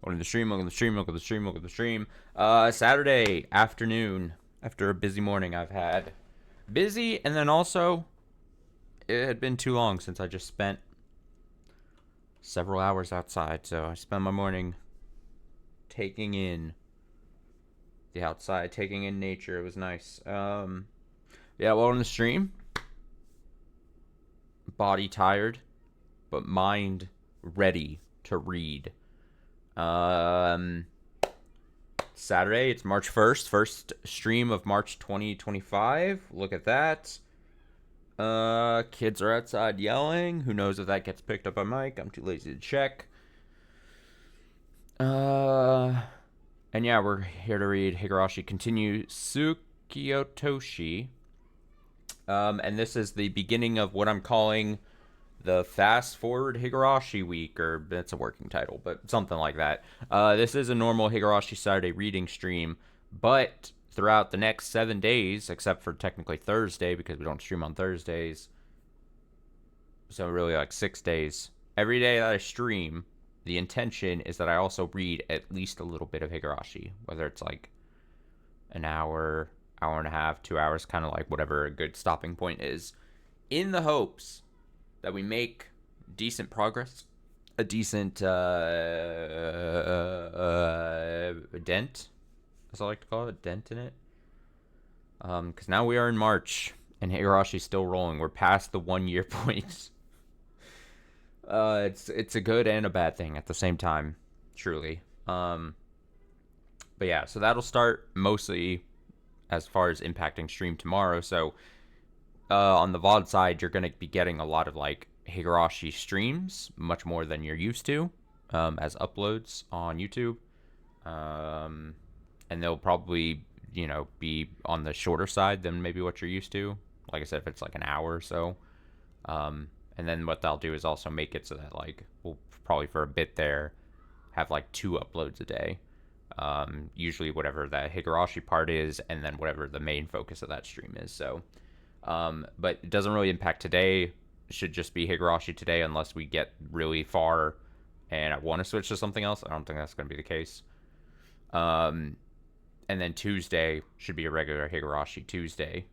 Welcome to the stream, welcome to the stream, welcome to the stream, welcome to the stream. Saturday afternoon, after a busy morning I've had. Busy, and then also, it had been too long since I just spent several hours outside, so I spent my morning taking in the outside, taking in nature. It was nice. Yeah, welcome to the stream. Body tired, but mind ready to read. Saturday, it's March 1st, first stream of March 2025. Look at that. Kids are outside yelling. Who knows if that gets picked up on mic? I'm too lazy to check. And yeah, we're here to read Higurashi continue Tsukiotoshi. And this is the beginning of what I'm calling the Fast Forward Higurashi Week, or it's a working title, but something like that. This is a normal Higurashi Saturday reading stream, but throughout the next 7 days, except for technically Thursday, because we don't stream on Thursdays, so really like 6 days, every day that I stream, the intention is that I also read at least a little bit of Higurashi, whether it's like an hour, hour and a half, 2 hours, kind of like whatever a good stopping point is, in the hopes that we make decent progress, a decent dent, as I like to call it, a dent in it. Because now we are in March, and Higurashi's still rolling. We're past the 1 year point. It's a good and a bad thing at the same time, truly. But yeah, so that'll start mostly as far as impacting stream tomorrow. So on the VOD side, you're going to be getting a lot of like Higurashi streams, much more than you're used to, as uploads on YouTube. And they'll probably, be on the shorter side than maybe what you're used to. Like I said, if it's like an hour or so. And then what they'll do is also make it so that like we'll probably for a bit there have like 2 uploads a day. Usually whatever that Higurashi part is, and then whatever the main focus of that stream is. So but it doesn't really impact today. It should just be Higurashi today unless we get really far and I want to switch to something else. I don't think that's going to be the case. And then Tuesday should be a regular Higurashi Tuesday.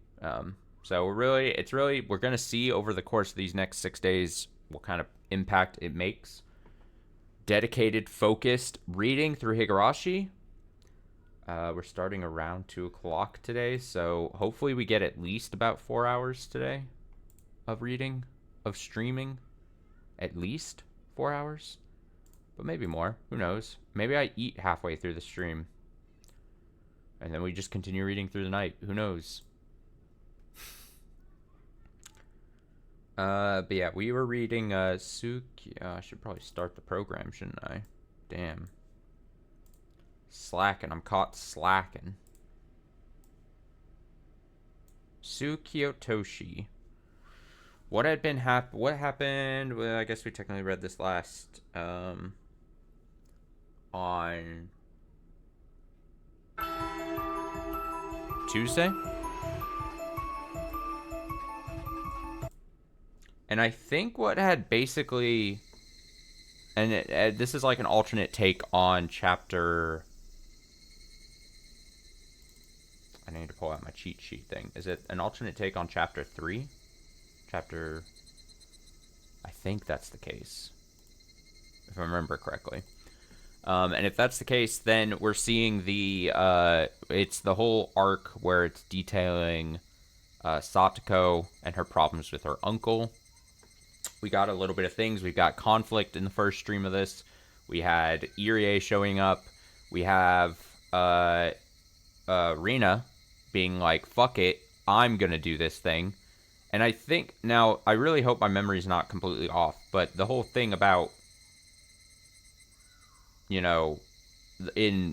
So we're going to see over the course of these next 6 days what kind of impact it makes. Dedicated, focused reading through Higurashi. We're starting around 2 o'clock today, so hopefully we get at least about 4 hours today of reading, of streaming. At least 4 hours, but maybe more. Who knows? Maybe I eat halfway through the stream, and then we just continue reading through the night. Who knows? But yeah, we were reading Suki. I should probably start the program, shouldn't I? Damn. Slacking. I'm caught slacking. Tsukiotoshi. What happened? Well, I guess we technically read this last on Tuesday. And I think what had basically, and this is like an alternate take on chapter. I need to pull out my cheat sheet thing. Is it an alternate take on chapter 3? I think that's the case, if I remember correctly. And if that's the case, then we're seeing it's the whole arc where it's detailing Satoko and her problems with her uncle. We got a little bit of things. We've got conflict in the first stream of this. We had Irie showing up. We have Rina being like, fuck it, I'm gonna do this thing. And I think, now, I really hope my memory's not completely off, but the whole thing about, in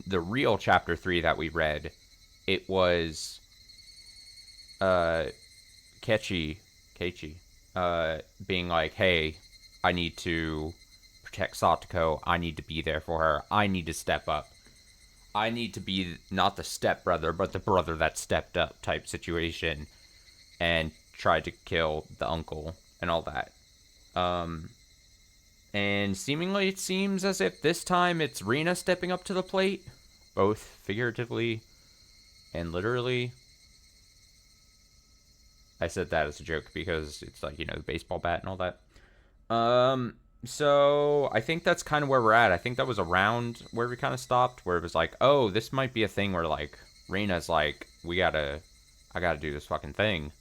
the real chapter 3 that we read, it was Keiichi being like, hey, I need to protect Satoko, I need to be there for her, I need to step up. I need to be not the stepbrother, but the brother that stepped up type situation, and tried to kill the uncle and all that. And seemingly it seems as if this time it's Rina stepping up to the plate, both figuratively and literally. I said that as a joke because it's like, the baseball bat and all that. So I think that's kind of where we're at. I think that was around where we kind of stopped, where it was like, oh, this might be a thing where like Reina's like, I gotta do this fucking thing.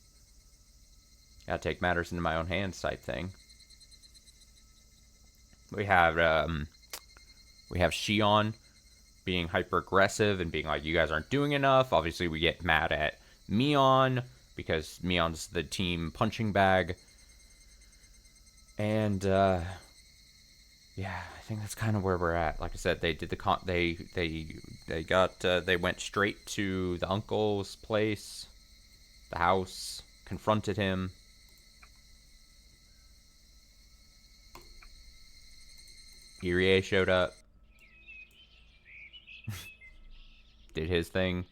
Gotta take matters into my own hands type thing. We have Shion being hyper aggressive and being like, you guys aren't doing enough. Obviously, we get mad at Mion because Mion's the team punching bag. And yeah, I think that's kind of where we're at. Like I said, they did they went straight to the uncle's place, the house, confronted him. Irie showed up. Did his thing.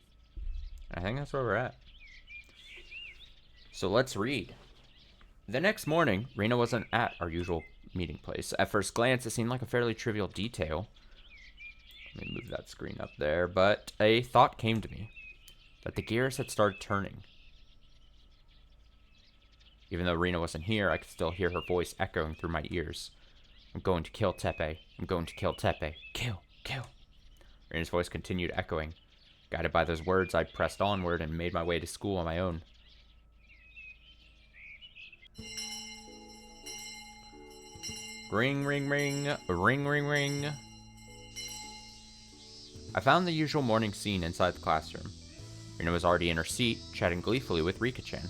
I think that's where we're at. So let's read. The next morning, Rina wasn't at our usual meeting place. At first glance, it seemed like a fairly trivial detail. Let me move that screen up there. But a thought came to me. That the gears had started turning. Even though Rina wasn't here, I could still hear her voice echoing through my ears. I'm going to kill Tepe. I'm going to kill Tepe. Kill, kill. Rina's voice continued echoing. Guided by those words, I pressed onward and made my way to school on my own. Ring, ring, ring. Ring, ring, ring. I found the usual morning scene inside the classroom. Rina was already in her seat, chatting gleefully with Rika-chan.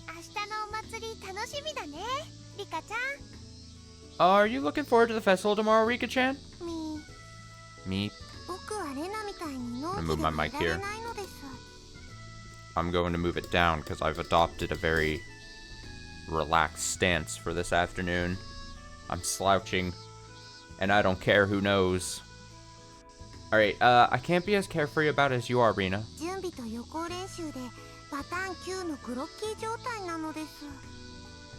Are you looking forward to the festival tomorrow, Rika-chan? Me. I'm gonna move my mic here. I'm going to move it down because I've adopted a very relaxed stance for this afternoon. I'm slouching, and I don't care who knows. Alright, I can't be as carefree about it as you are, Rina.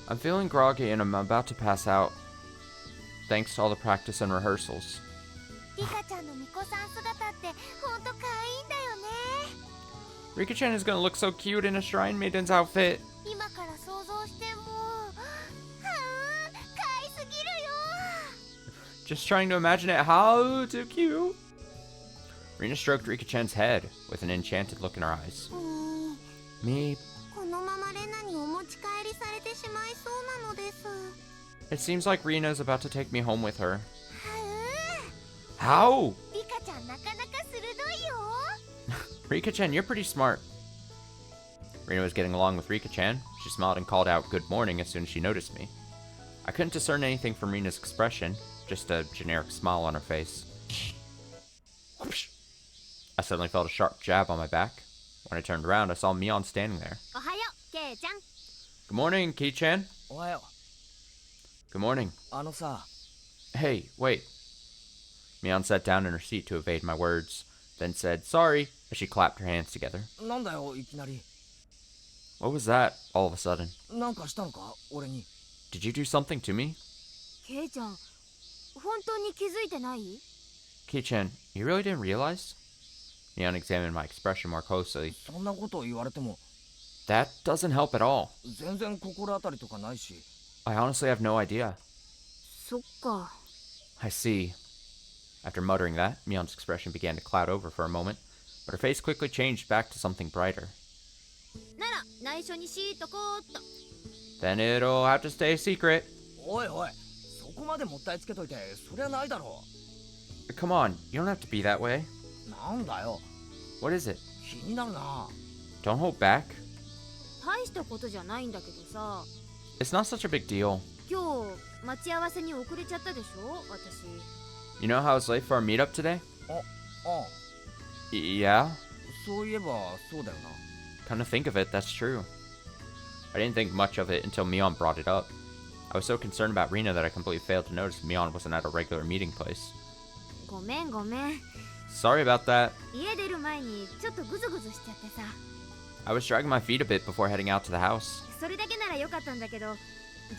I'm feeling groggy and I'm about to pass out. Thanks to all the practice and rehearsals. Rika-chan is gonna look so cute in a Shrine Maiden's outfit. Just trying to imagine it. How too cute. Rina stroked Rika-chan's head with an enchanted look in her eyes. Me. It seems like Rina is about to take me home with her. How? Rika-chan, you're pretty smart. Rina was getting along with Rika-chan. She smiled and called out good morning as soon as she noticed me. I couldn't discern anything from Rina's expression, just a generic smile on her face. I suddenly felt a sharp jab on my back. When I turned around, I saw Mion standing there. Good morning, Ki-chan. Good morning. Hey, wait. Mion sat down in her seat to evade my words, then said, sorry, as she clapped her hands together. What was that, all of a sudden? Did you do something to me? Ki-chan, you really didn't realize? Mion examined my expression more closely. That doesn't help at all. I honestly have no idea. I see. After muttering that, Mion's expression began to cloud over for a moment, but her face quickly changed back to something brighter. Then it'll have to stay a secret. Come on, you don't have to be that way. What is it? Don't hold back. It's not such a big deal. You know how I was late for our meetup today? Yeah? Come to think of it, that's true. I didn't think much of it until Mion brought it up. I was so concerned about Rina that I completely failed to notice Mion wasn't at a regular meeting place. Sorry about that. I was dragging my feet a bit before heading out to the house.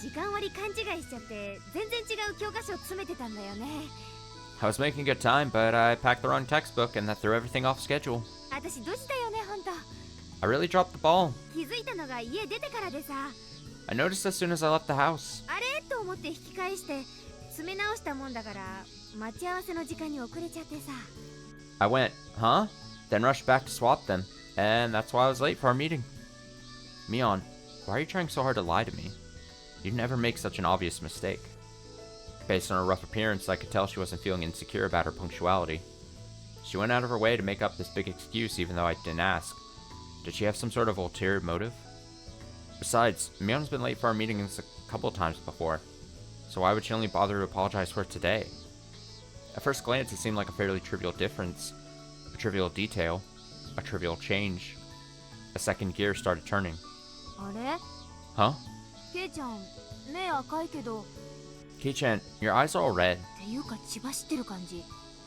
時間割り勘違いしちゃって全然違う教科書詰めてたんだよね。 I was making good time, but I packed the wrong textbook and that threw everything off schedule. 私ドジだよね、ほんと。 I really dropped the ball. 気づいたのが家出てからでさ。 I noticed as soon as I left the house. あれと思って引き返して詰め直したもんだから待ち合わせの時間に遅れちゃってさ。 I went, huh? Then rushed back to swap them, and that's why I was late for our meeting. Mion, why are you trying so hard to lie to me? You'd never make such an obvious mistake. Based on her rough appearance, I could tell she wasn't feeling insecure about her punctuality. She went out of her way to make up this big excuse even though I didn't ask. Did she have some sort of ulterior motive? Besides, Mion's been late for our meetings a couple times before, so why would she only bother to apologize for it today? At first glance, it seemed like a fairly trivial difference, a trivial detail, a trivial change. A second gear started turning. あれ Huh? ケイちゃん、目赤いけど。 Kei-chan, your eyes are all red. っていうか血走ってる感じ。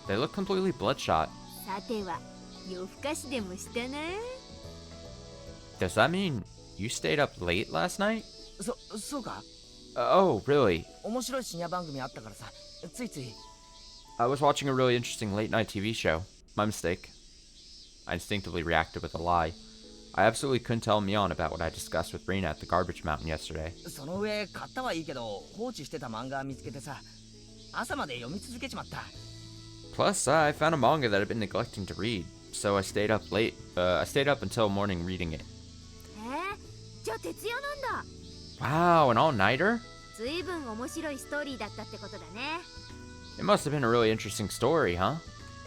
They look completely bloodshot. さては夜更かしでもしたな。 Does that mean you stayed up late last night? そうか。 Oh, really? 面白い深夜番組あったからさ、ついつい。 I was watching a really interesting late-night TV show. My mistake. I instinctively reacted with a lie. I absolutely couldn't tell Mion about what I discussed with Rena at the garbage mountain yesterday. その上買ったはいいけど放置してた漫画見つけてさ、朝まで読み続けちまった。 Plus, I found a manga that I'd been neglecting to read, so I stayed up late. I stayed up until morning reading it. じゃあ徹夜なんだ。 Wow, an all-nighter? ずいぶん面白いストーリーだったってことだね。 It must have been a really interesting story, huh?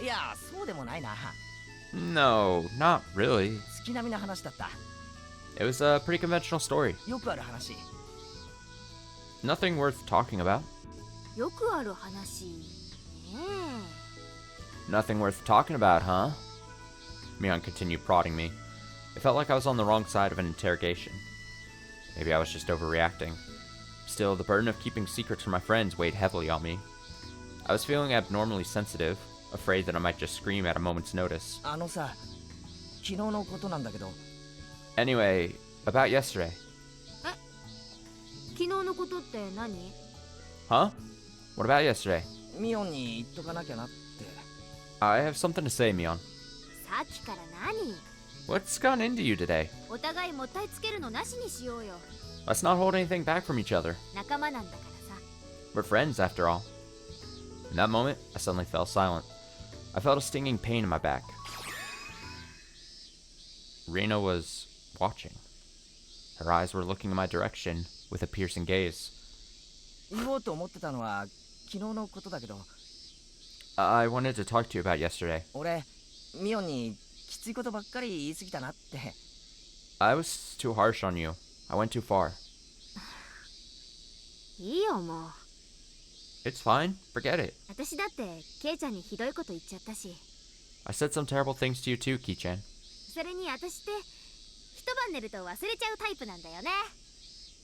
いや、そうでもないな。 No, not really. 月並みな話だった。 It was a pretty conventional story. よくある話。 Nothing worth talking about. よくある話。ね Nothing worth talking about, huh? Mion continued prodding me. It felt like I was on the wrong side of an interrogation. Maybe I was just overreacting. Still, the burden of keeping secrets from my friends weighed heavily on me. I was feeling abnormally sensitive, afraid that I might just scream at a moment's notice. あのさ、昨日のことなんだけど。 Anyway, about yesterday. 昨日のことって何？ Huh? What about yesterday? ミオンに言っとかなきゃなって。 I have something to say, Mion. さっきから何？ What's gone into you today? お互いもったいつけるのなしにしようよ。 Let's not hold anything back from each other. 仲間なんだからさ。 We're friends, after all. In that moment, I suddenly fell silent. I felt a stinging pain in my back. Rena was watching. Her eyes were looking in my direction with a piercing gaze. 言おうと思ってたのは昨日のことだけど。 I wanted to talk to you about yesterday. 俺、ミオンにきついことばっかり言い過ぎたなって。 I was too harsh on you. I went too far. いいよもう。 It's fine. Forget it. 私だってケイちゃんにひどいこと言っちゃったし。 I said some terrible things to you too, Kei-chan. それに私って一晩寝ると忘れちゃうタイプなんだよね。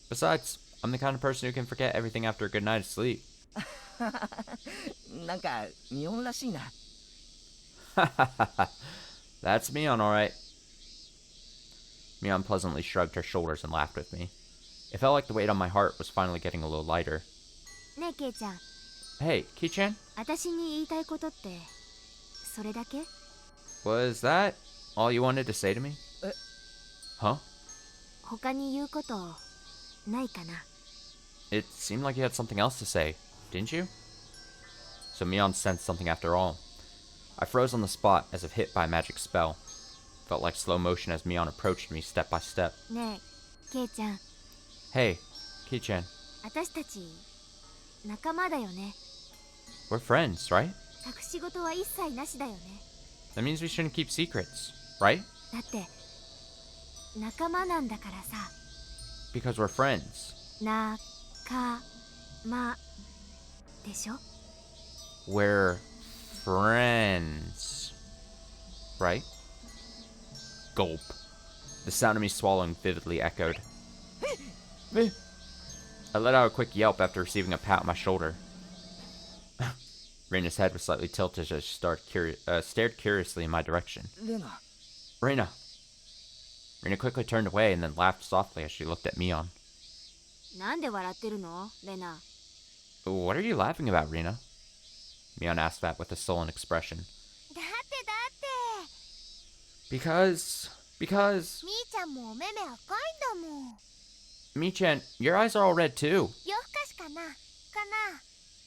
Besides, I'm the kind of person who can forget everything after a good night of sleep. なんかミオンらしいな。 That's Mion, alright. Mion pleasantly shrugged her shoulders and laughed with me. It felt like the weight on my heart was finally getting a little lighter. ねえケイちゃん、 Hey, Kei-chan? 私に言いたいことってそれだけ？ Was that all you wanted to say to me? Huh? 他に言うことないかな？ It seemed like you had something else to say, didn't you? So Mion sensed something after all. I froze on the spot as if hit by a magic spell. Felt like slow motion as Mion approached me step by step. ねえケイちゃん、 Hey, Kei-chan. 私たち仲間だよね。 We're friends, right? 隠し事は一切なしだよね。 That means we shouldn't keep secrets, right? だって仲間なんだからさ。 Because we're friends. 仲間でしょ？ We're friends, right? Gulp. The sound of me swallowing vividly echoed. I let out a quick yelp after receiving a pat on my shoulder. Reina's head was slightly tilted as she stared curiously in my direction. レナ。 Reina! Reina quickly turned away and then laughed softly as she looked at Mion. なんで笑ってるのレナ。 What are you laughing about, Rina? Mion asked that with a sullen expression. だって Because... みーちゃんもお目目赤いんだもん。 Mii-chan, your eyes are all red too. 夜更かしかな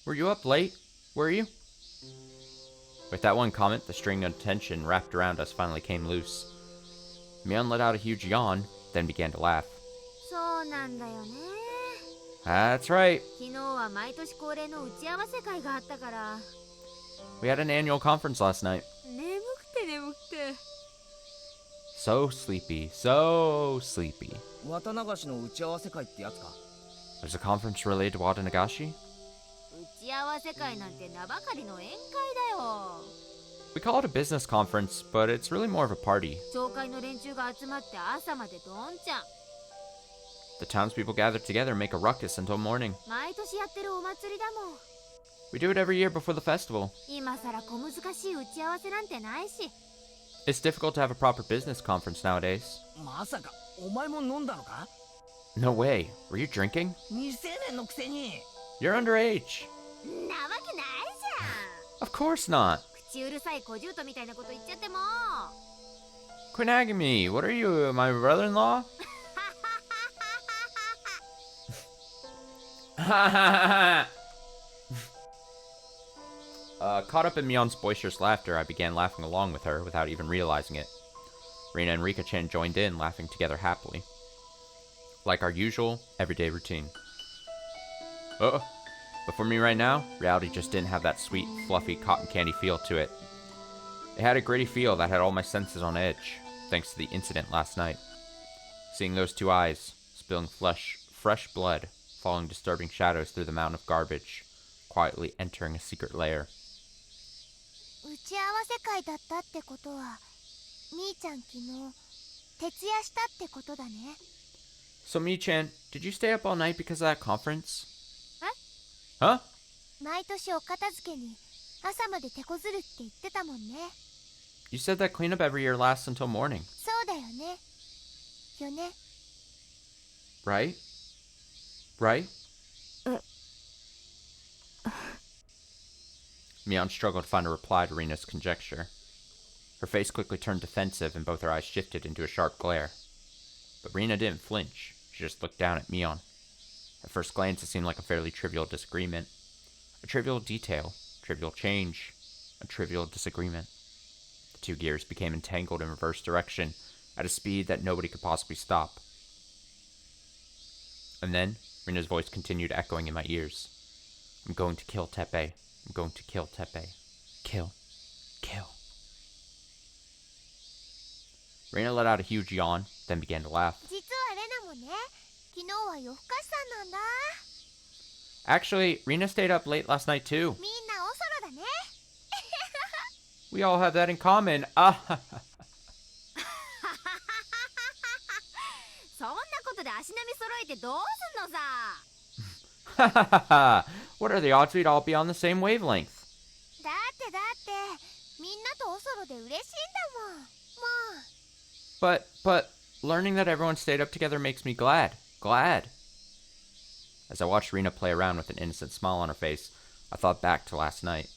Were you up late? Were you? With that one comment, the string of tension wrapped around us finally came loose. Mion let out a huge yawn, then began to laugh. そうなんだよね。 That's right. 昨日は毎年恒例の打ち合わせ会があったから。 We had an annual conference last night. 眠くて。 So sleepy, so sleepy. 綿流しの打ち合わせ会ってやつか。 There's a conference related to Watanagashi? 打ち合わせ会なんて名ばかりの宴会だよ。 We call it a business conference, but it's really more of a party. 町会の連中が集まって朝までどんちゃん。 The townspeople gather together and make a ruckus until morning. 毎年やってるお祭りだもん。 We do it every year before the festival. 今さら小難しい打ち合わせなんてないし。 It's difficult to have a proper business conference nowadays. まさかお前も飲んだのか？ No way. Were you drinking? 未成年のくせに。 You're underage. なわけないじゃん。 Of course not. 口うるさい小獣みたいなこと言っちゃっても。 Quit nagging me. What are you, my brother-in-law? Caught up in Mion's boisterous laughter, I began laughing along with her without even realizing it. Rina and Rika-chan joined in, laughing together happily. Like our usual, everyday routine. But for me right now, reality just didn't have that sweet, fluffy, cotton candy feel to it. It had a gritty feel that had all my senses on edge, thanks to the incident last night. Seeing those two eyes, spilling fresh blood, following disturbing shadows through the mountain of garbage, quietly entering a secret lair. 打ち合わせ会だったってことは、みーちゃん昨日徹夜したってことだね。 So Mii-chan, did you stay up all night because of that conference? え？ Huh? 毎年お片付けに朝まで手こずるって言ってたもんね。 You said that cleanup every year lasts until morning, そうだよね。よね。 right? Right? Mion struggled to find a reply to Rina's conjecture. Her face quickly turned defensive and both her eyes shifted into a sharp glare. But Rina didn't flinch. She just looked down at Mion. At first glance, it seemed like a fairly trivial disagreement. A trivial detail, trivial change, a trivial disagreement. The two gears became entangled in reverse direction at a speed that nobody could possibly stop. And then, Rina's voice continued echoing in my ears. I'm going to kill Teppei. I'm going to kill Teppei. Kill. Kill. Rina let out a huge yawn, then began to laugh. 実はレナもね、昨日は夜更かしさんなんだ。 Actually, Rina stayed up late last night too. みんなおそろだね。 We all have that in common. Ah. そんなことで足並み揃えてどうすんのさ。 What are the odds we'd all be on the same wavelength? だってみんなとおそろで嬉しいんだもん。もう。 But learning that everyone stayed up together makes me glad. Glad. As I watched Rina play around with an innocent smile on her face, I thought back to last night.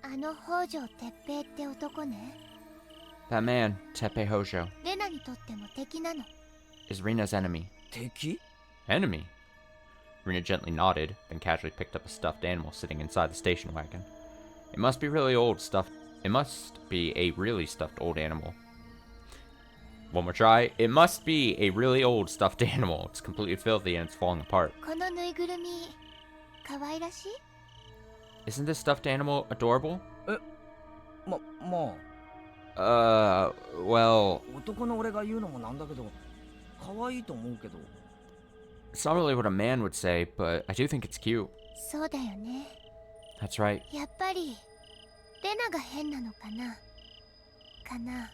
あの北条哲平って男ね。 That man, Teppei Hojo, レナにとっても敵なの。 is Rina's enemy. 敵？ Enemy? Rina gently nodded, then casually picked up a stuffed animal sitting inside the station wagon. It must be a really stuffed old animal. One more try. It must be a really old stuffed animal. It's completely filthy and it's falling apart. このぬいぐるみ、可愛らしい？ Isn't this stuffed animal adorable? まあ Well, 男の俺が言うのもなんだけど可愛いと思うけど。 it's not really what a man would say, but I do think it's cute. そうだよね。 That's right. やっぱりレナが変なのかな。かな。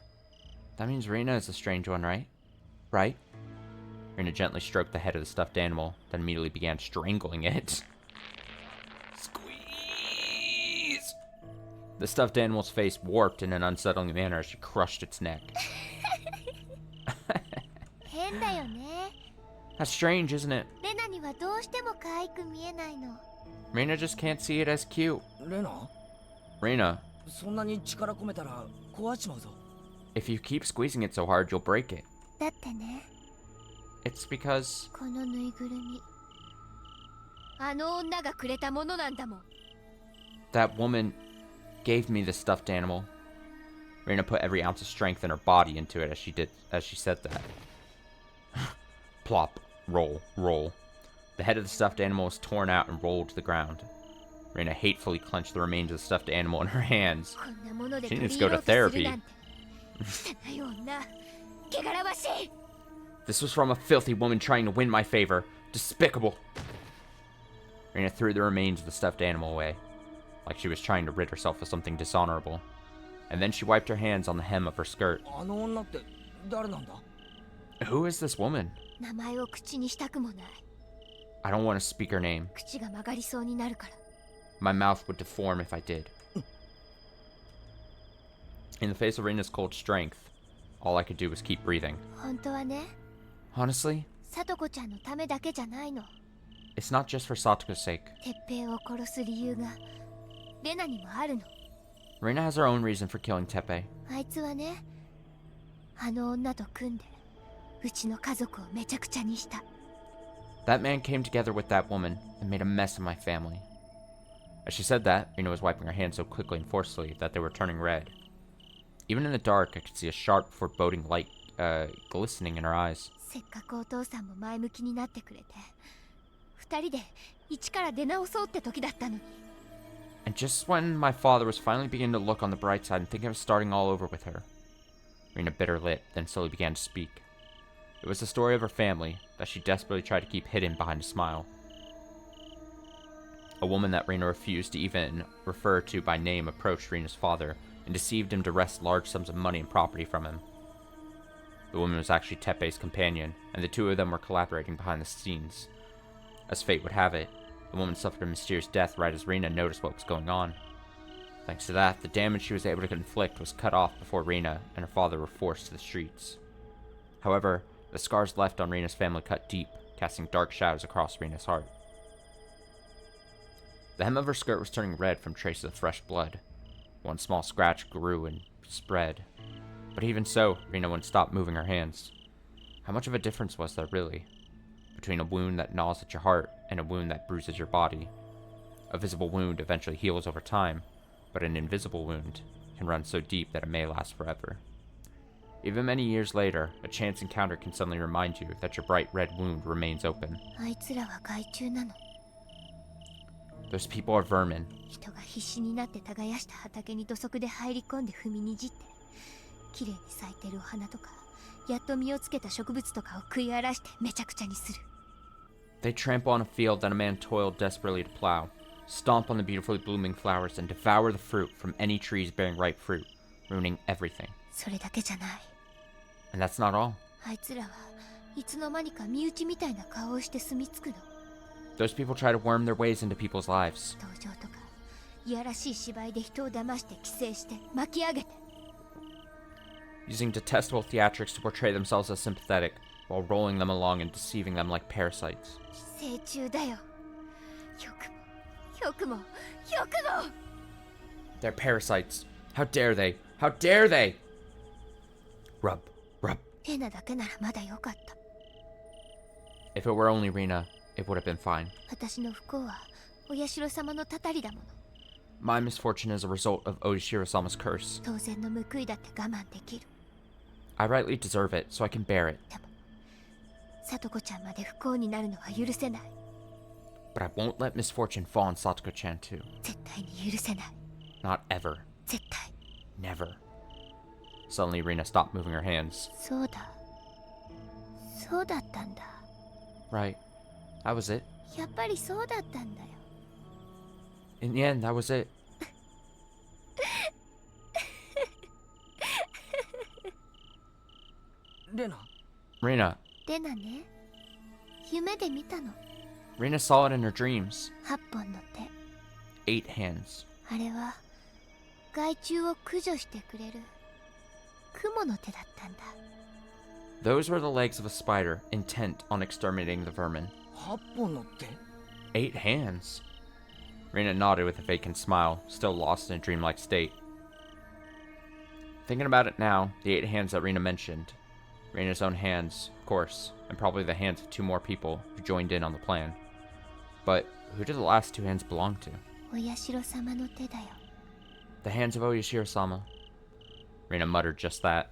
That means Rina is a strange one, right? Right? Rina gently stroked the head of the stuffed animal, then immediately began strangling it. Squeeze! The stuffed animal's face warped in an unsettling manner as she crushed its neck. 変だよね。That's strange, isn't it? レナにはどうしても可愛く見えないの。 Reina just can't see it as cute. レナ Reina, そんなに力込めたら壊しちまうぞ。 if you keep squeezing it so hard, you'll break it. だってね、 It's because このぬいぐるみ、あの女がくれたものなんだもん。 that woman gave me the stuffed animal. Reina put every ounce of strength in her body into it as she said that. Plop, roll, roll. The head of the stuffed animal was torn out and rolled to the ground. Reina hatefully clenched the remains of the stuffed animal in her hands. こんなもので She 取 needs り to 入 go ろ to うとする therapy. なんて。汚い女、汚らわしい。 This was from a filthy woman trying to win my favor. Despicable. Reina threw the remains of the stuffed animal away, like she was trying to rid herself of something dishonorable. And then she wiped her hands on the hem of her skirt. あの女って誰なんだ？ Who is this woman? 名前を口にしたくもない。 I don't want to speak her name. 口が曲がりそうになるから。 My mouth would deform if I did. In the face of Reina's cold strength, all I could do was keep breathing. 本当はね、 Honestly, さとこちゃんのためだけじゃないの。 it's not just for Satoko's sake. てっぺいを殺す理由がレナにもあるの。 Reina has her own reason for killing Tepe. あいつはね、あの女と組んでうちの家族をめちゃくちゃにした。 That man came together with that woman and made a mess of my family. As she said that, Reina was wiping her hands so quickly and forcefully that they were turning red. Even in the dark, I could see a sharp, foreboding light glistening in her eyes. せっかくお父さんも前向きになってくれて、二人で一から出直そうって時だったのに。 And just when my father was finally beginning to look on the bright side and thinking of starting all over with her, Reina bit her lip, then slowly began to speak. It was the story of her family that she desperately tried to keep hidden behind a smile. A woman that Reina refused to even refer to by name approached Reina's father and deceived him to wrest large sums of money and property from him. The woman was actually Tepe's companion, and the two of them were collaborating behind the scenes. As fate would have it, the woman suffered a mysterious death right as Reina noticed what was going on. Thanks to that, the damage she was able to inflict was cut off before Reina and her father were forced to the streets. However, the scars left on Reina's family cut deep, casting dark shadows across Reina's heart. The hem of her skirt was turning red from traces of fresh blood. One small scratch grew and spread. But even so, Reina wouldn't stop moving her hands. How much of a difference was there, really, between a wound that gnaws at your heart and a wound that bruises your body? A visible wound eventually heals over time, but an invisible wound can run so deep that it may last forever. Even many years later, a chance encounter can suddenly remind you that your bright red wound remains open. あいつらは害虫なの。 Those people are vermin. 人が必死になって耕した畑に土足で入り込んで踏みにじって、綺麗に咲いてるお花とか、やっと実をつけた植物とかを食い荒らしてめちゃくちゃにする。 They trample on a field that a man toiled desperately to plow, stomp on the beautifully blooming flowers, and devour the fruit from any trees bearing ripe fruit, ruining everything. それだけじゃない。 And that's not all. あいつらはいつの間にか身内みたいな顔をして住み着くの。 Those people try to worm their ways into people's lives. 登場とか、いやらしい芝居で人を騙して寄生して巻き上げて。 Using detestable theatrics to portray themselves as sympathetic, while rolling them along and deceiving them like parasites. 寄生虫だよ。よくも。 They're parasites. How dare they? How dare they? Rub, rub. レナだけならまだよかった。 If it were only Reina, it would have been fine. 私の不幸はお社様のたたりだもの。 My misfortune is a result of Oishiro-sama's curse. 当然の報いだって我慢できる。 I rightly deserve it, so I can bear it. でも、さとこちゃんまで不幸になるのは許せない。 But I won't let misfortune fall on Satoko-chan too. 絶対に許せない。 Not ever. 絶対。 Never. Suddenly, Reina stopped moving her hands. そうだ。そうだったんだ。 Right. That was it. やっぱりそうだったんだよ。 In the end, that was it. レナ Reina. レナね、夢で見たの。 Reina saw it in her dreams. 8本の手。 8 hands. あれは害虫を駆除してくれる雲の手だったんだ。Those were the legs of a spider, intent on exterminating the vermin. 8本のって 8 hands. Rena nodded with a vacant smile, still lost in a dreamlike state. Thinking about it now, the 8 hands that Rena mentioned. Rena's own hands, of course, and probably the hands of 2 more people who joined in on the plan. But who did the last 2 hands belong to? お社様の手だよ。 The hands of Oyashiro-sama. Rena muttered just that.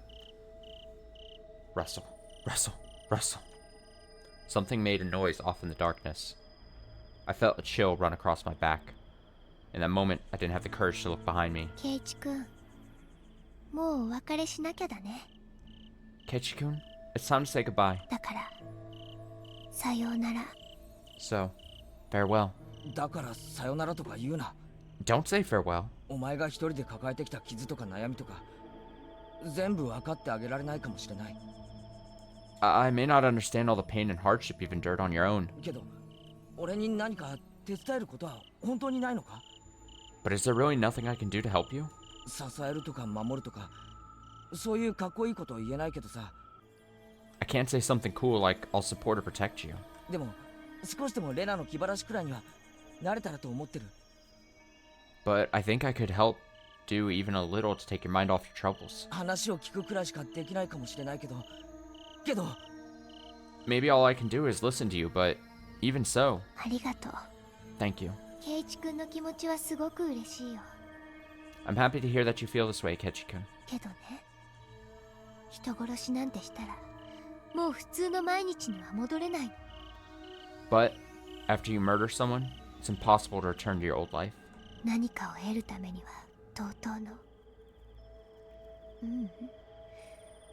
Rustle, rustle, rustle. Something made a noise off in the darkness. I felt a chill run across my back. In that moment, I didn't have the courage to look behind me. ケイチ君、もうお別れしなきゃだね。 Keiichi-kun, it's time to say goodbye. だから、さようなら。 So, farewell. だからさよならとか言うな。 Don't say farewell. お前が一人で抱えてきた傷とか悩みとか全部分かってあげられないかもしれない。 I may not understand all the pain and hardship you've endured on your own. けど俺に何か手伝えることは本当にないのか？ But is there really nothing I can do to help you? 支えるとか守るとかそういうかっこいいことを言えないけどさ。 I can't say something cool like I'll support or protect you. でも少しでもレナの気晴らしくらいにはなれたらと思ってる。 But I think I could help do even a little to take your mind off your troubles. 話を聞くくらいしかできないかもしれないけど Maybe all I can do is listen to you, but even so, ありがとう。 thank you. ケイチ君の気持ちはすごく嬉しいよ。 I'm happy to hear that you feel this way, Keiichi-kun. けどね、人殺しなんてしたら、もう普通の毎日には戻れないの。 But after you murder someone, it's impossible to return to your old life. 何かを得るためには同等の。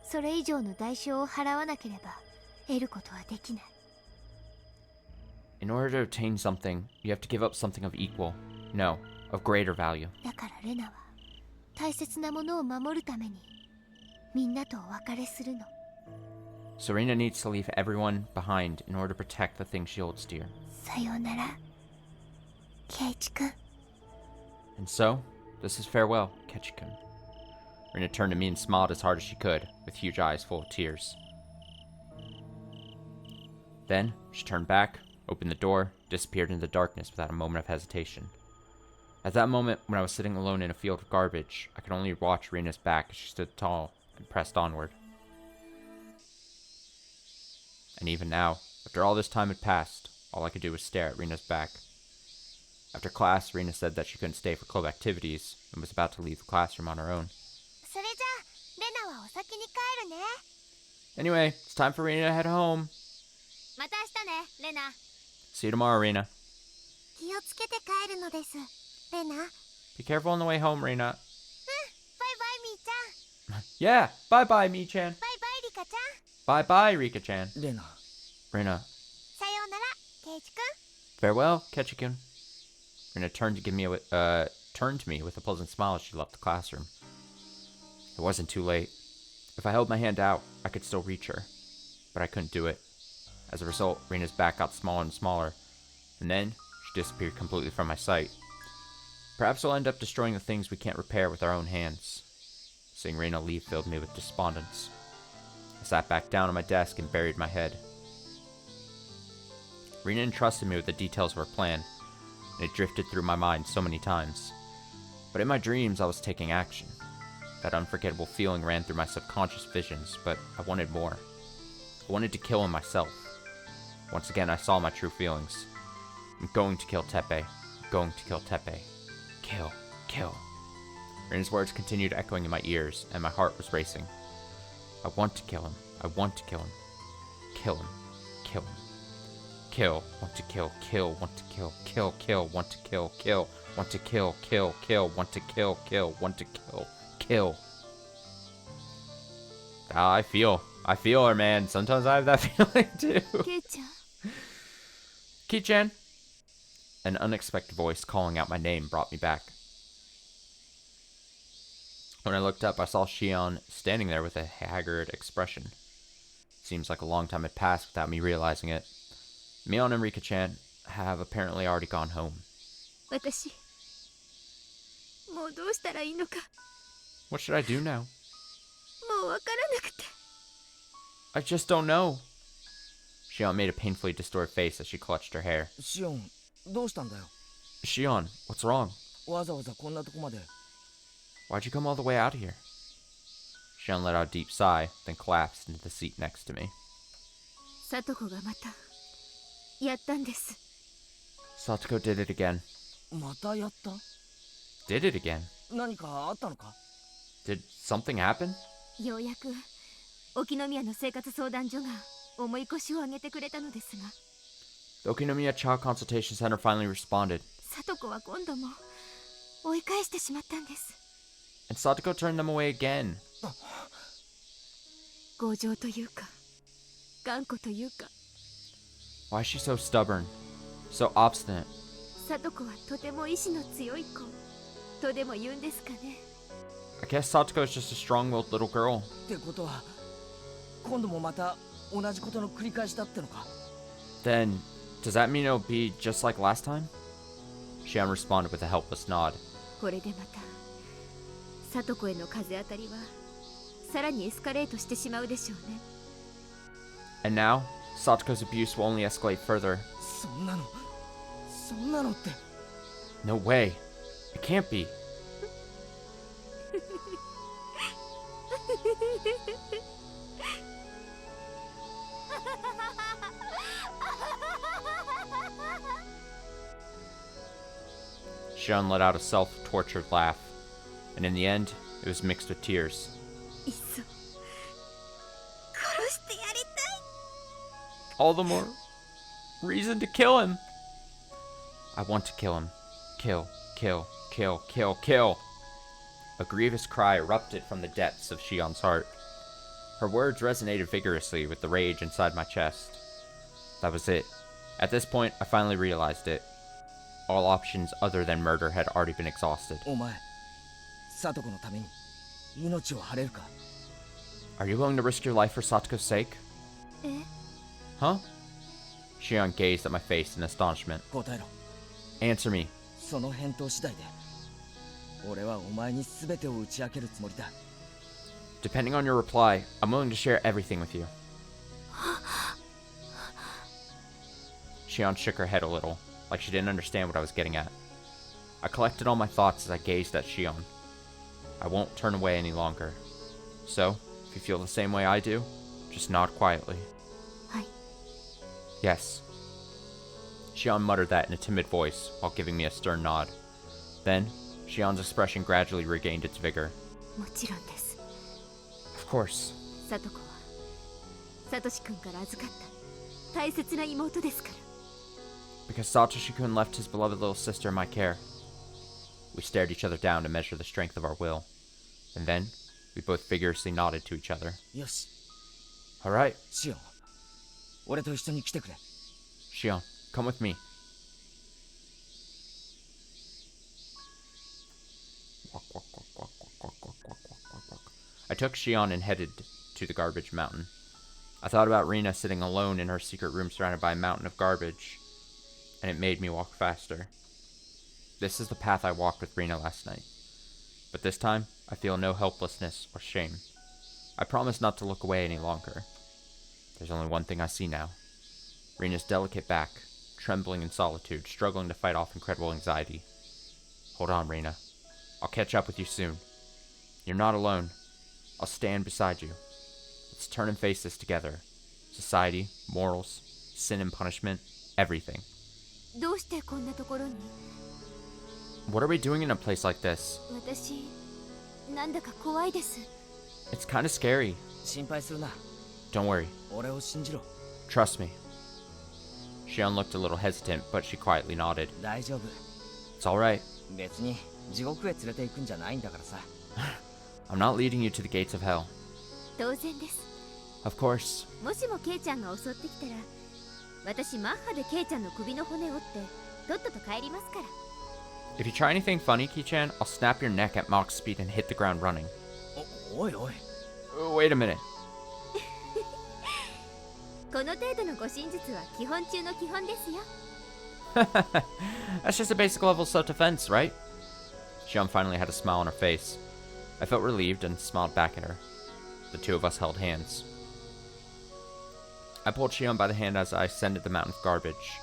それ以上の代償を払わなければ得ることはできない。 In order to obtain something, you have to give up something of equal, no, of greater value. だからレナは大切なものを守るためにみんなとお別れするの。 Serena needs to leave everyone behind in order to protect the things she holds dear. さようなら、ケイチ君。 And so, this is farewell, Keiichi-kun. Rina turned to me and smiled as hard as she could, with huge eyes full of tears. Then, she turned back, opened the door, disappeared into the darkness without a moment of hesitation. At that moment, when I was sitting alone in a field of garbage, I could only watch Rina's back as she stood tall and pressed onward. And even now, after all this time had passed, all I could do was stare at Rina's back. After class, Rina said that she couldn't stay for club activities and was about to leave the classroom on her own. それじゃあレナはお先に帰るね。 Anyway, it's time for Rina to head home. また明日ね、レナ。 See you tomorrow, Rina. 気をつけて帰るのです、レナ。 Be careful on the way home, Rina. バイバイみーちゃん。 Yeah, bye-bye, Mi-chan. バイバイリカちゃん。 Bye-bye, Rika-chan. レナ Rina, さようなら、ケイチ君。 farewell, Keiichi-kun. Rina turned to me with a pleasant smile as she left the classroom. It wasn't too late. If I held my hand out, I could still reach her. But I couldn't do it. As a result, Rina's back got smaller and smaller. And then, she disappeared completely from my sight. Perhaps we'll end up destroying the things we can't repair with our own hands. Seeing Rina leave filled me with despondence. I sat back down on my desk and buried my head. Rina entrusted me with the details of her plan, and it drifted through my mind so many times. But in my dreams, I was taking action. That unforgettable feeling ran through my subconscious visions, but I wanted more. I wanted to kill him myself. Once again, I saw my true feelings. I'm going to kill Teppei. I'm going to kill Teppei. Kill. Kill. Rina's words continued echoing in my ears, and my heart was racing. I want to kill him. I want to kill him. Kill him. Kill him. Kill. Want to kill. Kill. Want to kill. Kill. Kill. Want to kill. Kill. Want to kill. Kill. Kill. Want to kill. Kill. Want to kill. Kill. I feel her, man. Sometimes I have that feeling too. ケイちゃん。 Ki-chan. An unexpected voice calling out my name brought me back. When I looked up, I saw Shion standing there with a haggard expression. Seems like a long time had passed without me realizing it. Mion and Rika-chan have apparently already gone home. 私、もうどうしたらいいのか。 What should I do now? もうわからなくて。I just don't know. Shion made a painfully distorted face as she clutched her hair. シオン、どうしたんだよ。 Shion, what's wrong? わざわざこんなとこまで。 Why'd you come all the way out here? Shion let out a deep sigh, then collapsed into the seat next to me. サトコがまたやったんです。 Satoko did it again. またやった？ Did it again? 何かあったのか？ Did something happen? ようやく沖宮の生活相談所が重い腰を上げてくれたのですが、 The Okinomiya Child Consultation Center finally responded, サトコは今度も追い返してしまったんです。 and Satoko turned them away again. 強情というか頑固というか、 Why is she so stubborn? So obstinate? サトコはとても意志の強い子とでも言うんですかね。 I guess Satoko is just a strong-willed little girl. ってことは、今度もまた同じことの繰り返しだってのか？ Then, does that mean it'll be just like last time? Shion responded with a helpless nod. これでまたサトコへの風当たりはさらにエスカレートしてしまうでしょうね。 And now, Satoko's abuse will only escalate further. そんなのって。 No way. It can't be. Shion let out a self-tortured laugh, and in the end, it was mixed with tears. いっそ殺してやりたい。 All the more reason to kill him. I want to kill him. Kill, kill, kill, kill, kill. A grievous cry erupted from the depths of Shion's heart. Her words resonated vigorously with the rage inside my chest. That was it. At this point, I finally realized it. All options other than murder had already been exhausted. お前、サトコのために命を張れるか？ Are you willing to risk your life for Satoko's sake? え、 Huh? Shion gazed at my face in astonishment. 答えろ。 Answer me. その返答次第で、俺はお前に全てを打ち明けるつもりだ。 Depending on your reply, I'm willing to share everything with you. Shion shook her head a little, like she didn't understand what I was getting at. I collected all my thoughts as I gazed at Shion. I won't turn away any longer. So, if you feel the same way I do, just nod quietly. はい。 Yes. Shion muttered that in a timid voice while giving me a stern nod. Then, Shion's expression gradually regained its vigor. もちろんです。 Of course. サトコはサトシ君から預かった大切な妹ですから。 Because Satoshi-kun left his beloved little sister in my care. We stared each other down to measure the strength of our will. And then, we both vigorously nodded to each other. よし、 Alright, シオン、俺と一緒に来てくれ。 Shion, come with me. I took Shion and headed to the garbage mountain. I thought about Rina sitting alone in her secret room surrounded by a mountain of garbage, and it made me walk faster. This is the path I walked with Rina last night. But this time, I feel no helplessness or shame. I promise not to look away any longer. There's only one thing I see now. Rina's delicate back, trembling in solitude, struggling to fight off incredible anxiety. Hold on, Rina. I'll catch up with you soon. You're not alone. I'll stand beside you. Let's turn and face this together. Society, morals, sin and punishment, everything. どうしてこんなところに？ What are we doing in a place like this? 私なんだか怖いです。 It's kind of scary. 心配するな。 Don't worry. 俺を信じろ。 Trust me. Shion looked a little hesitant, but she quietly nodded. 大丈夫。 It's alright. 別に地獄へ連れて行くんじゃないんだからさ。 I'm not leading you to the gates of hell. 当然です。 Of course. もしもケイちゃんが襲ってきたら、私マッハでケイちゃんの首の骨を折ってとっとと帰りますから。 If you try anything funny, Ki-chan, I'll snap your neck at Mach speed and hit the ground running. おいおい。 Wait a minute. この程度の護身術は基本中の基本ですよ。 That's just a basic level of self-defense, right? Shion finally had a smile on her face. I felt relieved and smiled back at her. The two of us held hands. I pulled Shion by the hand as I ascended the mountain of garbage.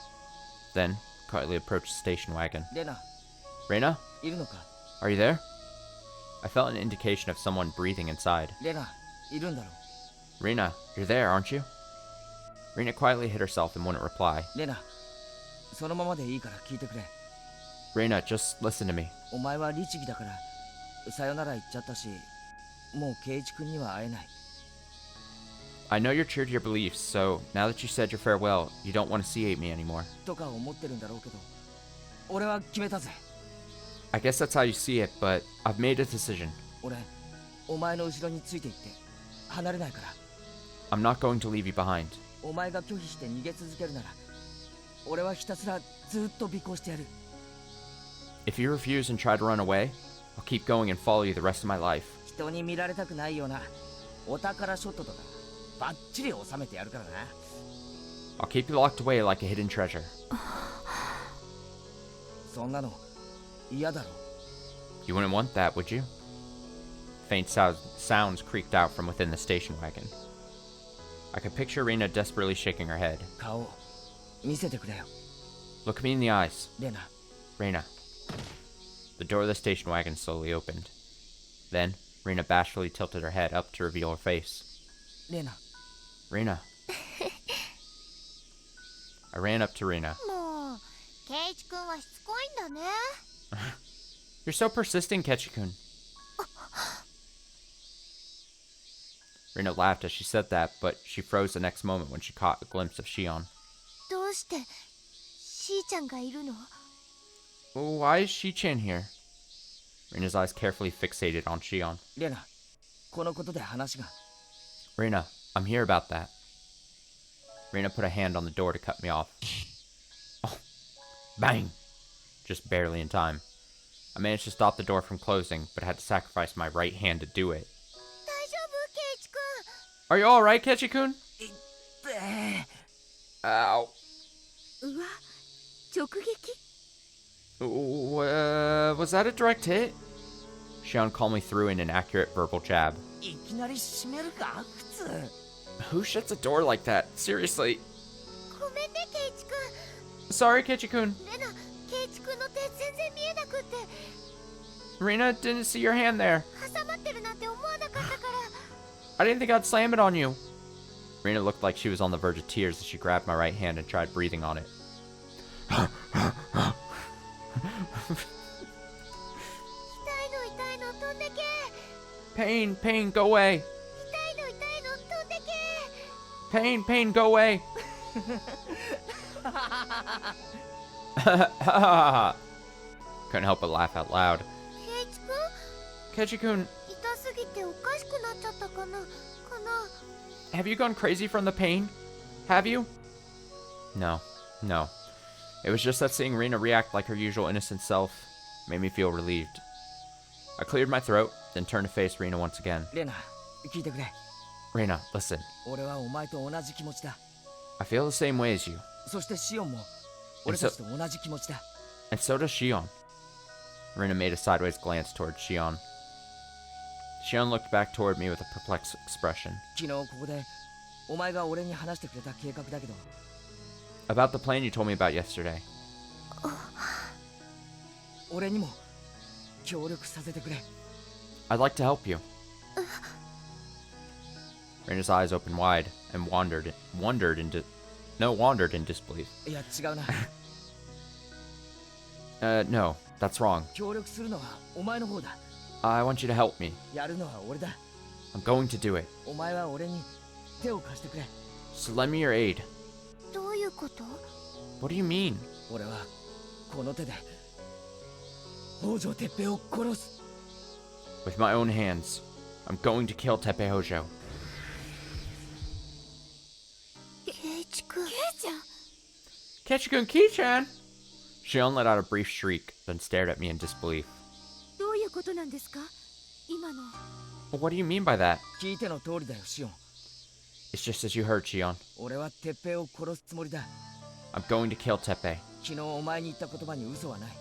Then, quietly approached the station wagon. レナ、 Reina? いるのか？ Are you there? I felt an indication of someone breathing inside. レナ、いるんだろ？ Reina, you're there, aren't you? Reina quietly hid herself and wouldn't reply. レナ、そのままでいいから聞いてくれ。 Reina, just listen to me. お前は律儀だからさよなら言っちゃったし、もう圭一君には会えない。 I know you're true to your beliefs, so now that you said your farewell, you don't want to see me anymore. とか思ってるんだろうけど、俺は決めたぜ。 I guess that's how you see it, but I've made a decision. 俺、お前の後ろについていって離れないから。 I'm not going to leave you behind. お前が拒否して逃げ続けるなら、俺はひたすらずっと尾行してやる。 If you refuse and try to run away, I'll keep going and follow you the rest of my life. 人に見られたくないようなお宝ショットとかバッチリ収めてやるからな。 I'll keep you locked away like a hidden treasure. そんなの嫌だろ。 You wouldn't want that, would you? Faint sounds creaked out from within the station wagon. I could picture Reina desperately shaking her head. 顔見せてくれよ。 Look me in the eyes. レナ、 Reina. The door of the station wagon slowly opened. Then, Reina bashfully tilted her head up to reveal her face. レナ。 Reina. I ran up to Reina. もう圭一君はしつこいんだね。 You're so persistent, Ketchikun. Reina laughed as she said that, but she froze the next moment when she caught a glimpse of Shion. どうしてしーちゃんがいるの？ Why is Shi-chan here? Reina's eyes carefully fixated on Shion. レナ、このことで話が。 Reina, I'm here about that. Reina put a hand on the door to cut me off. Oh, bang! Just barely in time. I managed to stop the door from closing, but had to sacrifice my right hand to do it. 大丈夫圭一君？ Are you alright, Ketchikun? いって Ow. うわ、直撃？ Was that a direct hit? Shion calmly threw in an accurate verbal jab. いきなり閉めるか靴。 Who shuts a door like that? Seriously. ごめんね圭一君。 Sorry, Ketchikun. レナ、圭一君の手全然見えなくって Reina, didn't see your hand there. 挟まってるなんて思わなかったから。 I didn't think I'd slam it on you. Reina looked like she was on the verge of tears as she grabbed my right hand and tried breathing on it. 痛いの飛んでけ。 Pain, go away. 痛いの飛んでけ。 Pain, go away. Couldn't help but laugh out loud. 圭一君、 Ketchikun, 痛すぎておかしくなっちゃったかな。have you gone crazy from the pain? Have you? No. It was just that seeing Reina react like her usual innocent self made me feel relieved. I cleared my throat, then turned to face Reina once again. レナ、聞いてくれ。 Reina, listen. 俺はお前と同じ気持ちだ。 I feel the same way as you. そしてシオンも俺たちと同じ気持ちだ。 And so does Shion. Reina made a sideways glance toward Shion. Shion looked back toward me with a perplexed expression. 昨日ここでお前が俺に話してくれた計画だけど、 About the plan you told me about yesterday. 俺にも協力させてくれ。 I'd like to help you. Reina's eyes opened wide and wandered in disbelief. いや違うな。 No, that's wrong. 協力するのはお前の方だ。 I want you to help me. やるのは俺だ。 I'm going to do it. お前は俺に手を貸してくれ。 So lend me your aid. どういうこと？ What do you mean? 俺はこの手で北条哲平を殺す。 With my own hands, I'm going to kill Teppei Hojo. 圭一君。圭ちゃん。 Ketchikun Ki-chan! Shion let out a brief shriek, then stared at me in disbelief. どういうことなんですか？今の。 What do you mean by that? 聞いての通りだよシオン。 It's just as you heard, Shion. 俺は哲平を殺すつもりだ。 I'm going to kill Teppei. 昨日お前に言った言葉に嘘はない。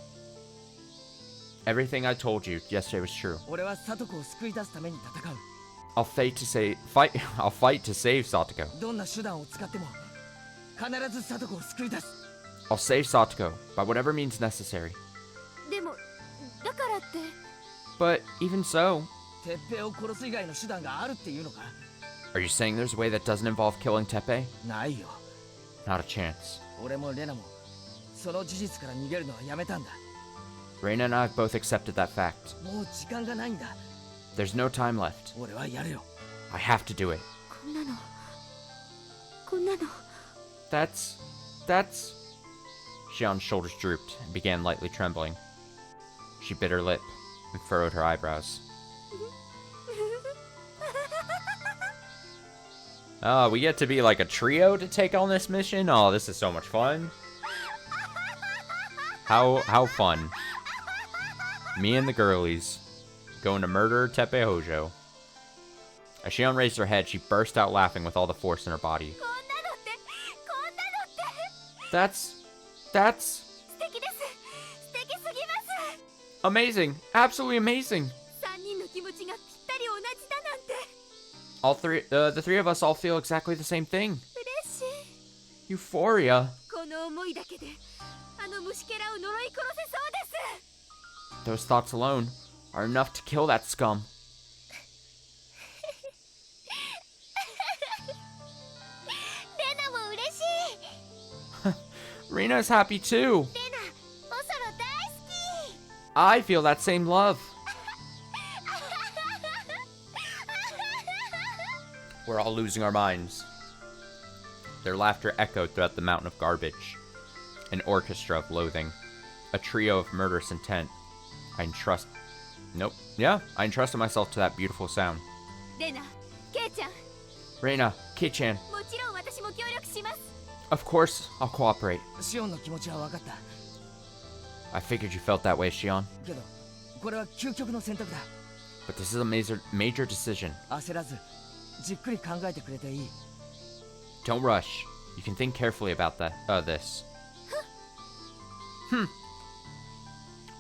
Everything I told you yesterday was true. 俺は聡子を救い出すために戦う。I'll fight to save I'll fight to save Satoko. どんな手段を使っても必ずサトコを救い出す。 I'll save Satoko by whatever means necessary. でもだからって But even so, 鉄平を殺す以外の手段があるっていうのか？ are you saying there's a way that doesn't involve killing Teppei? ないよ。 Not a chance. 俺もレナもその事実から逃げるのはやめたんだ。 Reina and I have both accepted that fact. もう時間がないんだ。 There's no time left. 俺はやるよ。 I have to do it. こんなのこんなの That's... Xian's shoulders drooped and began lightly trembling. She bit her lip and furrowed her eyebrows. Oh, we get to be like a trio to take on this mission? Oh, this is so much fun. How fun. Me and the girlies going to murder Teppei Hojo. As Xion raised her head, she burst out laughing with all the force in her body. こんなのってこんなのって That's 素敵です素敵すぎます amazing. Absolutely amazing. 3人の気持ちがぴったり同じだなんて The three of us all feel exactly the same thing. 嬉しい Euphoria. この思いだけであの虫けらを呪い殺せそうです Those thoughts alone are enough to kill that scum. レナも嬉しい Reina's happy too. レナおそろ大好き I feel that same love. We're all losing our minds. Their laughter echoed throughout the mountain of garbage. An orchestra of loathing. A trio of murderous intent. I entrusted myself to that beautiful sound. レナケイちゃん Reina, Kei-chan, もちろん私も協力します of course I'll cooperate. シオンの気持ちは分かった。 I figured you felt that way, Xion. けどこれは究極の選択だ。 But this is a major decision. 焦らずじっくり考えてくれていい。 Don't rush. You can think carefully about this.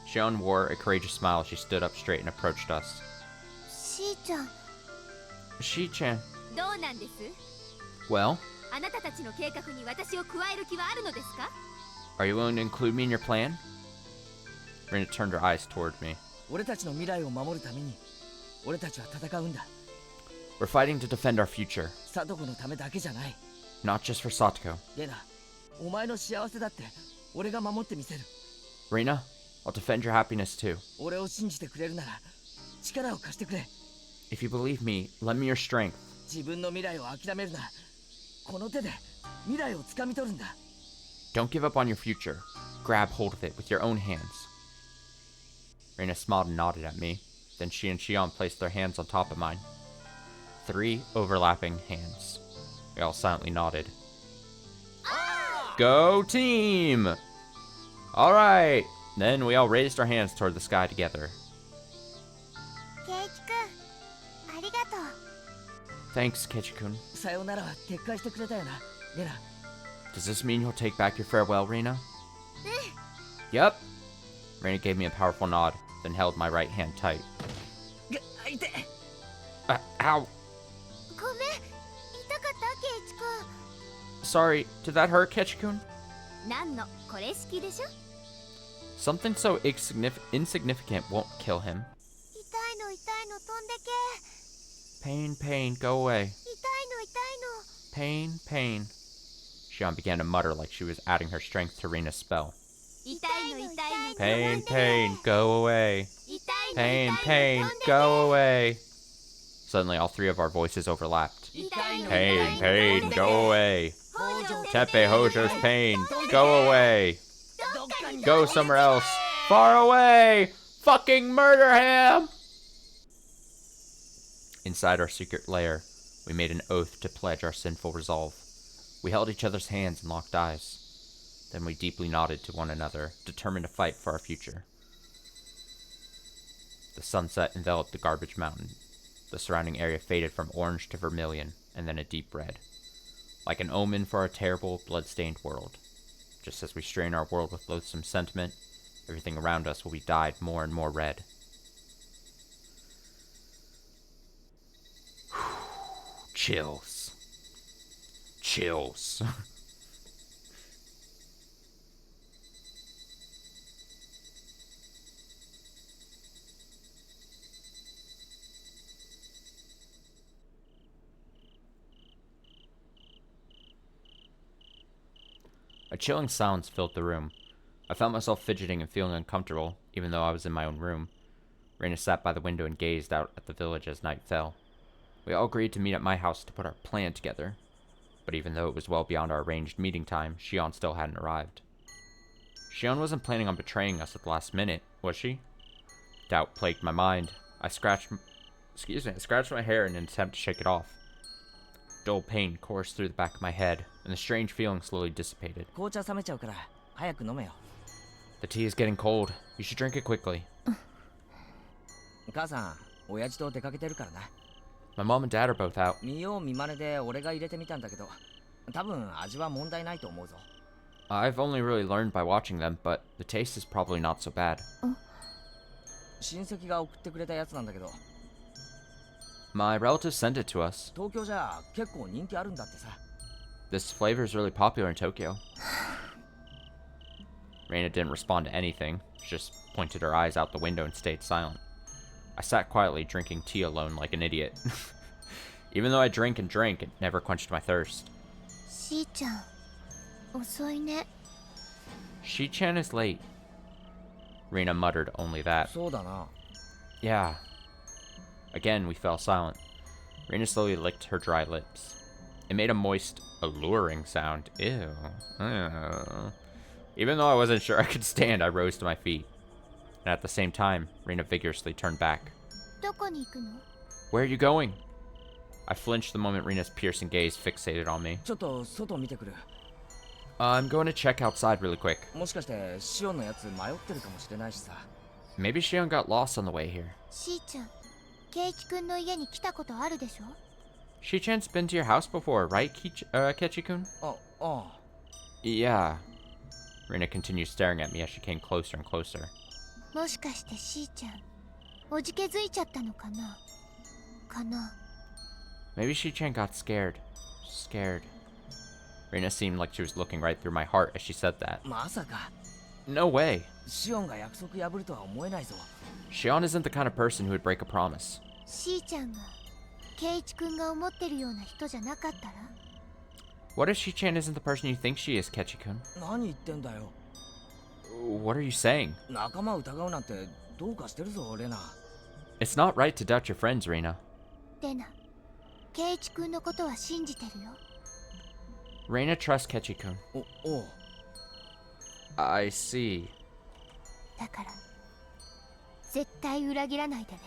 Xion wore a courageous smile as she stood up straight and approached us. しーちゃん Shi-chan. どうなんです Well, あなたたちの計画に私を加える気はあるのですか are you willing to include me in your plan? Reina turned her eyes toward me. 俺たちの未来を守るために俺たちは戦うんだ。 We're fighting to defend our future, サトコのためだけじゃない。 not just for Satoko. レナ、お前の幸せだって俺が守ってみせる。 Reina, I'll defend your happiness too. 俺を信じてくれるなら力を貸してくれ。 If you believe me, lend me your strength. 自分の未来を諦めるな。この手で未来を掴み取るんだ。 Don't give up on your future. Grab hold of it with your own hands. Reina smiled and nodded at me. Then she and Xion placed their hands on top of mine. 3 overlapping hands. We all silently nodded. Go team! Alright! Then we all raised our hands toward the sky together. ケイチくんありがとう Thanks, Keiichi-kun. さよならは撤回してくれたよな、レナ。 Does this mean you'll take back your farewell, Reina? Yep. Reina gave me a powerful nod, then held my right hand tight. 痛い。 Ow! ごめん痛かったケイチく Sorry, did that hurt, Keiichi-kun? んなんのこれ式でしょ Something so insignificant won't kill him. 痛いの飛んでけ Pain, pain, go away. 痛いの Pain, pain. Xion began to mutter like she was adding her strength to Reina's spell. 痛いの Pain, pain, go away. 痛いの Pain, pain, go away. Suddenly, all three of our voices overlapped. 痛いの Pain, pain, go away. 北条 Teppei Hojo's pain, go away. どっかに Go somewhere else. Far away! Fucking murder him! Inside our secret lair, we made an oath to pledge our sinful resolve. We held each other's hands and locked eyes. Then we deeply nodded to one another, determined to fight for our future. The sunset enveloped the garbage mountain. The surrounding area faded from orange to vermilion, and then a deep red. Like an omen for our terrible, blood-stained world. Just as we strain our world with loathsome sentiment, everything around us will be dyed more and more red. Chills. Chills. A chilling silence filled the room. I felt myself fidgeting and feeling uncomfortable, even though I was in my own room. Raina sat by the window and gazed out at the village as night fell. We all agreed to meet at my house to put our plan together. But even though it was well beyond our arranged meeting time, Shion still hadn't arrived. Shion wasn't planning on betraying us at the last minute, was she? Doubt plagued my mind. I scratched my hair in an attempt to shake it off. Dull pain coursed through the back of my head, and the strange feeling slowly dissipated. 紅茶冷めちゃうから早く飲めよ。 The tea is getting cold. You should drink it quickly. 母さん、親父と出かけてるからな。 My mom and dad are both out. 見よう見まねで俺が入れてみたんだけど、多分味は問題ないと思うぞ。 I've only really learned by watching them, but the taste is probably not so bad. 親戚が送ってくれたやつなんだけど、 My relatives sent it to us. 東京じゃ結構人気あるんだってさ。 This flavor is really popular in Tokyo. Reina didn't respond to anything. She just pointed her eyes out the window and stayed silent. I sat quietly drinking tea alone like an idiot. Even though I drank and drank, it never quenched my thirst. しーちゃん遅いね。 Shi-chan is late. Reina muttered only that. そうだな。 Yeah. Again, we fell silent. Reina slowly licked her dry lips. It made a moist, alluring sound. Ew. Even though I wasn't sure I could stand, I rose to my feet. And at the same time, Reina vigorously turned back. どこに行くの？ Where are you going? I flinched the moment Reina's piercing gaze fixated on me. ちょっと外見てくる。 I'm going to check outside really quick. もしかしてシオンのやつ迷ってるかもしれないしさ。 Maybe Shion got lost on the way here. しーちゃんケイキくんの家に来たことあるでしょ？ Shi-chan's been to your house before, right, Kechi-kun? ああ。 Yeah. Reina continued staring at me as she came closer and closer. もしかしてしーちゃんおじけづいちゃったのかな？かな？ Maybe Shi-chan got scared. Scared. Reina seemed like she was looking right through my heart as she said that. まさか。 No way. シオンが約束破るとは思えないぞ。 Shion isn't the kind of person who would break a promise. しーちゃんがケイチくんが思ってるような人じゃなかったら？ What if Shi-chan isn't the person you think she is, Kechi-kun? 何言ってんだよ。 What are you saying? 仲間を疑うなんてどうかしてるぞ、レナ。 It's not right to doubt your friends, Reina. レナケイチくんのことは信じてるよ。 Reina trusts Kechi-kun. おう。 I see. だから絶対裏切らないでね。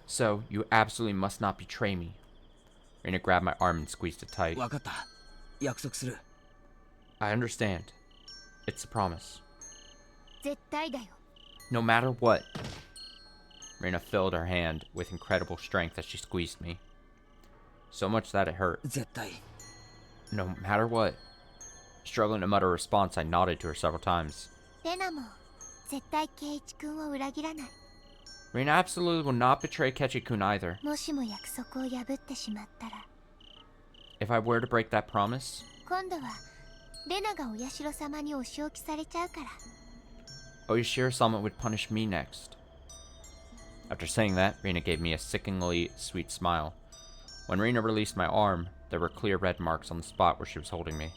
So, you absolutely must not betray me. Reina grabbed my arm and squeezed it tight. わかった。約束する。 I understand. It's a promise. 絶対だよ。 No matter what. Reina filled her hand with incredible strength as she squeezed me. So much that it hurt. 絶対。 No matter what. Struggling to mutter a response, I nodded to her several times. レナも絶対ケイチくんを裏切らない。 Reina absolutely will not betray Kechi-kun either. もしも約束を破ってしまったら If I were to break that promise, 今度はレナがお社様にお仕置きされちゃうから。 Oyoshiro-sama would punish me next. After saying that, Reina gave me a sickeningly sweet smile. When Reina released my arm, there were clear red marks on the spot where she was holding me.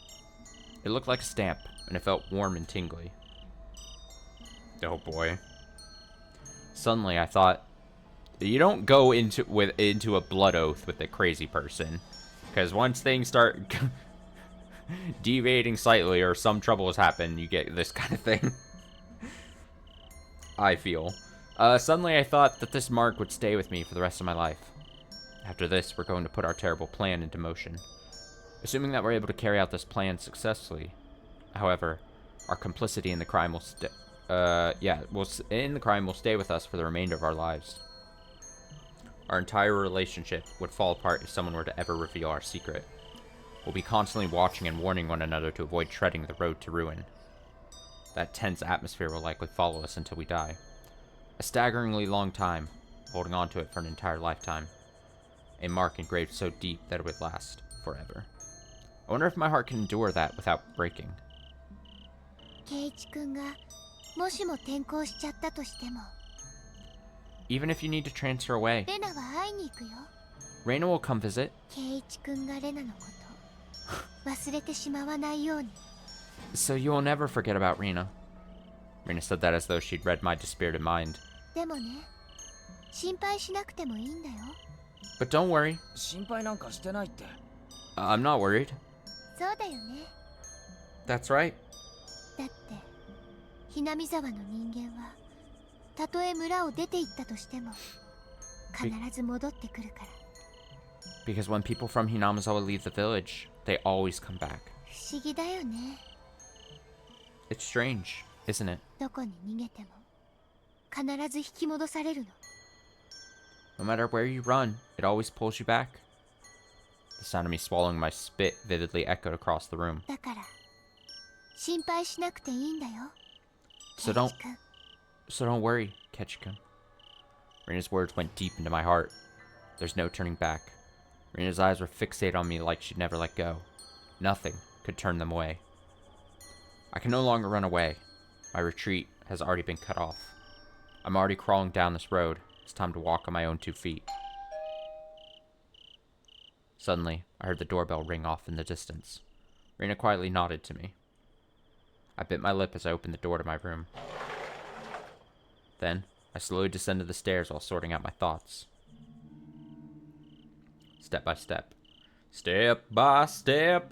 It looked like a stamp, and it felt warm and tingly. Oh boy. Suddenly I thought, you don't go into a blood oath with a crazy person. Because once things start deviating slightly or some trouble has happened, you get this kind of thing. I feel. Suddenly I thought that this mark would stay with me for the rest of my life. After this, we're going to put our terrible plan into motion. Assuming that we're able to carry out this plan successfully. However, our complicity in the crime will stay with us for the remainder of our lives. Our entire relationship would fall apart if someone were to ever reveal our secret. We'll be constantly watching and warning one another to avoid treading the road to ruin. That tense atmosphere will likely follow us until we die. A staggeringly long time, holding on to it for an entire lifetime. a mark engraved so deep that it would last forever. I wonder if my heart can endure that without breaking. 圭一君がもしも転校しちゃったとしても Even if you need to transfer away, レナは会いに行くよ Reina will come visit. 圭一君がレナのこと忘れてしまわないように So you will never forget about Reina. Reina said that as though she'd read my dispirited mind. でもね心配しなくてもいいんだよ But don't worry. 心配なんかしてないって。 I'm not worried. そうだよね That's right. だってひなみ沢の人間はたとえ村を出て行ったとしても必ず戻ってくるから Because when people from Hinamizawa leave the village, they always come back. 不思議だよね It's strange, isn't it? どこに逃げても必ず引き戻されるの No matter where you run, it always pulls you back. The sound of me swallowing my spit vividly echoed across the room. だから心配しなくていいんだよ So 圭 don't 一君 so don't worry, Ketchikun. Reina's words went deep into my heart. There's no turning back. Reina's eyes were fixated on me like she'd never let go. Nothing could turn them away. I can no longer run away. My retreat has already been cut off. I'm already crawling down this road. It's time to walk on my own 2 feet. Suddenly, I heard the doorbell ring off in the distance. Reina quietly nodded to me. I bit my lip as I opened the door to my room. Then, I slowly descended the stairs while sorting out my thoughts. Step by step. Step by step.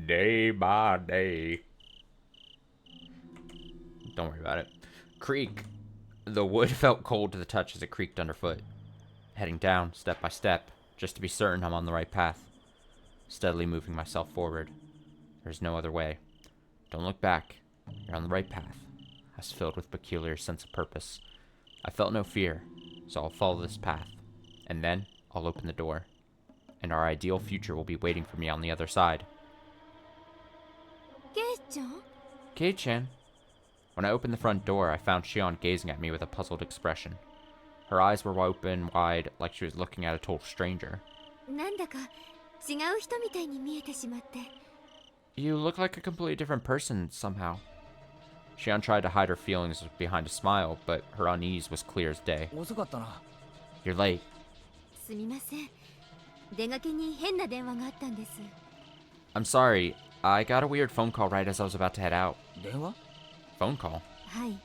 Day by day. Don't worry about it. Creak. The wood felt cold to the touch as it creaked underfoot. Heading down, step by step, just to be certain I'm on the right path. Steadily moving myself forward. There's no other way. Don't look back. You're on the right path. I was filled with peculiar sense of purpose. I felt no fear, so I'll follow this path. And then, I'll open the door. And our ideal future will be waiting for me on the other side. 圭ちゃん Kei-chan. When I opened the front door, I found Shion gazing at me with a puzzled expression. Her eyes were open wide, like she was looking at a total stranger. なんだか違う人みたいに見えてしまって You look like a completely different person, somehow. Shion tried to hide her feelings behind a smile, but her unease was clear as day. 遅かったな。 You're late. すみません出がけに変な電話があったんです I'm sorry. I got a weird phone call right as I was about to head out. 電話？ Phone call? はい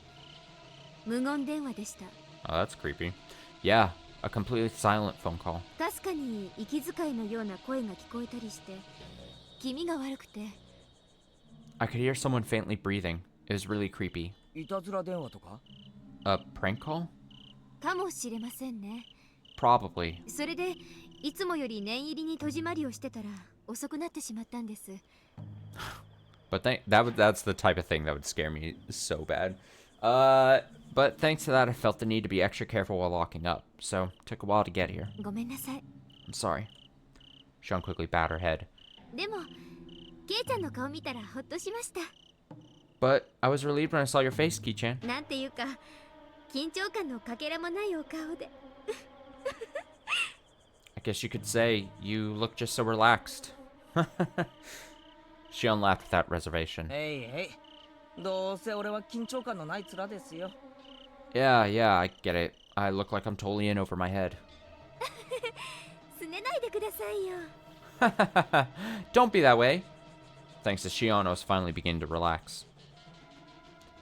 無言電話でした Oh, that's creepy. Yeah, a completely silent phone call. かすかに息遣いのような声が聞こえたりして気味が悪くて I could hear someone faintly breathing. It was really creepy. いたずら電話とか？ A prank call? かもしれませんね Probably. それでいつもより念入りに戸締まりをしてたら遅くなってしまったんです But that's the type of thing that would scare me so bad. But thanks to that, I felt the need to be extra careful while locking up. So, took a while to get here. ごめんなさい I'm sorry. Sean quickly bowed her head. でもケイちゃんの顔見たらほっとしました But I was relieved when I saw your face, Ki-chan. なんていうか緊張感のかけらもないお顔で I guess you could say you look just so relaxed. Shion laughed without reservation. へいへい。どうせ俺は緊張感のない面ですよ。 Yeah, I get it. I look like I'm totally in over my head. すねないでくださいよ Don't be that way. Thanks to Shion, I was finally beginning to relax.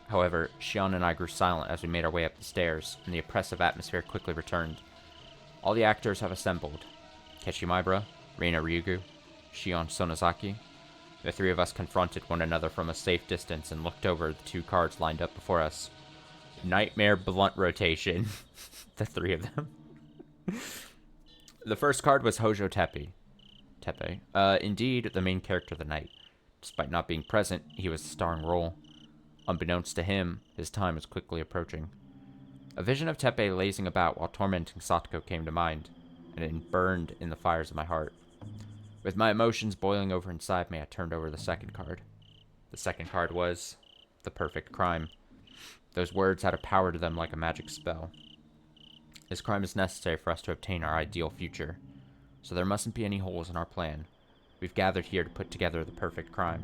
However, Shion and I grew silent as we made our way up the stairs, and the oppressive atmosphere quickly returned. All the actors have assembled. Keshimaibara, Reina Ryugu, Shion Sonozaki. The 3 of us confronted one another from a safe distance and looked over the 2 cards lined up before us. Nightmare blunt rotation. The 3 of them. The first card was Hojo Tepe. Indeed, the main character of the night. Despite not being present, he was the starring role. Unbeknownst to him, his time was quickly approaching. A vision of Tepe lazing about while tormenting Satoko came to mind, and it burned in the fires of my heart. With my emotions boiling over inside me, I turned over the second card. The second card was the perfect crime. Those words had a power to them like a magic spell. This crime is necessary for us to obtain our ideal future. so there mustn't be any holes in our plan. We've gathered here to put together the perfect crime.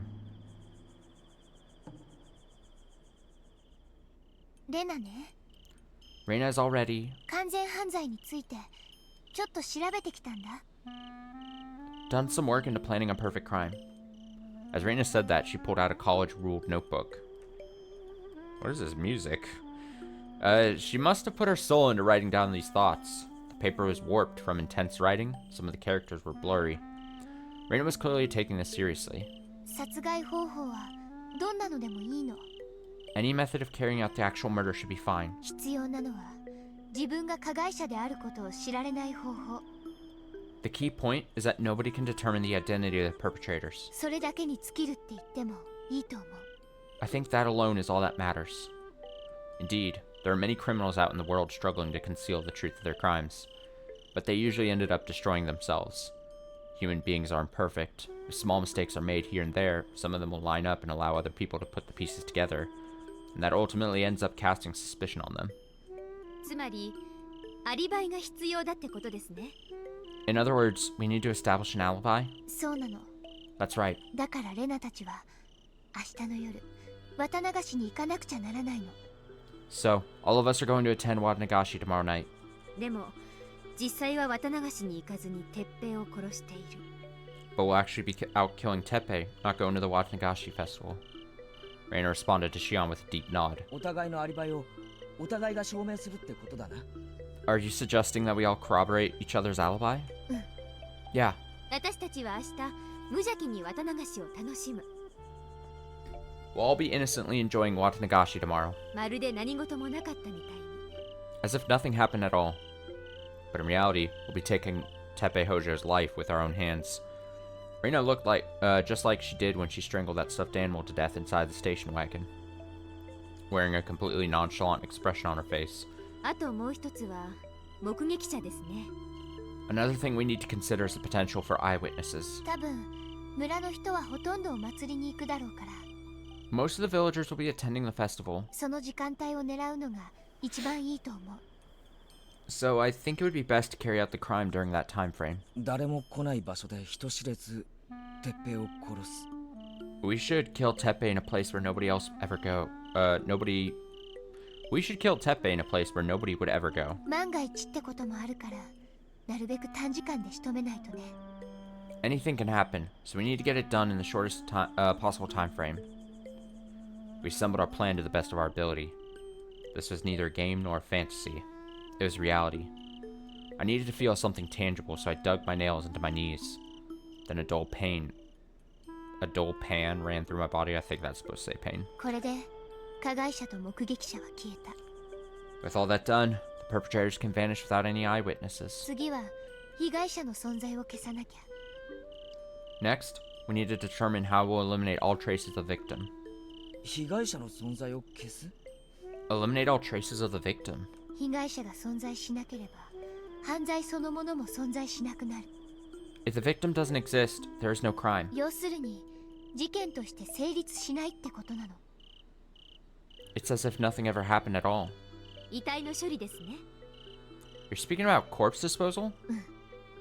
レナね、 Reina is already 完全犯罪についてちょっと調べてきたんだ。 done some work into planning a perfect crime. As Reina said that, she pulled out a college-ruled notebook. What is this music? She must have put her soul into writing down these thoughts. The paper was warped from intense writing. Some of the characters were blurry. Reina was clearly taking this seriously. 殺害方法はどんなのでもいいの。 Any method of carrying out the actual murder should be fine. 必要なのは自分が加害者であることを知られない方法。 The key point is that nobody can determine the identity of the perpetrators. それだけに尽きるって言ってもいいと思う。 I think that alone is all that matters. Indeed, there are many criminals out in the world struggling to conceal the truth of their crimes, but they usually ended up destroying themselves. Human beings are imperfect. If small mistakes are made here and there, some of them will line up and allow other people to put the pieces together, and that ultimately ends up casting suspicion on them. つまりアリバイが必要だってことですね。 In other words, we need to establish an alibi? そうなの。 That's right. だからレナたちは明日の夜綿流しに行かなくちゃならないの。 So, all of us are going to attend Watanagashi tomorrow night. でも実際は綿流しに行かずに鉄平を殺している。 But we'll actually be out killing Teppei, not going to the Watanagashi festival. Reina responded to Shion with a deep nod. お互いのアリバイをお互いが証明するってことだな。 Are you suggesting that we all corroborate each other's alibi? Yeah. 私たちは明日無邪気に綿流しを楽しむ。 We'll all be innocently enjoying Watanagashi tomorrow, まるで何事もなかったみたいに。 as if nothing happened at all. But in reality, we'll be taking Teppei Hojo's life with our own hands. Reina looked like, just like she did when she strangled that stuffed animal to death inside the station wagon, wearing a completely nonchalant expression on her face. あともう一つは目撃者ですね。 Another thing we need to consider is the potential for eyewitnesses. 多分村の人はほとんどお祭りに行くだろうから、 Most of the villagers will be attending the festival, その時間帯を狙うのが一番いいと思う。 so I think it would be best to carry out the crime during that time frame. 誰も来ない場所で人知れず鉄平を殺す。 We should kill Teppei in a place where nobody else ever go. We should kill Teppei in a place where nobody would ever go. 万が一ってこともあるからなるべく短時間で仕留めないとね。 Anything can happen, so we need to get it done in the shortest possible time frame. We assembled our plan to the best of our ability. This was neither a game nor a fantasy. It was reality. I needed to feel something tangible, so I dug my nails into my knees. Then a dull pan ran through my body. I think that's supposed to say pain. これで加害者と目撃者は消えた。 With all that done, the perpetrators can vanish without any eyewitnesses. 次は被害者の存在を消さなきゃ。 Next, we need to determine how we'll eliminate all traces of the victim. 被害者の存在を消す？ Eliminate all traces of the victim. 被害者が存在しなければ犯罪そのものも存在しなくなる。 If the victim doesn't exist, there is no crime. 要するに事件として成立しないってことなの。 It's as if nothing ever happened at all. 遺体の処理ですね。 You're speaking about corpse disposal?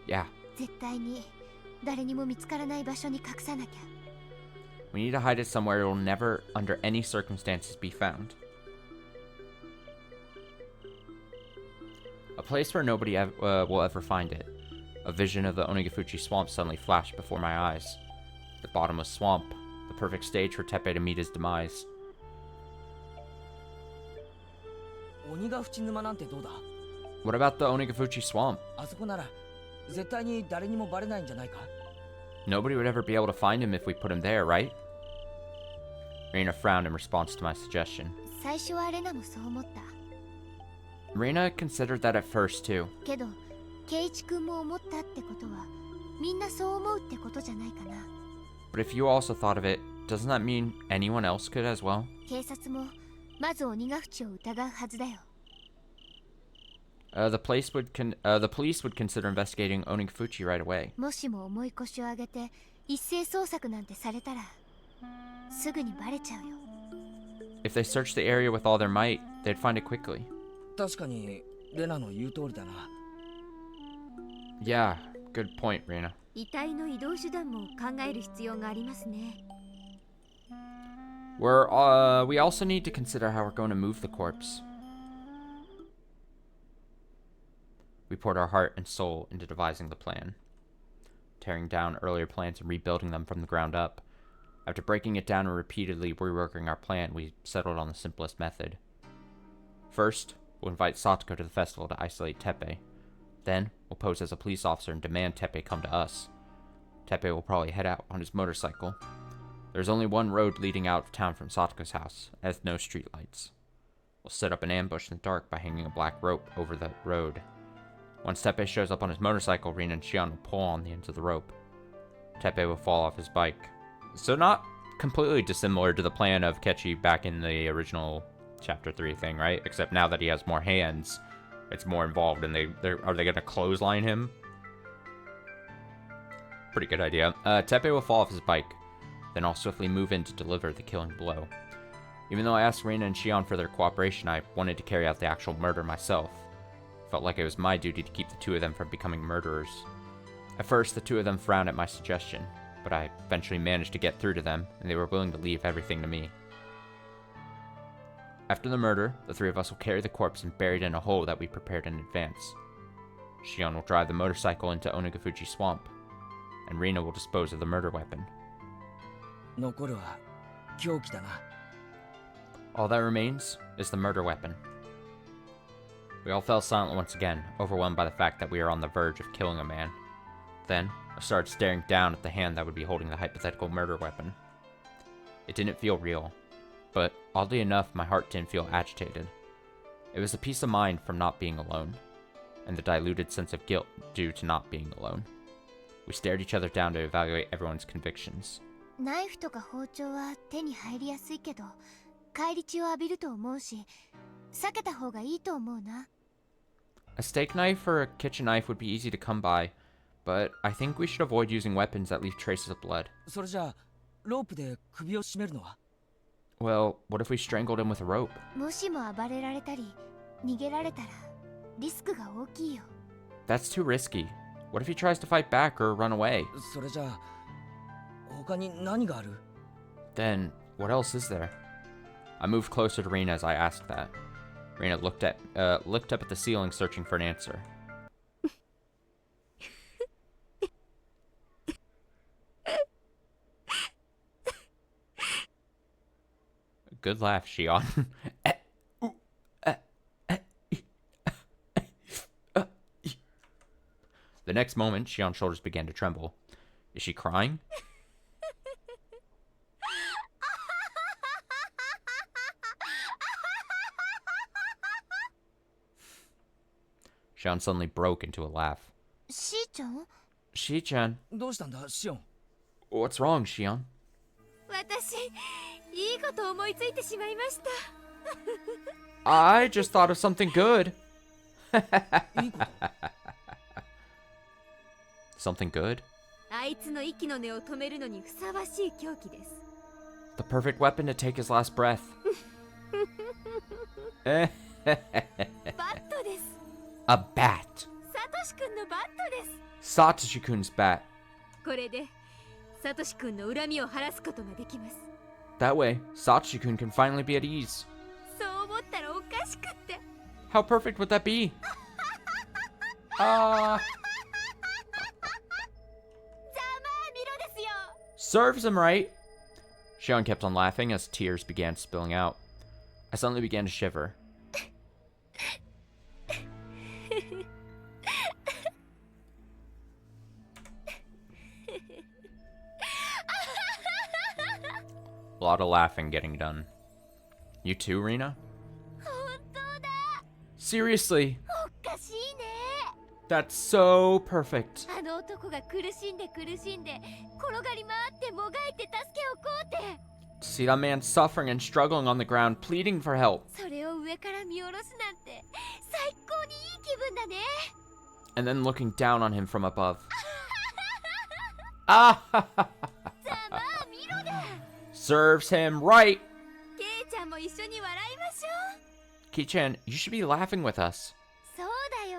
Yeah. 絶対に誰にも見つからない場所に隠さなきゃ。 We need to hide it somewhere it will never, under any circumstances, be found. A place where nobody will ever find it. A vision of the Onigafuchi swamp suddenly flashed before my eyes. The bottomless swamp, the perfect stage for Teppei to meet his demise. 鬼ヶ淵沼なんてどうだ？ What about the Onigafuchi swamp? あそこなら絶対に誰にもバレないんじゃないか？ Nobody would ever be able to find him if we put him there, right? Reina frowned in response to my suggestion. 最初はレナもそう思った。 Reina considered that at first, too. けどケイイチ君も思ったってことはみんなそう思うってことじゃないかな。 But if you also thought of it, doesn't that mean anyone else could as well? 警察もまず鬼ヶ淵を疑うはずだよ。 The police would consider investigating Onigafuchi right away. もしも重い腰を上げて一斉捜索なんてされたらすぐにバレちゃうよ。 If they searched the area with all their might, they'd find it quickly. 確かにレナの言う通りだな。 Yeah, Good point, Rina. 遺体の移動手段も考える必要がありますね。We also need to consider how we're going to move the corpse. We poured our heart and soul into devising the plan, tearing down earlier plans and rebuilding them from the ground up. After breaking it down and repeatedly reworking our plan, we settled on the simplest method. First, we'll invite Satoko to the festival to isolate Teppei. Then, we'll pose as a police officer and demand Teppei come to us. Teppei will probably head out on his motorcycle. There's only one road leading out of town from Satoko's house, and has no streetlights. We'll set up an ambush in the dark by hanging a black rope over the road. Once Teppei shows up on his motorcycle, Rina and Shion will pull on the ends of the rope. Teppei will fall off his bike. So not completely dissimilar to the plan of Kechi back in the original Chapter 3 thing, right? Except now that he has more hands, it's more involved, and are they gonna clothesline him? Pretty good idea. Teppei will fall off his bike. Then I'll swiftly move in to deliver the killing blow. Even though I asked Rina and Shion for their cooperation, I wanted to carry out the actual murder myself. Felt like it was my duty to keep the two of them from becoming murderers. At first, the two of them frowned at my suggestion, but I eventually managed to get through to them, and they were willing to leave everything to me. After the murder, the three of us will carry the corpse and bury it in a hole that we prepared in advance. Shion will drive the motorcycle into Onagafuji Swamp, and Rina will dispose of the murder weapon. All that remains is the murder weapon. We all fell silent once again, overwhelmed by the fact that we are on the verge of killing a man. Then, I started staring down at the hand that would be holding the hypothetical murder weapon. It didn't feel real, but oddly enough, my heart didn't feel agitated. It was a peace of mind from not being alone, and the diluted sense of guilt due to not being alone. We stared each other down to evaluate everyone's convictions. ナイフとか包丁は手に入りやすいけど、返り血を浴びると思うし、避けた方がいいと思うな。A steak knife or a kitchen knife would be easy to come by, but I think we should avoid using weapons that leave traces of blood. それじゃあロープで首を絞めるのは？ Well, what if we strangled him with a rope? もしも暴れられたり、逃げられたら、リスクが大きいよ。That's too risky. What if he tries to fight back or run away? それじゃあ他に何がある？ Then, what else is there? I moved closer to Rina as I asked that. Rina looked up at the ceiling searching for an answer. Good laugh, Shion. The next moment, Shion's shoulders began to tremble. Is she crying? Shion suddenly broke into a laugh. しーちゃん？ Shi-chan, どうしたんだシオン？ what's wrong, Shion? 私、いいこと思いついてしまいました。I just thought of something good. いいこと？ Something good? あいつの息の根を止めるのにふさわしい凶器です。The perfect weapon to take his last breath. バットです。A bat. サトシくんのバットです。 Satoshi-kun's bat. これでサトシくんの恨みを晴らすことができます。 That way, Satoshi-kun can finally be at ease. そう思ったらおかしくって。 How perfect would that be? ざまあみろですよ。 Serves him right. Shion kept on laughing as tears began spilling out. I suddenly began to shiver. A lot of laughing getting done. You too, Rina? 本当だ。 Seriously? おかしいね。 That's so perfect. あの男が苦しんで転がり回ってもがいて助けをこうて。 To see that man suffering and struggling on the ground, pleading for help. それを上から見下ろすなんて最高にいい気分だね。 And then looking down on him from above. Ah! ざまあみろだ。 Serves him right. ケイちゃんも一緒に笑いましょう。 Ki-chan, you should be laughing with us. そうだよ。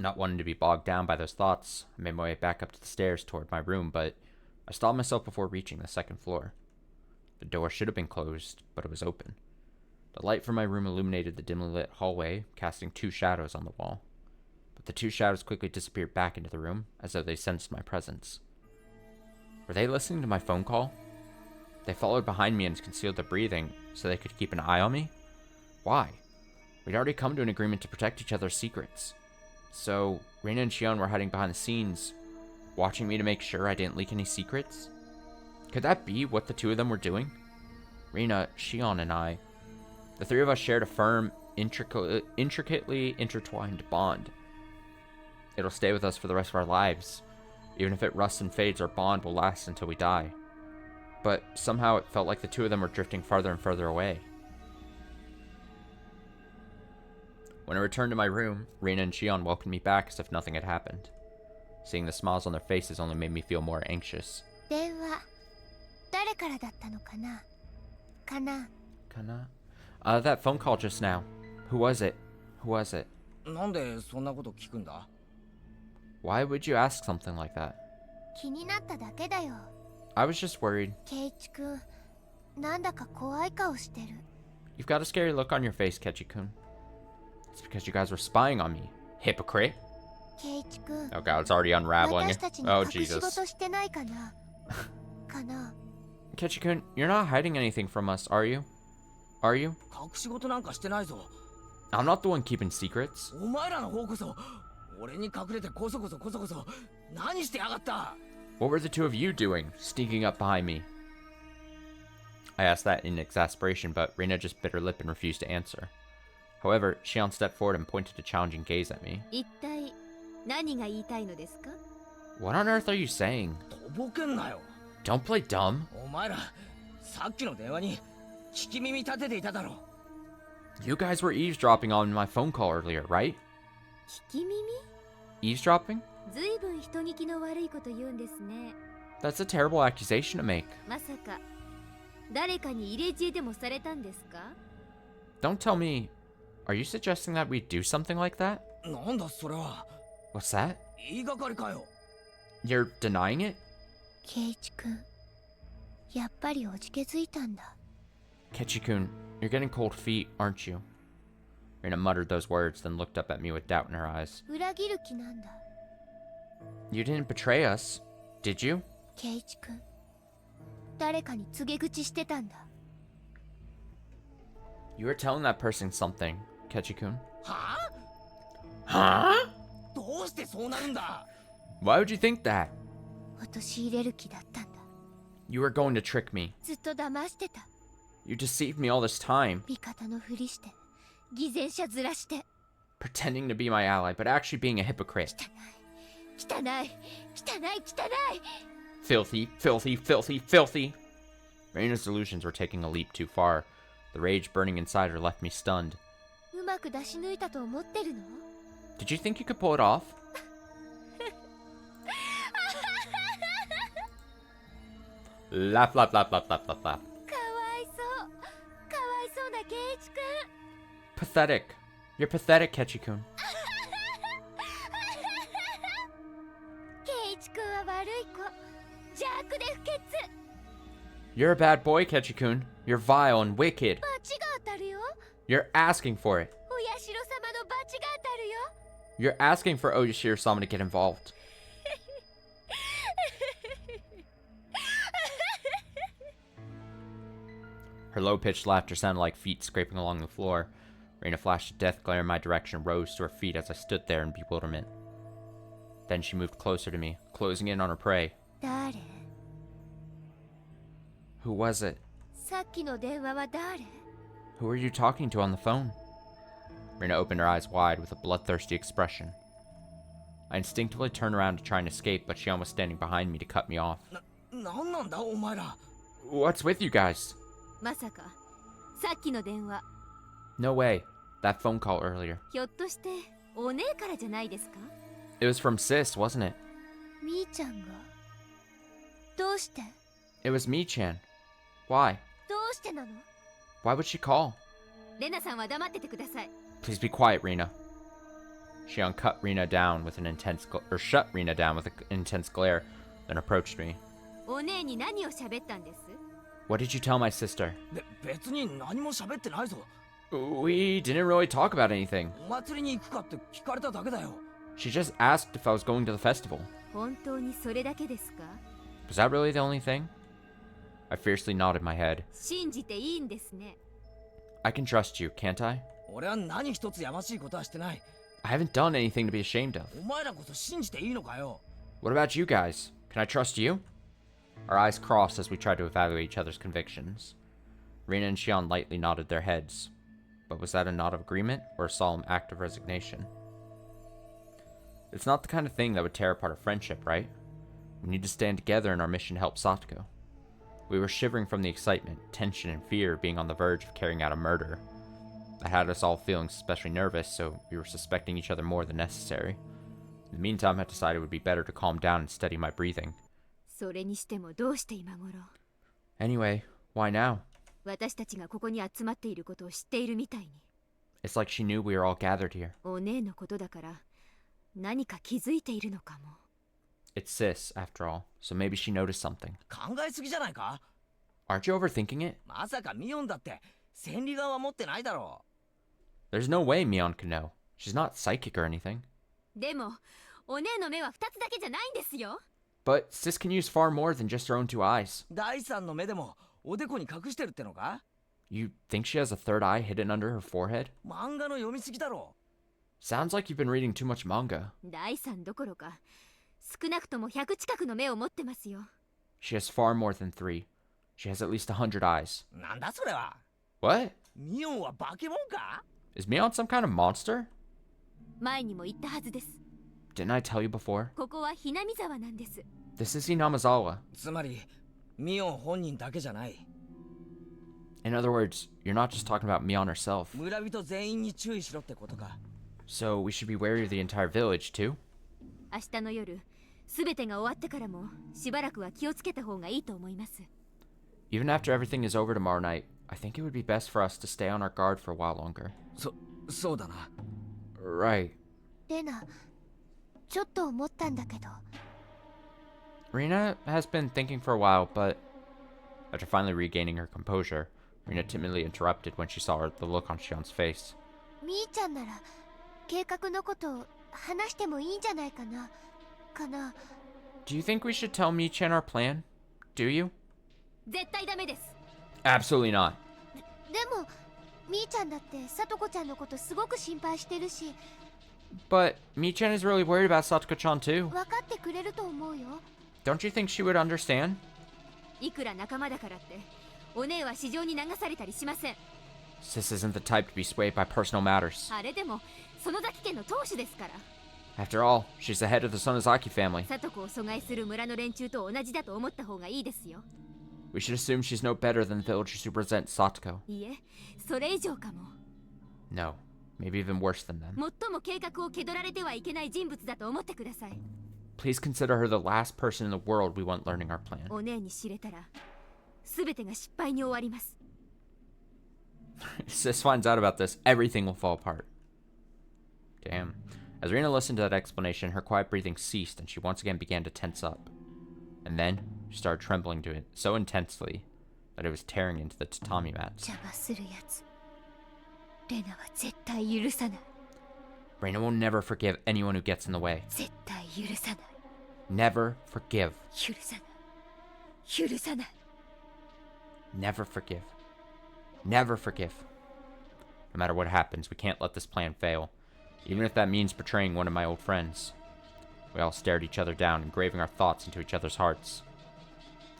Not wanting to be bogged down by those thoughts, I made my way back up to the stairs toward my room, but I stopped myself before reaching the second floor. The door should have been closed, but it was open. The light from my room illuminated the dimly lit hallway, casting 2 shadows on the wall. But the 2 shadows quickly disappeared back into the room, as though they sensed my presence. Were they listening to my phone call? They followed behind me and concealed their breathing, so they could keep an eye on me? Why? We'd already come to an agreement to protect each other's secrets. So, Reina and Shion were hiding behind the scenes, watching me to make sure I didn't leak any secrets? Could that be what the 2 of them were doing? Reina, Shion, and I. The 3 of us shared a firm, intricately intertwined bond. It'll stay with us for the rest of our lives. Even if it rusts and fades, our bond will last until we die. But somehow it felt like the 2 of them were drifting farther and further away. When I returned to my room, Reina and Shion welcomed me back as if nothing had happened. Seeing the smiles on their faces only made me feel more anxious. 電話誰からだったのかなかな Kana? That phone call just now. Who was it? Who was it? なんでそんなこと聞くんだ？ Why would you ask something like that? 気になっただけだよ。 I was just worried. ケイチ君、なんだか怖い顔してる。 You've got a scary look on your face, Kechi-kun. It's because you guys were spying on me. Hypocrite. ケイチ君、 Oh god, it's already unraveling. 私たちに Oh 隠し Jesus. 事してないかなかな Kechi-kun, you're not hiding anything from us, are you? Are you? 隠し事なんかしてないぞ。 I'm not the one keeping secrets. お前らの方こそ、俺に隠れてこそこそ何してやがった？ What were the 2 of you doing, sneaking up behind me? I asked that in exasperation, but Reina just bit her lip and refused to answer. However, Shion stepped forward and pointed a challenging gaze at me. 一体何が言いたいのですか What on earth are you saying? とぼけんなよ。 Don't play dumb. お前ら、さっきの電話に聞き耳立てていただろ。 You guys were eavesdropping on my phone call earlier, right? 聞き耳 Eavesdropping? ずいぶん人聞きの悪いこと言うんですね。 That's a terrible accusation to make. まさか誰かに入れ知恵でもされたんですか Don't tell me. Are you suggesting that we do something like that? なんだそれは。 What's that? 言いがかりかよ。 You're denying it? ケイチ君、やっぱりおじけづいたんだ。 Kechi-kun, you're getting cold feet, aren't you? Reina muttered those words, then looked up at me with doubt in her eyes. 裏切る気なんだ。 You didn't betray us, did you? ケイチ君、誰かに告げ口してたんだ。 You were telling that person something, Kechi-kun. はあ？ Huh? どうしてそうなるんだ？ Why would you think that? 陥れる気だったんだ。 You were going to trick me. ずっと騙してた。 You deceived me all this time, 味方のふりして、偽善者ずらして。 pretending to be my ally, but actually being a hypocrite. 汚い、汚い、汚い。 Filthy, filthy, filthy, filthy. Reina's delusions were taking a leap too far. The rage burning inside her left me stunned. うまく出し抜いたと思ってるの Did you think you could pull it off? Laugh, laugh, laugh, laugh, laugh, laugh, laugh. かわいそう。かわいそうなケイチ君。 Pathetic. You're pathetic, Kechi-kun. ケイチ君は悪い子。邪悪で不潔。 You're a bad boy, Kechi-kun. You're vile and wicked. 罰が当たるよ。 You're asking for it. お社様の罰が当たるよ。 You're asking for Oyashiro-sama to get involved. Her low-pitched laughter sounded like feet scraping along the floor. Reina flashed a death glare in my direction and rose to her feet as I stood there in bewilderment. Then she moved closer to me, closing in on her prey. 誰 Who was it? さっきの電話は誰 Who were you talking to on the phone? Reina opened her eyes wide with a bloodthirsty expression. I instinctively turned around to try and escape, but Shion was standing behind me to cut me off. なんなんだお前ら。 What's with you guys? まさかさっきの電話 No way. That phone call earlier. ひょっとしてお姉からじゃないですか It was from Sis, wasn't it? みーちゃんがどうして It was Me-chan. Why? どうしてなの Why would she call? レナさんは黙っててください Please be quiet, Reina. Shion cut Rina down with an intense shut Rina down with an intense glare, then approached me. お姉に何を喋ったんです？ What did you tell my sister? 別に何も喋ってないぞ。 We didn't really talk about anything. お祭りに行くかって聞かれただけだよ。 She just asked if I was going to the festival. 本当にそれだけですか？ Was that really the only thing? I fiercely nodded my head. 信じていいんですね。 I can trust you, can't I? 俺は何一つやましいことはしてない。 I haven't done anything to be ashamed of. お前らこそ信じていいのかよ。 What about you guys? Can I trust you? Our eyes crossed as we tried to evaluate each other's convictions. Rina and Shion lightly nodded their heads. But was that a nod of agreement or a solemn act of resignation? It's not the kind of thing that would tear apart a friendship, right? We need to stand together in our mission to help Satoko. We were shivering from the excitement, tension, and fear of being on the verge of carrying out a murder. That had us all feeling especially nervous, so we were suspecting each other more than necessary. In the meantime, I decided it would be better to calm down and steady my breathing. それにしてもどうして今頃？ Anyway, why now? 私たちがここに集まっていることを知っているみたいに。 It's like she knew we were all gathered here. お姉のことだから何か気づいているのかも。 It's sis, after all, so maybe she noticed something. 考えすぎじゃないか？ Aren't you overthinking it? まさかミオンだって千里眼は持ってないだろ There's no way Mion could know. She's not psychic or anything. でもお姉の目は2つだけじゃないんですよ。 But sis can use far more than just her own two eyes. う。第三の目でもおでこに隠してるってのか？ You think she has a third eye hidden under her forehead? 漫画の読みすぎだろ Sounds like you've been reading too much manga. 第3どころか少なくとも100近くの目を持ってますよ。 She has far more than 3. She has at least 100 eyes. なんだそれは。 What? ミオンは化け物か？ Is Mion some kind of monster? 前にも言ったはずです。 Didn't I tell you before? ここはひなみ沢なんです。 This is Inamazawa. つまりミオン本人だけじゃない。 In other words, you're not just talking about Mion herself. 村人全員に注意しろってことか。 So we should be wary of the entire village, too? 明日の夜すべてが終わってからもしばらくは気をつけた方がいいと思います。 Even after everything is over tomorrow night, I think it would be best for us to stay on our guard for a while longer. そうだな。 Right. レナ、ちょっと思ったんだけど。 Rina has been thinking for a while, but after finally regaining her composure, Rina timidly interrupted when she saw the look on Shion's face. みーちゃんなら計画のこと話してもいいんじゃないかな。Do you think we should tell Mi-chan our plan? Do you? 絶対ダメです。 Absolutely not. でもみーちゃんだってさとこちゃんのことすごく心配してるし。 But Mi-chan is really worried about Satoko-chan too. 分かってくれると思うよ。 Don't you think she would understand? いくら仲間だからってお姉は市場に流されたりしません。 Sis isn't the type to be swayed by personal matters. あれでも園崎家の当主ですから。 After all, she's the head of the Sonozaki family. さとこを阻害する村の連中と同じだと思った方がいいですよ。 We should assume she's no better than the villagers who represent Satoko. いえ、それ以上かも。 No, maybe even worse than them. 最も計画を気取られてはいけない人物だと思ってください。 Please consider her the last person in the world we want learning our plan. お姉に知れたら全てが失敗に終わります。 If Sis finds out about this, everything will fall apart. Damn. As Rina listened to that explanation, her quiet breathing ceased and she once again began to tense up. And then, she started trembling to it so intensely that it was tearing into the tatami mats. 邪魔するやつ。レナは絶対許さない。 Rina will never forgive anyone who gets in the way. 絶対許さない。 Never forgive. 許さない。許さない。 Never forgive. Never forgive. No matter what happens, we can't let this plan fail, even if that means betraying one of my old friends. We all stared each other down, engraving our thoughts into each other's hearts.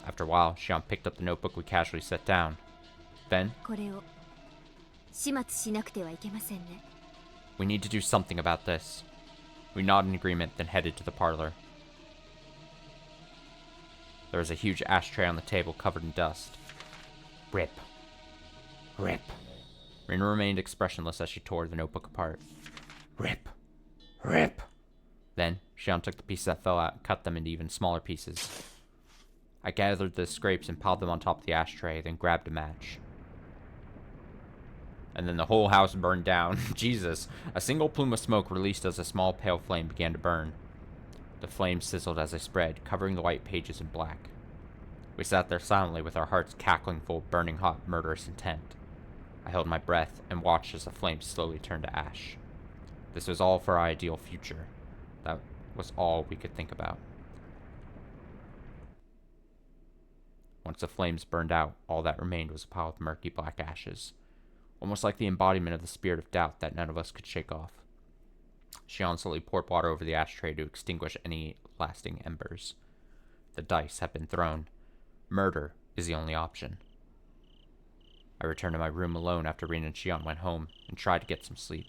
After a while, Shion picked up the notebook we casually set down. Then, これを始末しなくてはいけませんね。 we need to do something about this. We nodded in agreement, then headed to the parlor. There was a huge ashtray on the table covered in dust. Rip. Rip. Rina remained expressionless as she tore the notebook apart. Rip. Rip. Then, Shion took the pieces that fell out and cut them into even smaller pieces. I gathered the scrapes and piled them on top of the ashtray, then grabbed a match. And then the whole house burned down. Jesus. A single plume of smoke released as a small pale flame began to burn. The flame sizzled as they spread, covering the white pages in black. We sat there silently with our hearts cackling full of burning hot, murderous intent. I held my breath and watched as the flames slowly turned to ash. This was all for our ideal future. That was all we could think about. Once the flames burned out, all that remained was a pile of murky black ashes, almost like the embodiment of the spirit of doubt that none of us could shake off. Shion slowly poured water over the ashtray to extinguish any lasting embers. The dice have been thrown. Murder is the only option. I returned to my room alone after Rin and Shion went home and tried to get some sleep.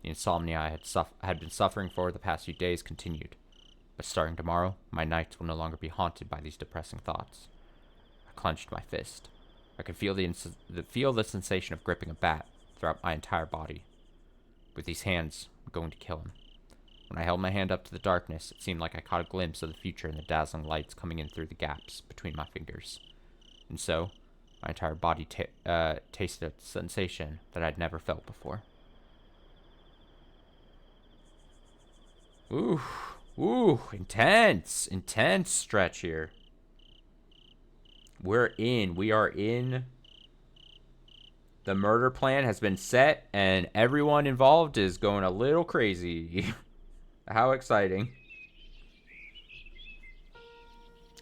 The insomnia I had been suffering for the past few days continued, but starting tomorrow, my nights will no longer be haunted by these depressing thoughts. I clenched my fist. I could feel the sensation of gripping a bat throughout my entire body. With these hands, I'm going to kill him. When I held my hand up to the darkness, it seemed like I caught a glimpse of the future in the dazzling lights coming in through the gaps between my fingers. And so, my entire body tasted a sensation that I'd never felt before. Ooh, intense stretch here. We are in. The murder plan has been set, and everyone involved is going a little crazy. How exciting.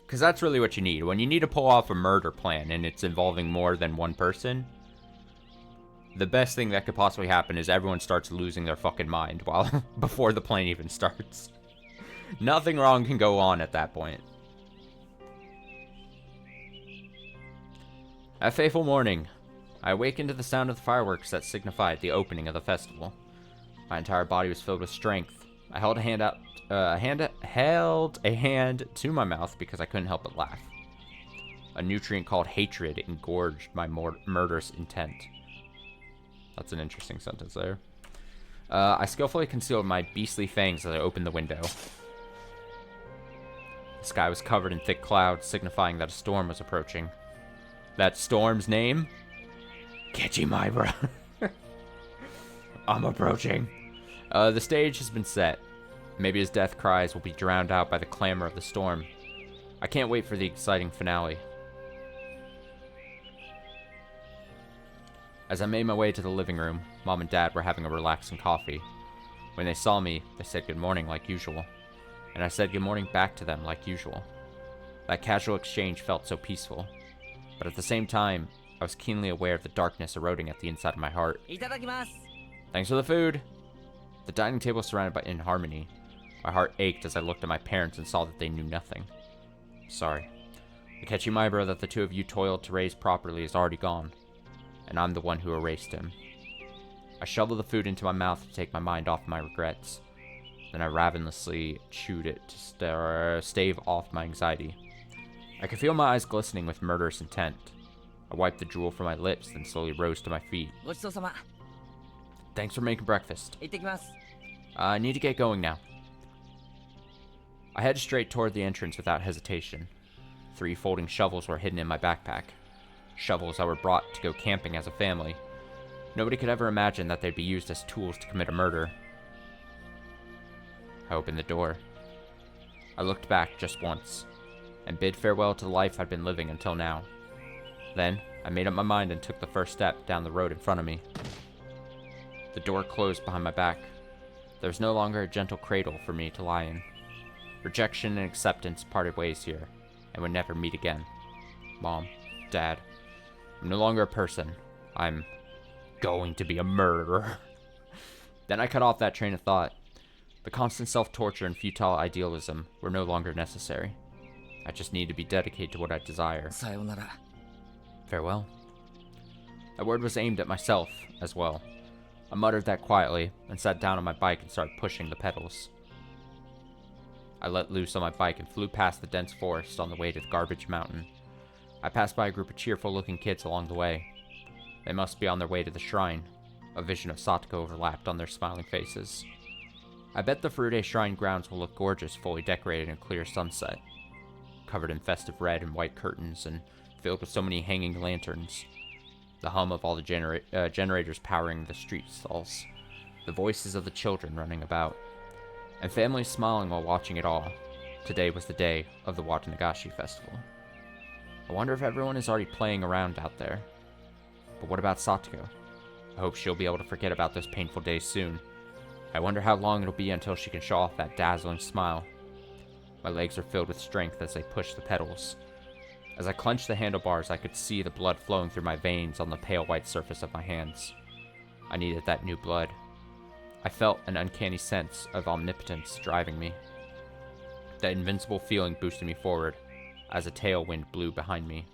Because that's really what you need. When you need to pull off a murder plan and it's involving more than one person, the best thing that could possibly happen is everyone starts losing their fucking mind before the plan even starts. Nothing wrong can go on at that point. That fateful morning, I awakened to the sound of the fireworks that signified the opening of the festival. My entire body was filled with strength. I held a hand to my mouth because I couldn't help but laugh. A nutrient called hatred engorged my murderous intent. That's an interesting sentence there. I skillfully concealed my beastly fangs as I opened the window. The sky was covered in thick clouds, signifying that a storm was approaching. That storm's name? Kechimibra. I'm approaching. The stage has been set. Maybe his death cries will be drowned out by the clamor of the storm. I can't wait for the exciting finale. As I made my way to the living room, Mom and Dad were having a relaxing coffee. When they saw me, they said good morning like usual. And I said good morning back to them like usual. That casual exchange felt so peaceful. But at the same time, I was keenly aware of the darkness eroding at the inside of my heart. Itadakimasu. Thanks for the food. The dining table was surrounded by in harmony. My heart ached as I looked at my parents and saw that they knew nothing. Sorry. The Kechimibra that the two of you toiled to raise properly is already gone. And I'm the one who erased him. I shoveled the food into my mouth to take my mind off my regrets. Then I ravenously chewed it to stave off my anxiety. I could feel my eyes glistening with murderous intent. I wiped the drool from my lips, then slowly rose to my feet. Thanks for making breakfast. I need to get going now. I headed straight toward the entrance without hesitation. 3 folding shovels were hidden in my backpack. Shovels that were brought to go camping as a family. Nobody could ever imagine that they'd be used as tools to commit a murder. I opened the door. I looked back just once, and bid farewell to the life I'd been living until now. Then, I made up my mind and took the first step down the road in front of me. The door closed behind my back. There was no longer a gentle cradle for me to lie in. Rejection and acceptance parted ways here, and would never meet again. Mom, Dad, I'm no longer a person. I'm going to be a murderer. Then I cut off that train of thought. The constant self-torture and futile idealism were no longer necessary. I just needed to be dedicated to what I desire. Sayonara. Farewell. That word was aimed at myself, as well. I muttered that quietly, and sat down on my bike and started pushing the pedals. I let loose on my bike and flew past the dense forest on the way to the garbage mountain. I passed by a group of cheerful-looking kids along the way. They must be on their way to the shrine. A vision of Satoko overlapped on their smiling faces. I bet the Furude shrine grounds will look gorgeous fully decorated in a clear sunset, covered in festive red and white curtains and filled with so many hanging lanterns. The hum of all the generators powering the street stalls. The voices of the children running about. And families smiling while watching it all. Today was the day of the Watanagashi festival. I wonder if everyone is already playing around out there. But what about Satoko? I hope she'll be able to forget about those painful days soon. I wonder how long it'll be until she can show off that dazzling smile. My legs are filled with strength as I push the pedals. As I clenched the handlebars, I could see the blood flowing through my veins on the pale white surface of my hands. I needed that new blood. I felt an uncanny sense of omnipotence driving me. That invincible feeling boosted me forward as a tailwind blew behind me.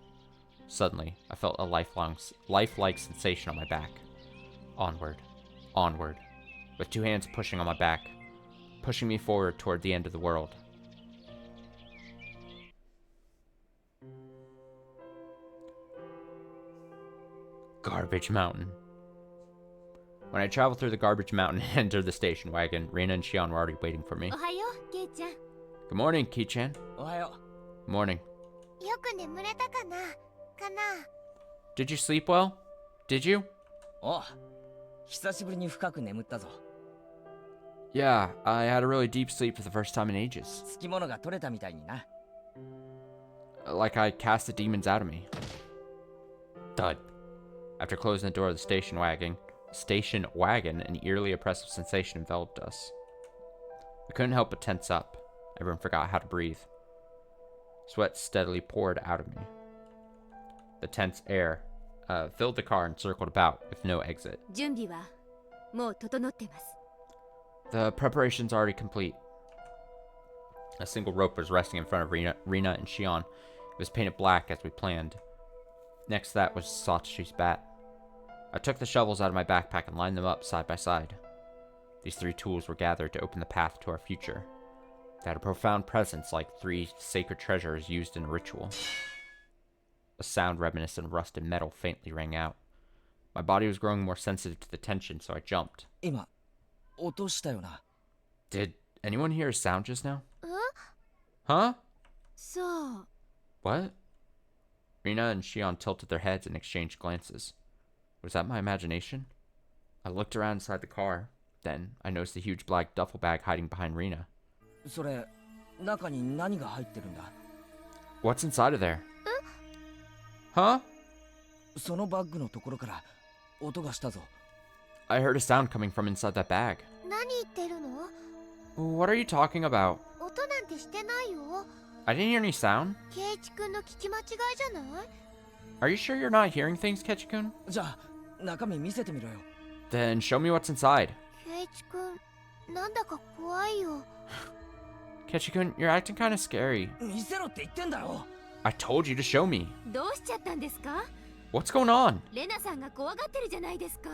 Suddenly, I felt a lifelike sensation on my back. Onward, onward, with two hands pushing on my back, pushing me forward toward the end of the world. Garbage Mountain. When I traveled through the Garbage Mountain and entered the station wagon, Rina and Shion were already waiting for me. Ohayo, Kei-chan. Good morning, Ki-chan. Ohayo. Morning. よく眠れたかなかな Did you sleep well? Did you? おう、久しぶりに深く眠ったぞ。 Yeah, I had a really deep sleep for the first time in ages. つきものが取れたみたいにな。 Like I cast the demons out of me. Thud. After closing the door of the station wagon, an eerily oppressive sensation enveloped us. I couldn't help but tense up. Everyone forgot how to breathe. Sweat steadily poured out of me. The tense air filled the car and circled about with no exit. 準備はもう整ってます。 The preparation's already complete. A single rope was resting in front of Rina and Shion. It was painted black as we planned. Next to that was Satoshi's bat. I took the shovels out of my backpack and lined them up side by side. These three tools were gathered to open the path to our future. They had a profound presence like three sacred treasures used in a ritual. A sound reminiscent of rusted metal faintly rang out. My body was growing more sensitive to the tension, so I jumped. 今、音したよな。 Did anyone hear a sound just now? え Huh? そう。 What? Rina and Shion tilted their heads and exchanged glances. Was that my imagination? I looked around inside the car. Then, I noticed a huge black duffel bag hiding behind Rina. それ、中に何が入ってるんだ？ What's inside of there? Huh? そのバッグのところから音がしたぞ。 I heard a sound coming from inside that bag. 何言ってるの What are you talking about? 音なんてしてないよ。 I didn't hear any sound. ケイチ君の聞き間違いじゃない Are you sure you're not hearing things, Ketchikun? じゃあ、中身見せてみろよ。 Then show me what's inside. ケイチ君、なんだか怖いよ。 Ketchikun, you're acting kind of scary. 見せろって言ってんだろ。 I told you to show me. どうしちゃったんですか What's going on? レナさんが怖がってるじゃないですか。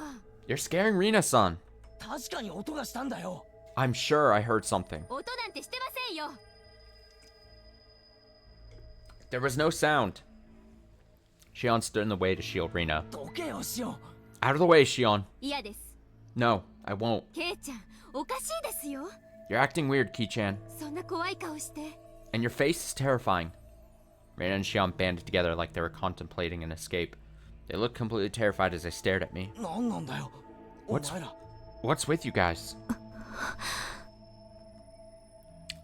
You're scaring Rina-san. 確かに音がしたんだよ。 I'm sure I heard something. 音なんてしてませんよ。 There was no sound. Shion stood in the way to shield Rina. どけよ、シオン。 Out of the way, Shion. 嫌です。 No, I won't. ケイちゃん、おかしいですよ。 You're acting weird, Ki-chan. そんな怖い顔して。 And your face is terrifying. Rina and Shion banded together like they were contemplating an escape. They looked completely terrified as they stared at me. なんなんだよ。お前ら。 What's with you guys?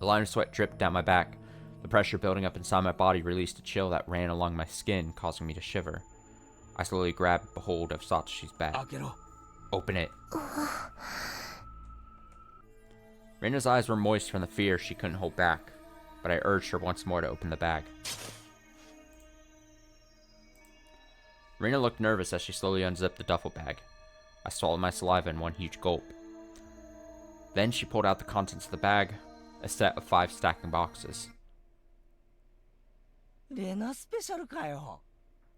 A line of sweat dripped down my back. The pressure building up inside my body released a chill that ran along my skin, causing me to shiver. I slowly grabbed hold of Satoshi's bat. 開けろ。 Open it. Rina's eyes were moist from the fear she couldn't hold back, but I urged her once more to open the bag. Rina looked nervous as she slowly unzipped the duffel bag. I swallowed my saliva in one huge gulp. Then she pulled out the contents of the bag, a set of 5 stacking boxes. レナスペシャルかよ。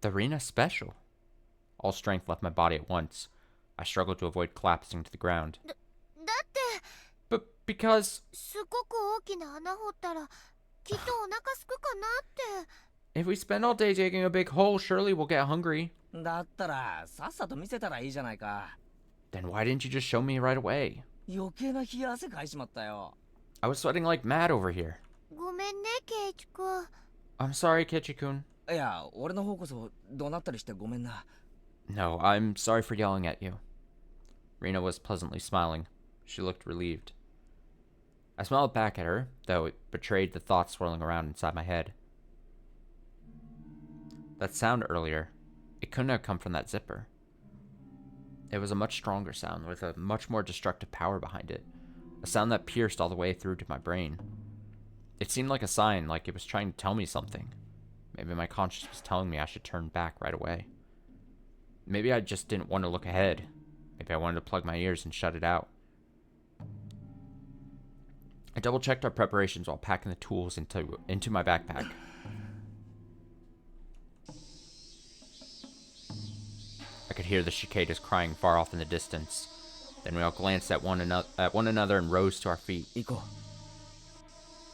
The Rina special. All strength left my body at once. I struggled to avoid collapsing to the ground. だって、 But because すごく大きな穴掘ったら、きっとお腹すくかなって。 if we spend all day digging a big hole, surely we'll get hungry. だったら、さっさと見せたらいいじゃないか。 Then why didn't you just show me right away? 余計な冷や汗かいちまったよ。 I was sweating like mad over here. ごめんね、ケイチ君。 I'm sorry, Kichi-kun. いや、俺の方こそ怒鳴ったりしてごめんな。No, I'm sorry for yelling at you. Rina was pleasantly smiling. She looked relieved. I smiled back at her, though it betrayed the thoughts swirling around inside my head. That sound earlier, it couldn't have come from that zipper. It was a much stronger sound with a much more destructive power behind it. A sound that pierced all the way through to my brain. It seemed like a sign, like it was trying to tell me something. Maybe my conscience was telling me I should turn back right away. Maybe I just didn't want to look ahead. Maybe I wanted to plug my ears and shut it out. I double-checked our preparations while packing the tools into my backpack. I could hear the cicadas crying far off in the distance. Then we all glanced at one another and rose to our feet. Iko.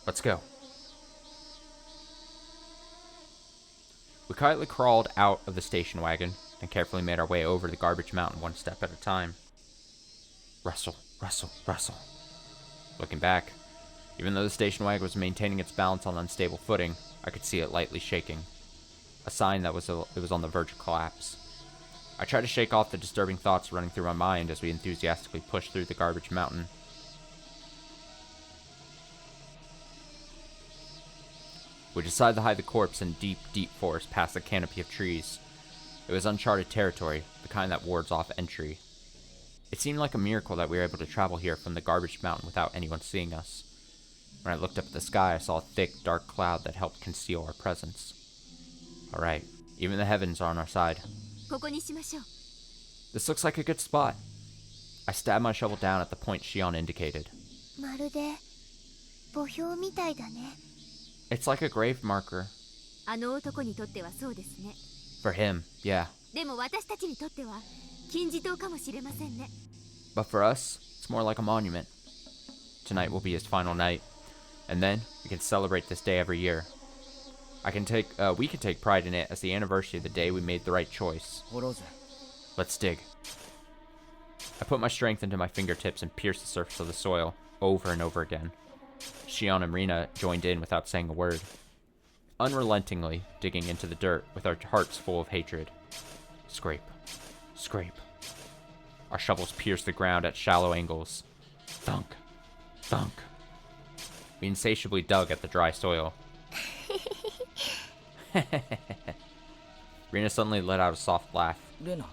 Let's go. We quietly crawled out of the station wagon and carefully made our way over the garbage mountain one step at a time. Rustle, rustle, rustle. Looking back, even though the station wagon was maintaining its balance on unstable footing, I could see it lightly shaking. A sign that it was on the verge of collapse. I tried to shake off the disturbing thoughts running through my mind as we enthusiastically pushed through the garbage mountain. We decided to hide the corpse in deep, deep forest past the canopy of trees. It was uncharted territory, the kind that wards off entry. It seemed like a miracle that we were able to travel here from the garbage mountain without anyone seeing us. When I looked up at the sky, I saw a thick, dark cloud that helped conceal our presence. Alright, even the heavens are on our side. ここにしましょう。 This looks like a good spot. I stabbed my shovel down at the point Shion indicated. まるで墓標みたいだね。 It's like a grave marker. あの男にとってはそうですね。 For him, yeah. でも私たちにとっては金字塔かもしれませんね。 But for us, it's more like a monument. Tonight will be his final night, and then we can celebrate this day every year. We can take pride in it as the anniversary of the day we made the right choice. 掘ろうぜ。 Let's dig. I put my strength into my fingertips and pierced the surface of the soil over and over again. Shion and Rina joined in without saying a word, unrelentingly digging into the dirt with our hearts full of hatred. Scrape, scrape. Our shovels pierced the ground at shallow angles. Thunk, thunk. We insatiably dug at the dry soil. Rina suddenly let out a soft laugh. レナ。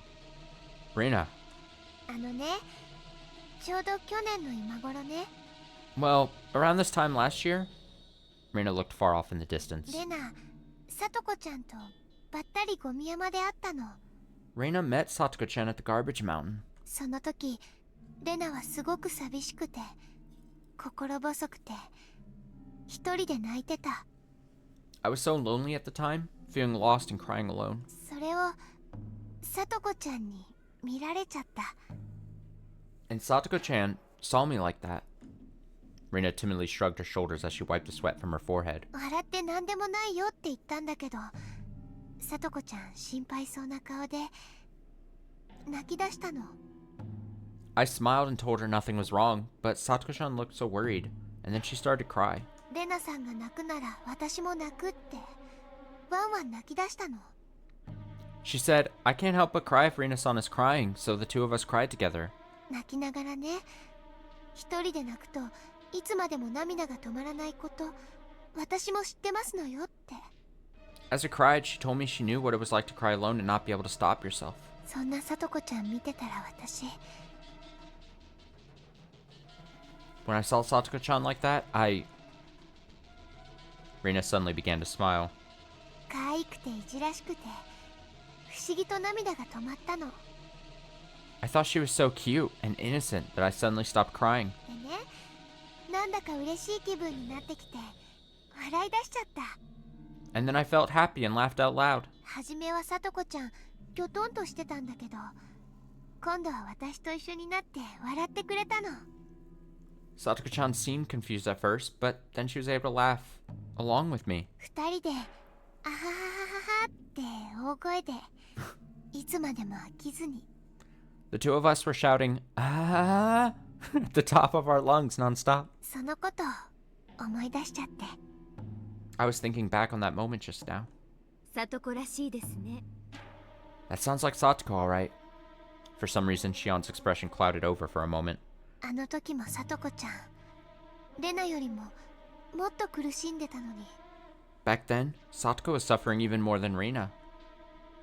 Rina, あのね、ちょうど去年の今頃ね。 well, around this time last year? Rina looked far off in the distance. レナ、さとこちゃんとばったりゴミ山で会ったの。 Rina met Satoko-chan at the garbage mountain. その時、レナはすごく寂しくて、心細くて、一人で泣いてた。 I was so lonely at the time, feeling lost and crying alone. それをさとこちゃんに見られちゃった。 And Satoko-chan saw me like that. Rina timidly shrugged her shoulders as she wiped the sweat from her forehead. 笑って何でもないよって言ったんだけど、さとこちゃん心配そうな顔で泣き出したの。 I smiled and told her nothing was wrong, but Satoko-chan looked so worried, and then she started to cry. レナさんが泣くなら私も泣くってワンワン泣き出したの。 She said, I can't help but cry if Rina-san is crying, so the two of us cried together. 泣きながらね、一人で泣くといつまでも涙が止まらないこと、私も知ってますのよって。 As I cried, she told me she knew what it was like to cry alone and not be able to stop yourself. そんなさとこちゃん見てたら私、 When I saw Satoko-chan like that, Rina suddenly began to smile. 可愛くていじらしくて不思議と涙が止まったの。 I thought she was so cute and innocent that I suddenly stopped crying. でね、なんだか嬉しい気分になってきて笑い出しちゃった。 And then I felt happy and laughed out loud. 初めはさとこちゃんきょとんとしてたんだけど、今度は私と一緒になって笑ってくれたの。 Satoko-chan seemed confused at first, but then she was able to laugh along with me. 二人であはははははって大声でいつまでも飽きずに。 The two of us were shouting, ah, at the top of our lungs nonstop. そのことを思い出しちゃって。 I was thinking back on that moment just now. さとこらしいですね。That sounds like Satoko, alright. For some reason, Shion's expression clouded over for a moment. あの時もさとこちゃんレナよりももっと苦しんでたのに Back then, Satoko was suffering even more than Rina.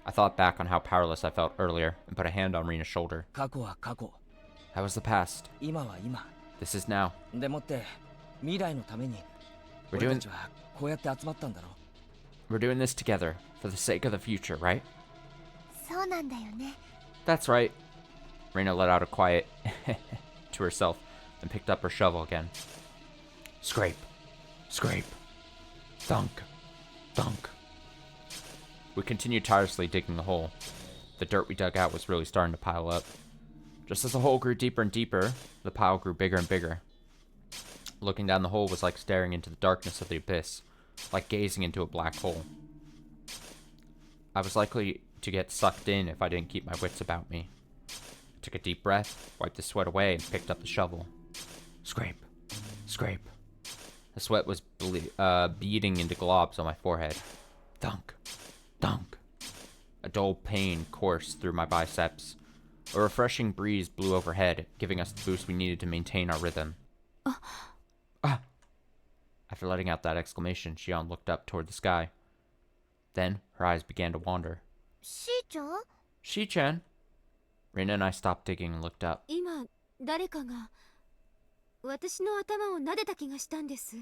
I thought back on how powerless I felt earlier and put a hand on Rina's shoulder. 過去は過去 That was the past. 今は今 This is now. でもって未来のために We're 俺 doing たちはこうやって集まったんだろ we're doing this together for the sake of the future, right? そうなんだよね That's right. Rina let out a quiet to herself and picked up her shovel again. Scrape. Scrape. Thunk. Thunk. We continued tirelessly digging the hole. The dirt we dug out was really starting to pile up. Just as the hole grew deeper and deeper, the pile grew bigger and bigger. Looking down the hole was like staring into the darkness of the abyss, like gazing into a black hole. I was likely to get sucked in if I didn't keep my wits about me. I took a deep breath, wiped the sweat away, and picked up the shovel. Scrape. Scrape. The sweat was beading into globs on my forehead. Thunk. Thunk. A dull pain coursed through my biceps. A refreshing breeze blew overhead, giving us the boost we needed to maintain our rhythm. Ah! After letting out that exclamation, Shion looked up toward the sky. Then, her eyes began to wander. しーちゃん Shi-chan! Rina and I stopped digging and looked up. 今誰かが私の頭を撫でた気がしたんです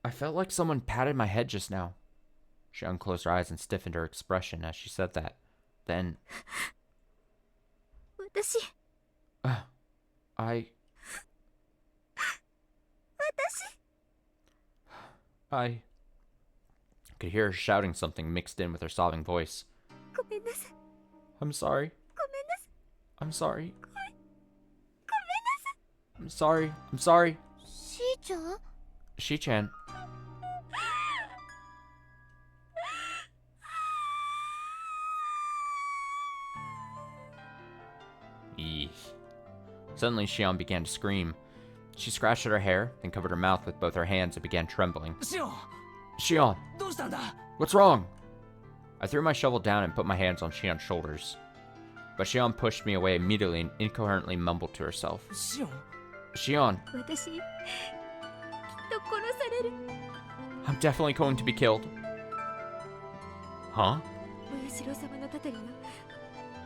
I felt like someone patted my head just now. She unclosed her eyes and stiffened her expression as she said that. Then, 私 I 私 I could hear her shouting something mixed in with her sobbing voice. ごめんなさい I'm sorry. ごめんなさい I'm sorry. ごめんなさい I'm sorry. I'm sorry. しーちゃん Shi-chan. Eesh. Suddenly, Shion began to scream. She scratched at her hair, then covered her mouth with both her hands and began trembling. シオン Shion, どうしたんだ what's wrong? I threw my shovel down and put my hands on Shion's shoulders. But Shion pushed me away immediately and incoherently mumbled to herself. シオン Shion, 私きっと殺される I'm definitely going to be killed. Huh? お社様のたたりが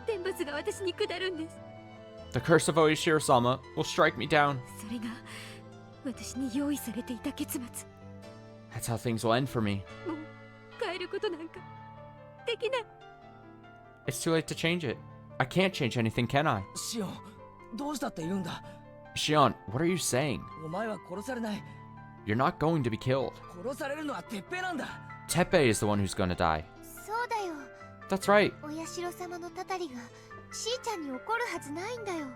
天罰が私に下るんです The curse of Oishiro-sama will strike me down. それが私に用意されていた結末 That's how things will end for me. もう変えることなんかできない It's too late to change it. I can't change anything, can I? シオンどうしたって言うんだ Shion, what are you saying? お前は殺されない You're not going to be killed. 殺されるのは鉄平なんだ Teppei is the one who's gonna die. そうだよ That's right. お社様のたたりがしーちゃんに怒るはずないんだよ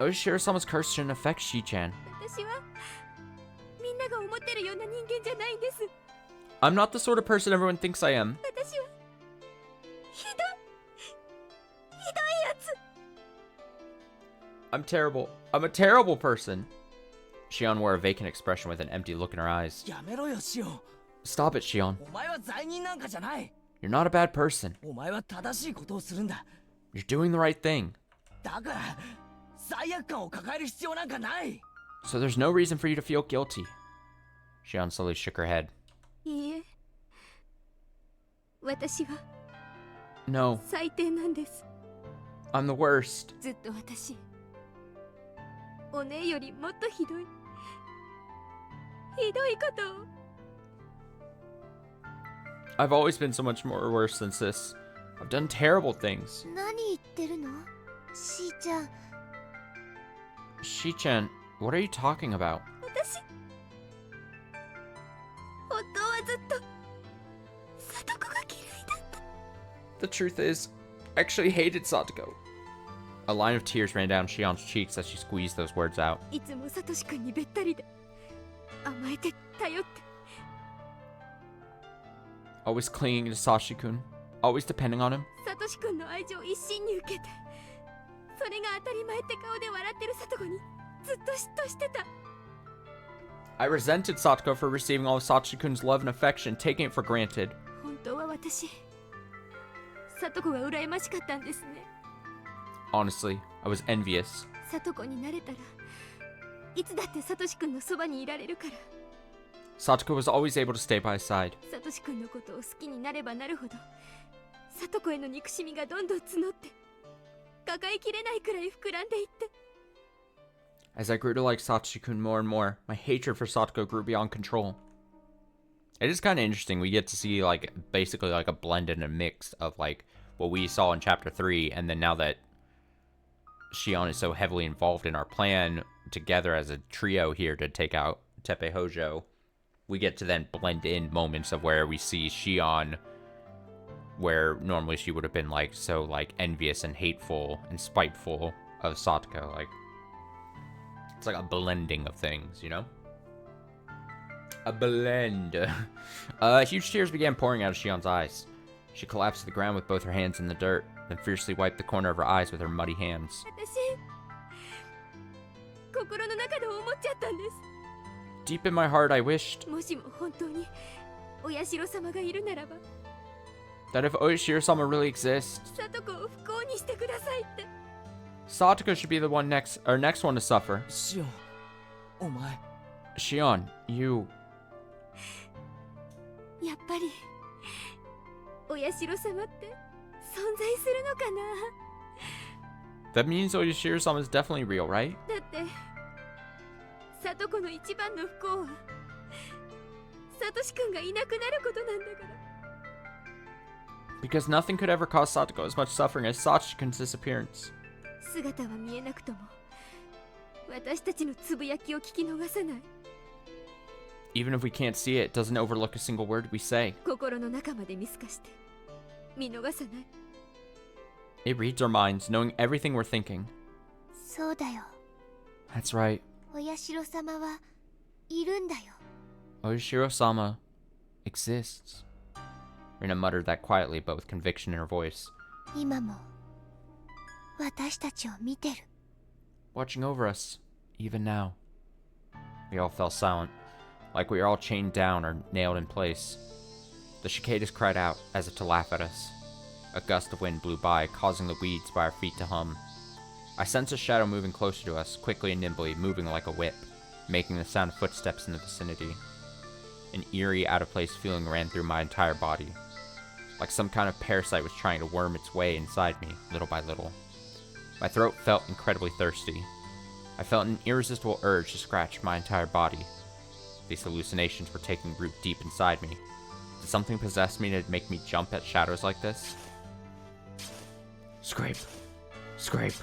Oishiro-sama's curse shouldn't affect Shi-chan. 私はみんなが思ってるような人間じゃないんです I'm not the sort of person everyone thinks I am. 私はひどいやつ I'm terrible. I'm a terrible person. Shion wore a vacant expression with an empty look in her eyes. やめろよシオン Stop it, Shion. お前は罪人なんかじゃない You're not a bad person. お前は正しいことをするんだ You're doing the right thing. だから罪悪感を抱える必要なんかない So there's no reason for you to feel guilty. Shion slowly shook her head. いいえ私は No, 最低なんです I'm the worst. ずっと私お姉よりもっとひどいことを I've always been so much more worse than this. I've done terrible things. 何言ってるのしーちゃん Shi-chan, what are you talking about? 私本当はずっと里子が嫌いだった The truth is, I actually hated Satoko. A line of tears ran down Shion's cheeks as she squeezed those words out. いつもサトシ君にべったりで甘えて頼って Always clinging to Sashi-kun. Always depending on him. サトシ君の愛情を一心に受けてそれが当たり前って顔で笑ってるサトコにずっと嫉妬してた I resented Satoko for receiving all of Sashi-kun's love and affection, taking it for granted. 本当は私里子が羨ましかったんですね。 Honestly, I was envious. 里子になれたらいつだってサトシ君のそばにいられるから。 Satoko was always able to stay by his side. サトシ君のことを好きになればなるほど里子への憎しみがどんどん募って抱えきれないくらい膨らんでいって。 As I grew to like Satoshi-kun more and more, my hatred for Satoko grew beyond control. It is kind of interesting. We get to see, like, basically, like, a blend and a mix of, like, what we saw in Chapter 3, and then now that Shion is so heavily involved in our plan together as a trio here to take out Tepe Hojo, we get to then blend in moments of where we see Shion, where normally she would have been, like, so, like, envious and hateful and spiteful of Satoko. Like, it's like a blending of things, you know? A blend. Huge tears began pouring out of Shion's eyes. She collapsed to the ground with both her hands in the dirt, then fiercely wiped the corner of her eyes with her muddy hands. 私心の中で思っちゃったんです。 Deep in my heart, I wished もしも本当にお社様がいるならば that if Oishiro-sama really exists, 里子を不幸にしてくださいって。 Satoko should be the next one to suffer. シオン、お前 Shion, you... やっぱりお社様って存在するのかな。 That means Oishiro-sama is definitely real, right? だって里子の一番の不幸はサトシ君がいなくなることなんだから。 Because nothing could ever cause Satoko as much suffering as Satoshi-kun's disappearance. 姿は見えなくとも私たちのつぶやきを聞き逃さない。 Even if we can't see it, it doesn't overlook a single word we say. 心の中まで見透かして見逃さない。 It reads our minds, knowing everything we're thinking. そうだよ。 That's right. お社様はいるんだよ。 Oishiro-sama exists. Rina muttered that quietly, but with conviction in her voice. 今も私たちを見てる。 Watching over us, even now. We all fell silent, like we were all chained down or nailed in place. The cicadas cried out, as if to laugh at us. A gust of wind blew by, causing the weeds by our feet to hum. I sensed a shadow moving closer to us, quickly and nimbly, moving like a whip, making the sound of footsteps in the vicinity. An eerie, out-of-place feeling ran through my entire body, like some kind of parasite was trying to worm its way inside me, little by little. My throat felt incredibly thirsty. I felt an irresistible urge to scratch my entire body. These hallucinations were taking root deep inside me. Did something possess me to make me jump at shadows like this? Scrape. Scrape.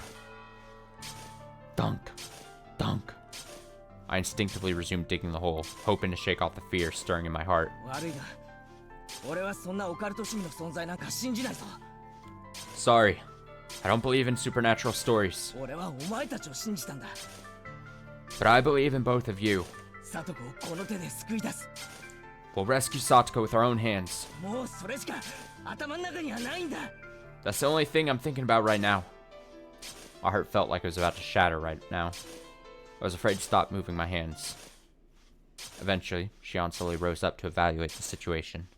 Dunk. Dunk. I instinctively resumed digging the hole, hoping to shake off the fear stirring in my heart. 悪いが俺はそんなオカルト趣味の存在なんか信じないぞ。 Sorry. I don't believe in supernatural stories. 俺はお前たちを信じたんだ。 But I believe in both of you. サトコをこの手で救い出す。 We'll rescue Satoko with our own hands. もうそれしか頭の中にはないんだ。 That's the only thing I'm thinking about right now. My heart felt like it was about to shatter right now. I was afraid to stop moving my hands. Eventually, Shion slowly rose up to evaluate the situation.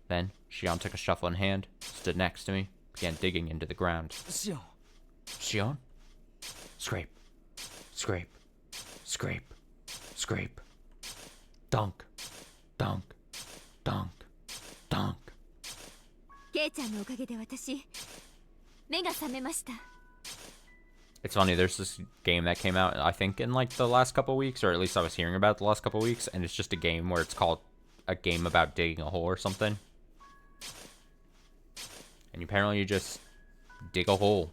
Then, Shion took a shovel in hand, stood next to me, began digging into the ground. シオン、 Shion? Scrape. Scrape. Scrape. Scrape. Dunk. Dunk. Dunk. Dunk. ケイちゃんのおかげで私目が覚めました。 It's funny, there's this game that came out, I think, in like the last couple weeks, or at least I was hearing about it the last couple weeks, and it's just a game where it's called a game about digging a hole or something. And apparently you just dig a hole.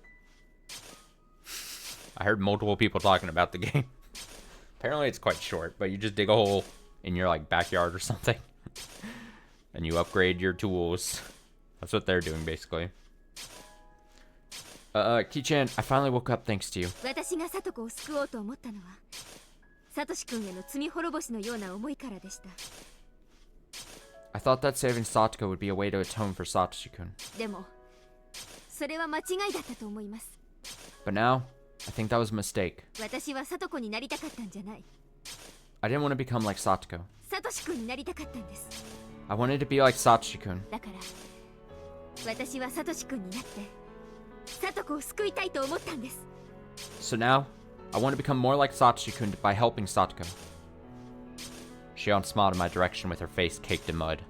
I heard multiple people talking about the game. Apparently it's quite short, but you just dig a hole in your like backyard or something. And you upgrade your tools. That's what they're doing, basically. Ki-chan, I finally woke up thanks to you. 私がサトコを救おうと思ったのはサトシ君への罪滅ぼしのような思いからでした。 I thought that saving Satoko would be a way to atone for Satoshi-kun. でもそれは間違いだったと思います。 But now, I think that was a mistake. 私はサトコになりたかったんじゃない。 I didn't want to become like Satoko. サトシ君になりたかったんです。 I wanted to be like Satoshi-kun. だから私はサトシ君になってサトコを救いたいと思ったんです。 So now, I want to become more like Satoshi-kun by helping Satoko. Shion smiled in my direction with her face caked in mud.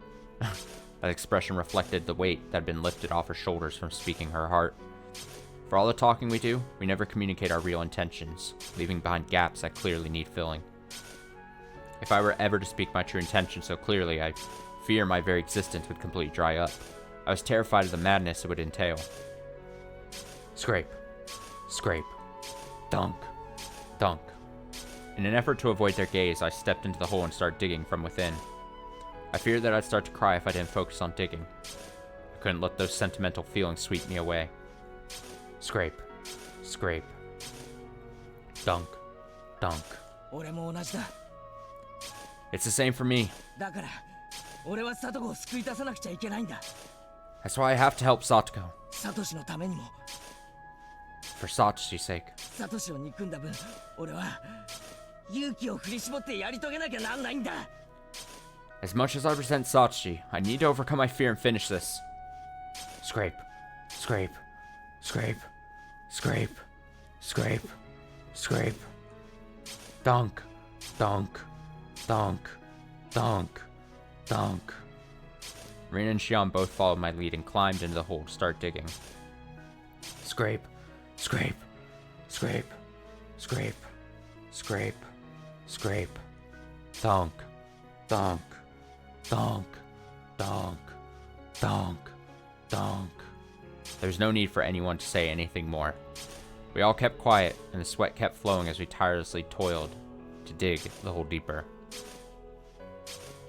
That expression reflected the weight that had been lifted off her shoulders from speaking her heart. For all the talking we do, we never communicate our real intentions, leaving behind gaps that clearly need filling. If I were ever to speak my true intentions so clearly, I fear my very existence would completely dry up. I was terrified of the madness it would entail. Scrape. Scrape. Dunk. Dunk. In an effort to avoid their gaze, I stepped into the hole and started digging from within. I feared that I'd start to cry if I didn't focus on digging. I couldn't let those sentimental feelings sweep me away. Scrape. Scrape. Dunk. Dunk. 俺も同じだ。 It's the same for me. だから俺はサトコを救い出さなくちゃいけないんだ。 That's why I have to help Satoko. サトシのためにも。 For Satoshi's sake. サトシを憎んだ分、俺は勇気を振り絞ってやり遂げなきゃなんないんだ。 As much as I resent Satoshi, I need to overcome my fear and finish this. Scrape. Scrape. Scrape. Scrape. Scrape. Scrape. Dunk. Dunk. Dunk. Dunk. Dunk. Rina and Shion both followed my lead and climbed into the hole to start digging. Scrape. Scrape. Scrape. Scrape. Scrape. Scrape. Dunk. Dunk. Dunk. Dunk. Dunk. Dunk. There was no need for anyone to say anything more. We all kept quiet, and the sweat kept flowing as we tirelessly toiled to dig the hole deeper.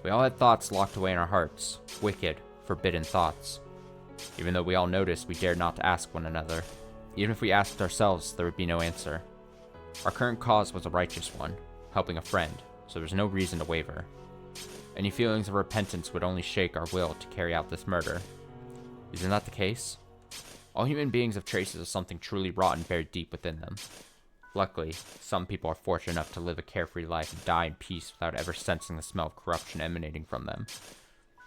We all had thoughts locked away in our hearts, wicked, forbidden thoughts. Even though we all noticed, we dared not to ask one another. Even if we asked ourselves, there would be no answer. Our current cause was a righteous one, helping a friend, so there was no reason to waver. Any feelings of repentance would only shake our will to carry out this murder. Isn't that the case? All human beings have traces of something truly rotten buried deep within them. Luckily, some people are fortunate enough to live a carefree life and die in peace without ever sensing the smell of corruption emanating from them.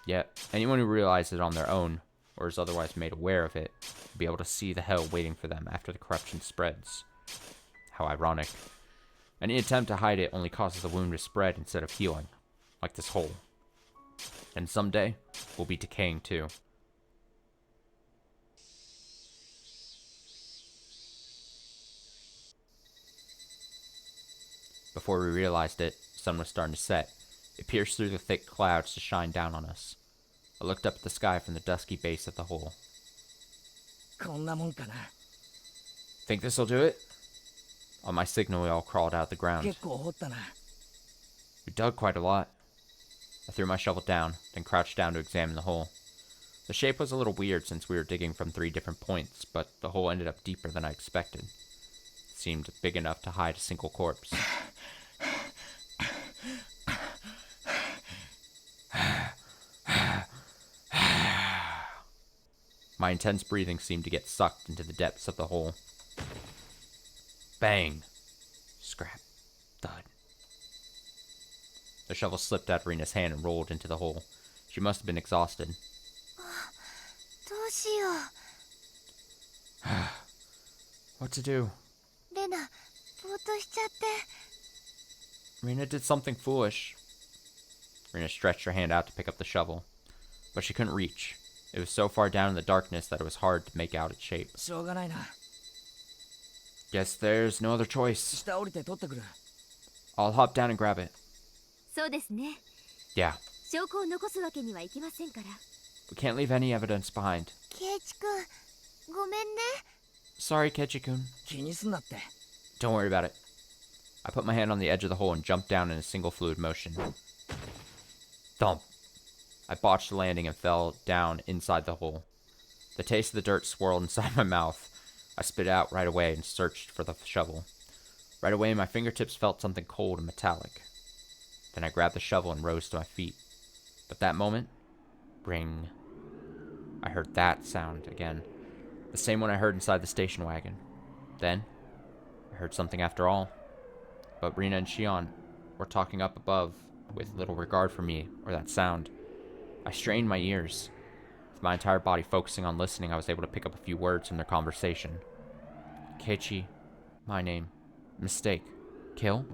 Yet, anyone who realizes it on their own, or is otherwise made aware of it, will be able to see the hell waiting for them after the corruption spreads. How ironic. Any attempt to hide it only causes the wound to spread instead of healing, like this hole. And someday, we'll be decaying too. Before we realized it, the sun was starting to set. It pierced through the thick clouds to shine down on us. I looked up at the sky from the dusky base of the hole. こんなもんかな。 Think this'll do it? On my signal, we all crawled out of the ground. 結構掘ったな。 We dug quite a lot. I threw my shovel down, then crouched down to examine the hole. The shape was a little weird since we were digging from 3 different points, but the hole ended up deeper than I expected. It seemed big enough to hide a single corpse. My intense breathing seemed to get sucked into the depths of the hole. Bang! Scrap. Thud. The shovel slipped out of Rina's hand and rolled into the hole. She must have been exhausted. どうしよ What to do? う。レナ、ぼーっとしちゃって。 Rina did something foolish. Rina stretched her hand out to pick up the shovel, but she couldn't reach. It was so far down in the darkness that it was hard to make out its shape. しょうがないな。 Guess there's no other choice. 下降りて取ってくる。 I'll hop down and grab it. そうですね。 Yeah, 証拠を残すわけにはいきませんから。 we can't leave any evidence behind. ケイチ君、ごめんね。 Sorry, Kechi-kun. 気にすんなって。 Don't worry about it. I put my hand on the edge of the hole and jumped down in a single fluid motion. Thump. I botched the landing and fell down inside the hole. The taste of the dirt swirled inside my mouth. I spit it out right away and searched for the shovel. Right away, my fingertips felt something cold and metallic. Then I grabbed the shovel and rose to my feet. But that moment, ring. I heard that sound again. The same one I heard inside the station wagon. Then, I heard something after all. But Rina and Shion were talking up above with little regard for me or that sound. I strained my ears. With my entire body focusing on listening, I was able to pick up a few words from their conversation. Keiichi. My name. Mistake. Kill?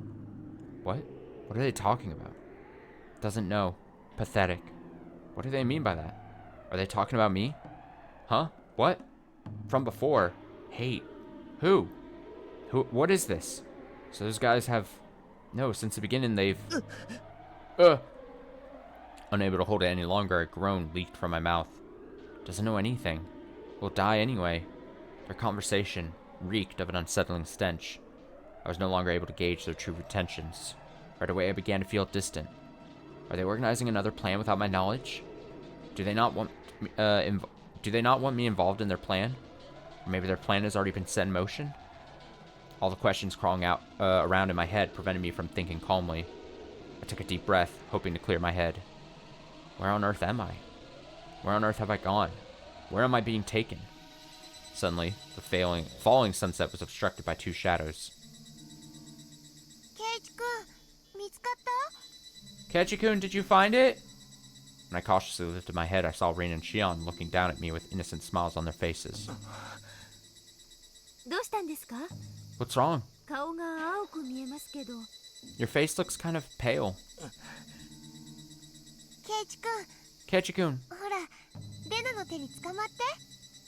What? What are they talking about? Doesn't know. Pathetic. What do they mean by that? Are they talking about me? Huh? What? From before. Hate. Who? What is this? So those guys have... No, since the beginning they've... Unable to hold it any longer, a groan leaked from my mouth. Doesn't know anything. Will die anyway. Their conversation reeked of an unsettling stench. I was no longer able to gauge their true intentions. Right away I began to feel distant. Are they organizing another plan without my knowledge? Do they not want me involved in their plan? Or maybe their plan has already been set in motion? All the questions crawling out around in my head prevented me from thinking calmly. I took a deep breath, hoping to clear my head. Where on earth am I? Where on earth have I gone? Where am I being taken? Suddenly, the falling sunset was obstructed by two shadows. Keiichi-kun, did you find it? When I cautiously lifted my head, I saw Rin and Shion looking down at me with innocent smiles on their faces. What's wrong? Your face looks kind of pale. Keiichi-kun.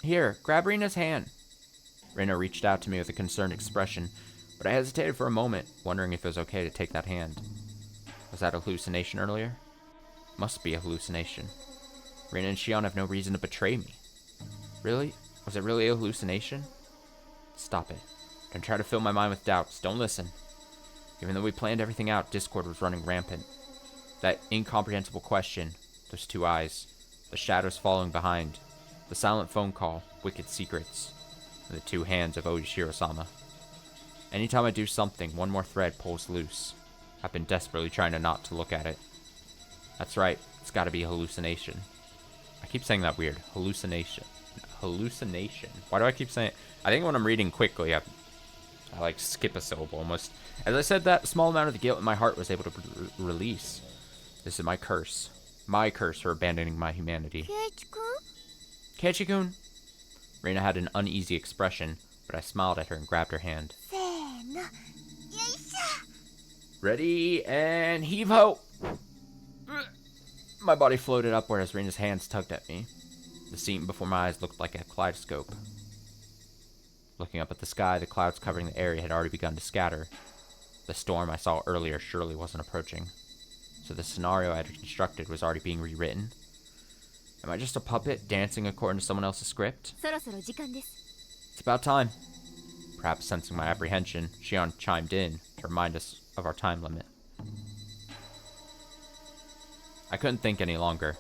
Here, grab Rina's hand. Rina reached out to me with a concerned expression, but I hesitated for a moment, wondering if it was okay to take that hand. Was that a hallucination earlier? Must be a hallucination. Rina and Shion have no reason to betray me. Really? Was it really a hallucination? Stop it. Don't try to fill my mind with doubts. Don't listen. Even though we planned everything out, discord was running rampant. That incomprehensible question, those two eyes, the shadows following behind, the silent phone call, wicked secrets, and the two hands of Oishiro-sama. Anytime I do something, one more thread pulls loose. I've been desperately trying not to look at it. That's right, it's gotta be a hallucination. I keep saying that weird. Hallucination. Hallucination. Why do I keep saying it? I think when I'm reading quickly, I like skip a syllable almost. As I said, that small amount of the guilt in my heart was able to release. This is my curse. My curse for abandoning my humanity. Keiichi-kun? Reina had an uneasy expression, but I smiled at her and grabbed her hand. Ready, and heave-ho! My body floated upward as Reina's hands tugged at me. The scene before my eyes looked like a kaleidoscope. Looking up at the sky, the clouds covering the area had already begun to scatter. The storm I saw earlier surely wasn't approaching. So the scenario I had constructed was already being rewritten? Am I just a puppet dancing according to someone else's script? It's about time. Perhaps sensing my apprehension, Shion chimed in to remind us of our time limit. I couldn't think any longer.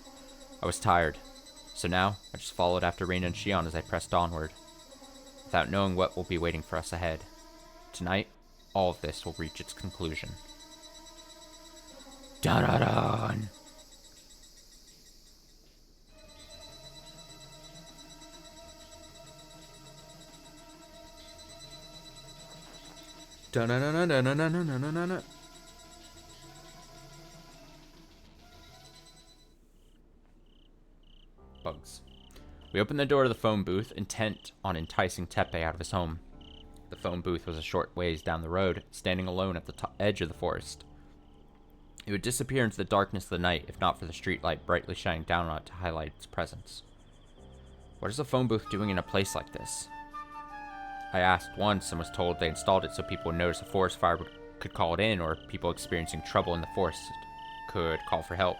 I was tired. So now, I just followed after Reina and Shion as I pressed onward, without knowing what will be waiting for us ahead. Tonight, all of this will reach its conclusion. Da-da-dun! Da-na-na-na-na-na-na-na-na-na. Bugs. We opened the door to the phone booth, intent on enticing Teppei out of his home. The phone booth was a short ways down the road, standing alone at the edge of the forest. It would disappear into the darkness of the night if not for the streetlight brightly shining down on it to highlight its presence. What is a phone booth doing in a place like this? I asked once and was told they installed it so people would notice a forest fire could call it in, or people experiencing trouble in the forest could call for help.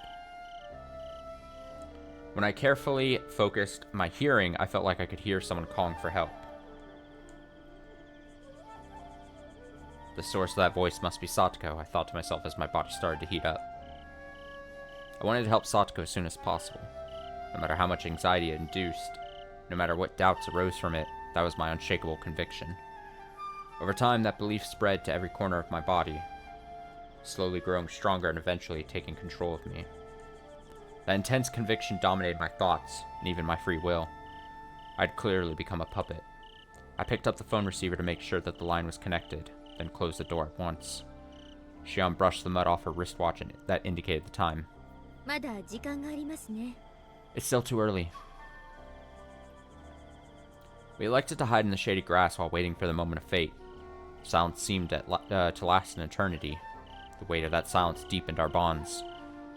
When I carefully focused my hearing, I felt like I could hear someone calling for help. The source of that voice must be Satoko, I thought to myself as my body started to heat up. I wanted to help Satoko as soon as possible. No matter how much anxiety it induced, no matter what doubts arose from it, that was my unshakable conviction. Over time, that belief spread to every corner of my body, slowly growing stronger and eventually taking control of me. That intense conviction dominated my thoughts, and even my free will. I'd clearly become a puppet. I picked up the phone receiver to make sure that the line was connected, then closed the door at once. Shion brushed the mud off her wristwatch that indicated the time. It's still too early. We elected to hide in the shady grass while waiting for the moment of fate. Silence seemed to last an eternity. The weight of that silence deepened our bonds.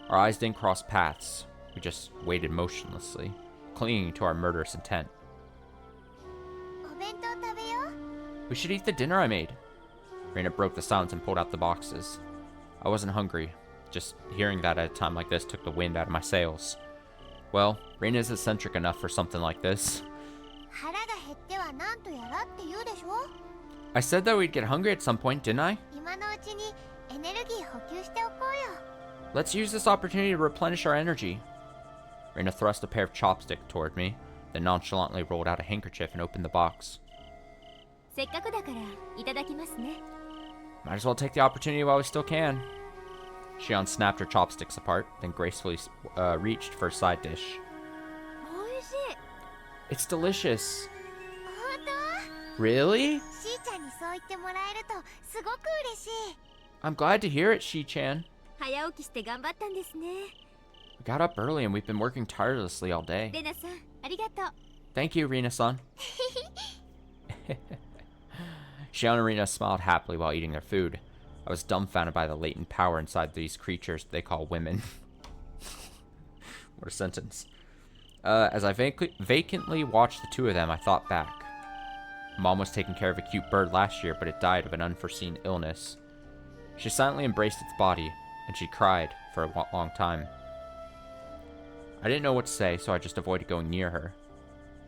Our eyes didn't cross paths. We just waited motionlessly, clinging to our murderous intent. We should eat the dinner I made. Reina broke the silence and pulled out the boxes. I wasn't hungry. Just hearing that at a time like this took the wind out of my sails. Well, Reina is eccentric enough for something like this. I said that we'd get hungry at some point, didn't I? Let's use this opportunity to replenish our energy. Reina thrust a pair of chopsticks toward me, then nonchalantly rolled out a handkerchief and opened the box. Might as well take the opportunity while we still can. Shion snapped her chopsticks apart, then gracefully reached for a side dish. It's delicious. Really? I'm glad to hear it, Shi-chan. We got up early and we've been working tirelessly all day. Thank you, Rina-san. Shion and Rina smiled happily while eating their food. I was dumbfounded by the latent power inside these creatures they call women. What a sentence. As I vacantly watched the two of them, I thought back. Mom was taking care of a cute bird last year, but it died of an unforeseen illness. She silently embraced its body, and she cried for a long time. I didn't know what to say, so I just avoided going near her.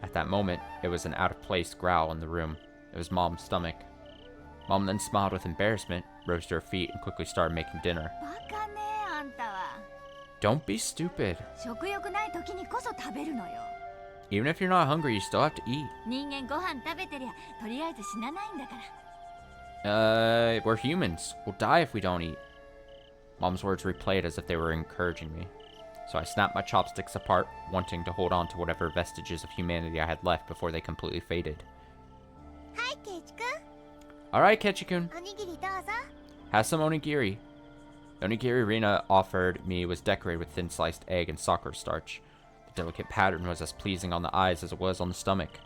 At that moment, it was an out-of-place growl in the room. It was Mom's stomach. Mom then smiled with embarrassment, rose to her feet, and quickly started making dinner. Don't be stupid. Even if you're not hungry, you still have to eat. We're humans. We'll die if we don't eat. Mom's words replayed as if they were encouraging me. So I snapped my chopsticks apart, wanting to hold on to whatever vestiges of humanity I had left before they completely faded. Alright, Ketchikun. Have some onigiri. The onigiri Rina offered me was decorated with thin sliced egg and sakura starch. The delicate pattern was as pleasing on the eyes as it was on the stomach.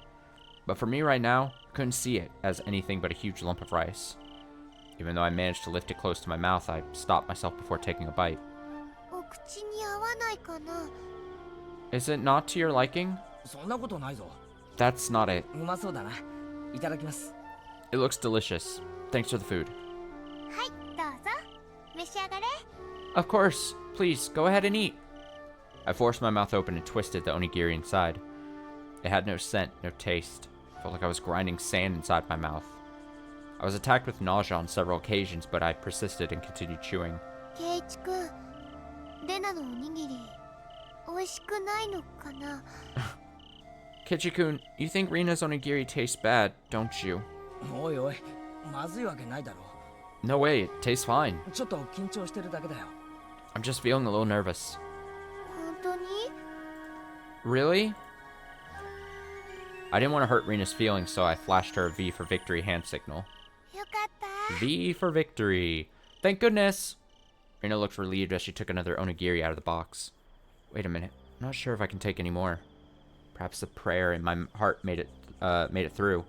But for me right now, I couldn't see it as anything but a huge lump of rice. Even though I managed to lift it close to my mouth, I stopped myself before taking a bite. Is it not to your liking? That's not it. It looks delicious. Thanks for the food. Of course. Please, go ahead and eat. I forced my mouth open and twisted the onigiri inside. It had no scent, no taste. I felt like I was grinding sand inside my mouth. I was attacked with nausea on several occasions, but I persisted and continued chewing. Kichikun, you think Rina's onigiri tastes bad, don't you? No way, it tastes fine. I'm just feeling a little nervous. Really? I didn't want to hurt Rina's feelings, so I flashed her a V for victory hand signal. V for victory. Thank goodness. Rina looked relieved as she took another onigiri out of the box. Wait a minute. I'm not sure if I can take any more. Perhaps the prayer in my heart made it through.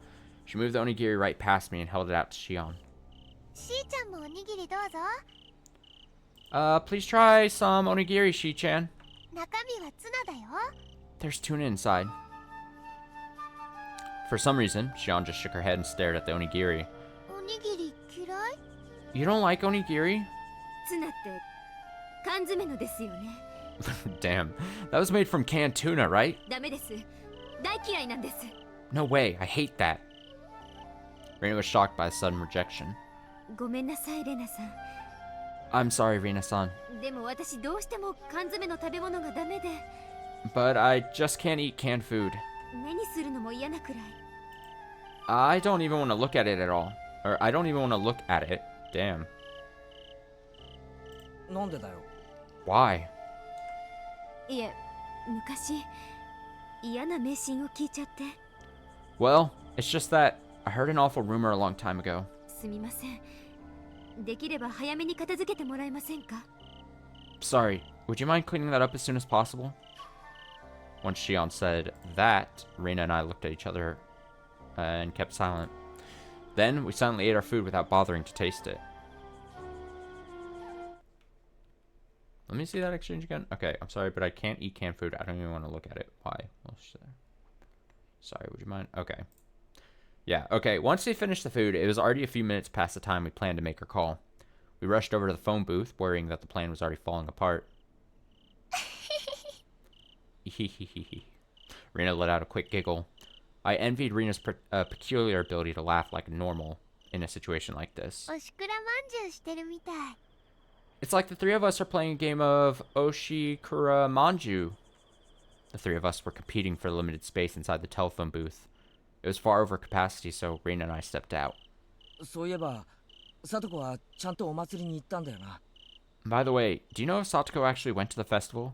She moved the onigiri right past me and held it out to Shion. Please try some onigiri, Shi-chan. There's tuna inside. For some reason, Shion just shook her head and stared at the onigiri. You don't like onigiri? Damn, that was made from canned tuna, right? No way, I hate that. Rina was shocked by the sudden rejection. I'm sorry, Rina-san. But I just can't eat canned food. I don't even want to look at it at all. Or I don't even want to look at it. Damn. Why? Well, it's just that I heard an awful rumor a long time ago. Sorry, would you mind cleaning that up as soon as possible? Once Shion said that, Reina and I looked at each other and kept silent. Then we silently ate our food without bothering to taste it. Let me see that exchange again. Okay, I'm sorry, but I can't eat canned food. I don't even want to look at it. Why? Sorry, would you mind? Okay. Yeah, okay. Once we finished the food, it was already a few minutes past the time we planned to make our call. We rushed over to the phone booth, worrying that the plan was already falling apart. Rena let out a quick giggle. I envied Rena's peculiar ability to laugh like normal in a situation like this. It's like the three of us are playing a game of Oshikura Manju. The three of us were competing for limited space inside the telephone booth. It was far over capacity, so Rena and I stepped out. By the way, do you know if Satoko actually went to the festival?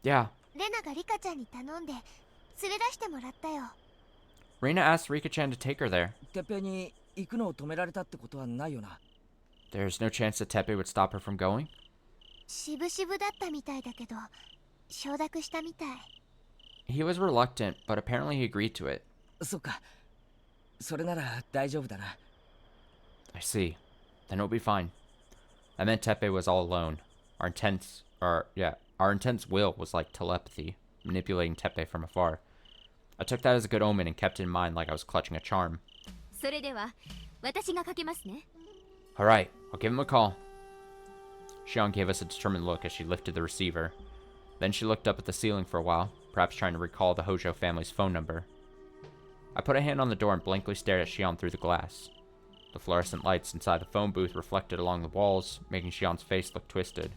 Yeah. Rena asked Rika-chan to take her there. There's no chance that Teppei would stop her from going? He was reluctant, but apparently he agreed to it. I see. Then it'll be fine. I meant Teppei was all alone. Our intense will was like telepathy, manipulating Teppei from afar. I took that as a good omen and kept it in mind like I was clutching a charm. Alright, I'll give him a call. Shion gave us a determined look as she lifted the receiver. Then she looked up at the ceiling for a while, perhaps trying to recall the Hojo family's phone number. I put a hand on the door and blankly stared at Shion through the glass. The fluorescent lights inside the phone booth reflected along the walls, making Shion's face look twisted.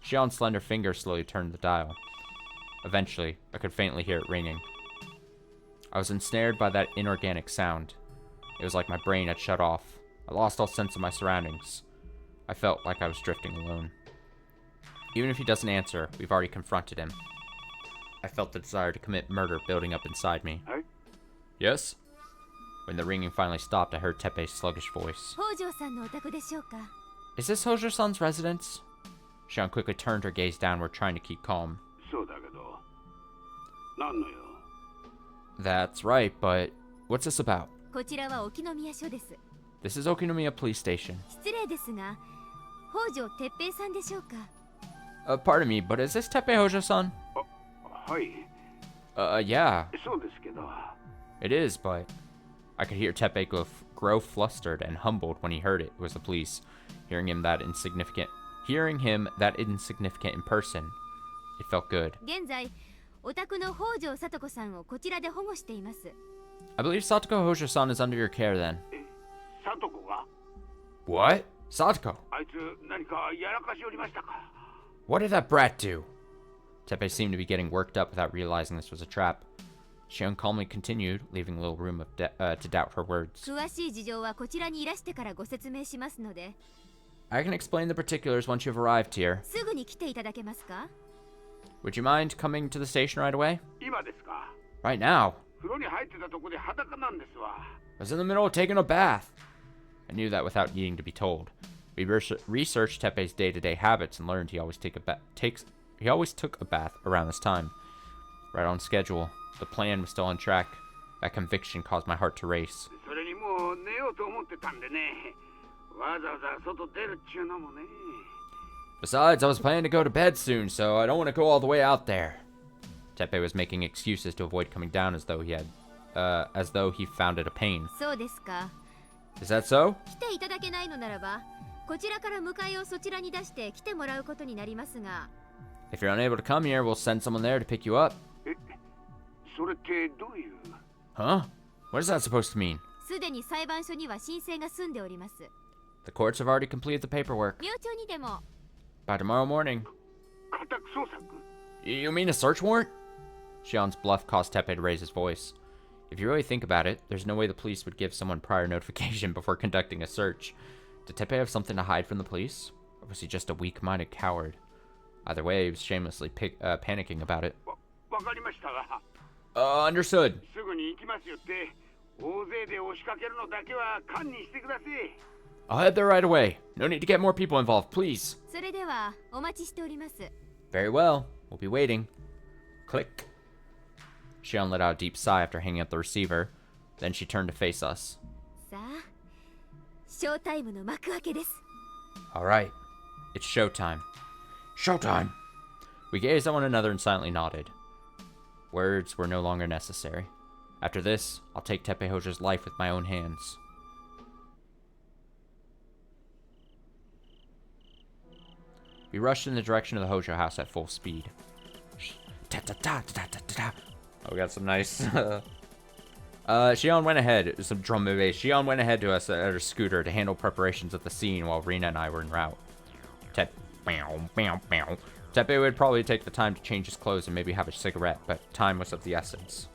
Shion's slender fingers slowly turned the dial. Eventually, I could faintly hear it ringing. I was ensnared by that inorganic sound. It was like my brain had shut off. I lost all sense of my surroundings. I felt like I was drifting alone. Even if he doesn't answer, we've already confronted him. I felt the desire to commit murder building up inside me. Hey? Yes? When the ringing finally stopped, I heard Teppei's sluggish voice. Is this Hojo-san's residence? Shion quickly turned her gaze downward, trying to keep calm. That's right, but what's this about? This is Okinomiya Police Station. Pardon me, but is this Teppei Hojo-san? Yeah. It is, but... I could hear Teppei grow flustered and humbled when he heard it was the police. Hearing him that insignificant in person, it felt good. I believe Satoko Hojo-san is under your care then. What? Satoko? What did that brat do? Teppei seemed to be getting worked up without realizing this was a trap. Shion calmly continued, leaving little room to doubt her words. I can explain the particulars once you've arrived here. Would you mind coming to the station right away? Right now? I was in the middle of taking a bath. I knew that without needing to be told. We researched Teppei's day-to-day habits and learned he always took a bath around this time. Right on schedule. The plan was still on track. That conviction caused my heart to race. Besides, I was planning to go to bed soon, so I don't want to go all the way out there. Teppei was making excuses to avoid coming down as though he found it a pain. Is that so? If you're unable to come here, we'll send someone there to pick you up. Huh? What is that supposed to mean? The courts have already completed the paperwork. By tomorrow morning. You mean a search warrant? Shion's bluff caused Teppei to raise his voice. If you really think about it, there's no way the police would give someone prior notification before conducting a search. Did Teppei have something to hide from the police? Or was he just a weak-minded coward? Either way, he was shamelessly panicking about it. Understood. I'll head there right away. No need to get more people involved, please. Very well. We'll be waiting. Click. Shion let out a deep sigh after hanging up the receiver. Then she turned to face us. さあ、ショータイムの幕開けです。 Alright, it's showtime. Showtime! We gazed at one another and silently nodded. Words were no longer necessary. After this, I'll take Teppei Hojo's life with my own hands. We rushed in the direction of the Hojo house at full speed. Oh, we got some nice... Shion went ahead, some drum bass. Shion went ahead to us at her scooter to handle preparations of the scene while Rina and I were en route. Teppei would probably take the time to change his clothes and maybe have a cigarette, but time was of the essence.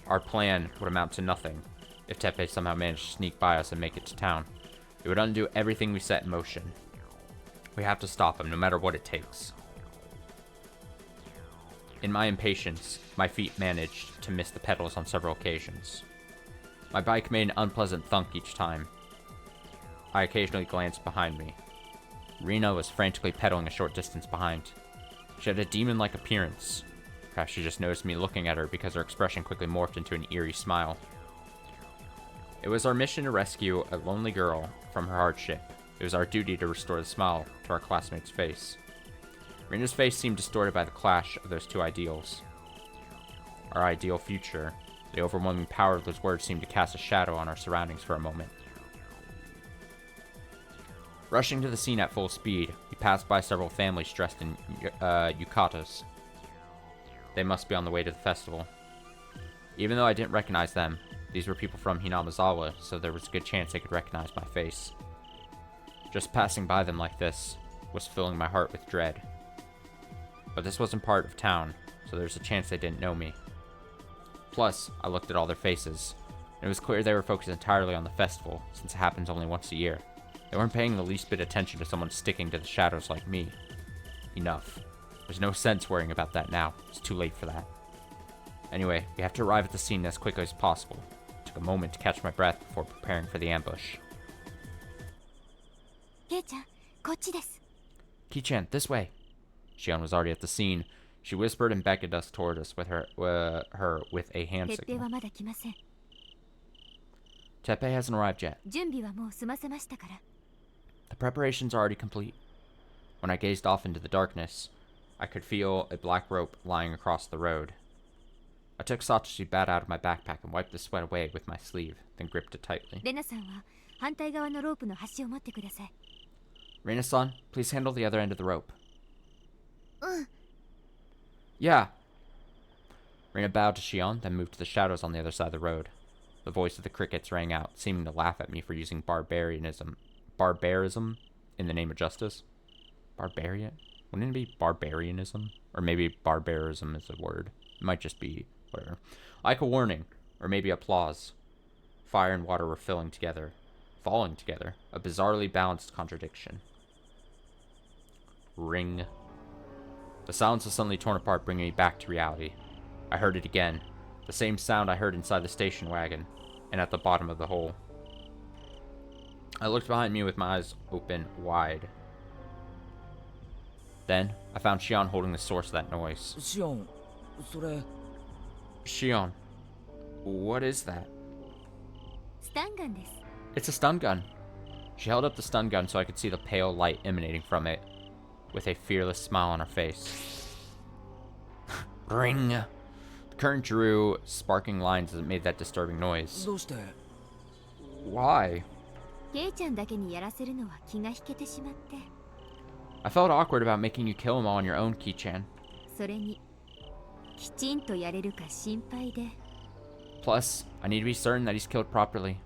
Our plan would amount to nothing if Teppei somehow managed to sneak by us and make it to town. It would undo everything we set in motion. We have to stop him, no matter what it takes. In my impatience, my feet managed to miss the pedals on several occasions. My bike made an unpleasant thunk each time. I occasionally glanced behind me. Rina was frantically pedaling a short distance behind. She had a demon-like appearance. Perhaps she just noticed me looking at her because her expression quickly morphed into an eerie smile. It was our mission to rescue a lonely girl from her hardship. It was our duty to restore the smile to our classmate's face. Rina's face seemed distorted by the clash of those two ideals. Our ideal future, the overwhelming power of those words seemed to cast a shadow on our surroundings for a moment. Rushing to the scene at full speed, we passed by several families dressed in yukatas. They must be on the way to the festival. Even though I didn't recognize them, these were people from Hinamizawa, so there was a good chance they could recognize my face. Just passing by them like this was filling my heart with dread. But this wasn't part of town, so there's a chance they didn't know me. Plus, I looked at all their faces, and it was clear they were focused entirely on the festival, since it happens only once a year. They weren't paying the least bit attention to someone sticking to the shadows like me. Enough. There's no sense worrying about that now. It's too late for that. Anyway, we have to arrive at the scene as quickly as possible. It took a moment to catch my breath before preparing for the ambush. Kei-chan, こっちです。 Ki-chan, this way. Shion was already at the scene. She whispered and beckoned us toward us with her with a hand 決定は signal. まだ来ません。 Teppei hasn't arrived yet. 準備はもう済ませましたから。 The preparations are already complete. When I gazed off into the darkness, I could feel a black rope lying across the road. I took Satoshi's bat out of my backpack and wiped the sweat away with my sleeve, then gripped it tightly. レナさんは反対側のロープの端を持ってください。 Reina-san, please handle the other end of the rope. うん。 Yeah. Rina bowed to Shion, then moved to the shadows on the other side of the road. The voice of the crickets rang out, seeming to laugh at me for using barbarism in the name of justice. Barbarian? Wouldn't it be barbarianism? Or maybe barbarism is a word. It might just be whatever. Like a warning, or maybe applause. Fire and water were falling together. A bizarrely balanced contradiction. Ring. The silence was suddenly torn apart, bringing me back to reality. I heard it again. The same sound I heard inside the station wagon, and at the bottom of the hole. I looked behind me with my eyes open wide. Then, I found Shion holding the source of that noise. Shion, それ... Shion, what is that? スタンガンです。 It's a stun gun. She held up the stun gun so I could see the pale light emanating from it, with a fearless smile on her face. Ring! The current drew sparking lines as it made that disturbing noise. どうして? Why? ケイちゃんだけにやらせるのは気が引けてしまって。 I felt awkward about making you kill him all on your own, Ki-chan. それに、きちんとやれるか心配で。 Plus, I need to be certain that he's killed properly.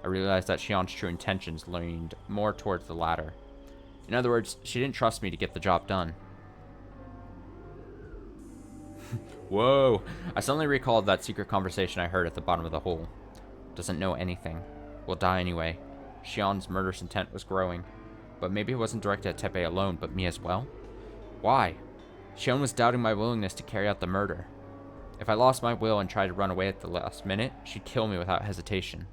I realized that Shion's true intentions leaned more towards the latter. In other words, she didn't trust me to get the job done. Whoa! I suddenly recalled that secret conversation I heard at the bottom of the hole. Doesn't know anything. Will die anyway. Shion's murderous intent was growing. But maybe it wasn't directed at Teppei alone, but me as well? Why? Shion was doubting my willingness to carry out the murder. If I lost my will and tried to run away at the last minute, she'd kill me without hesitation.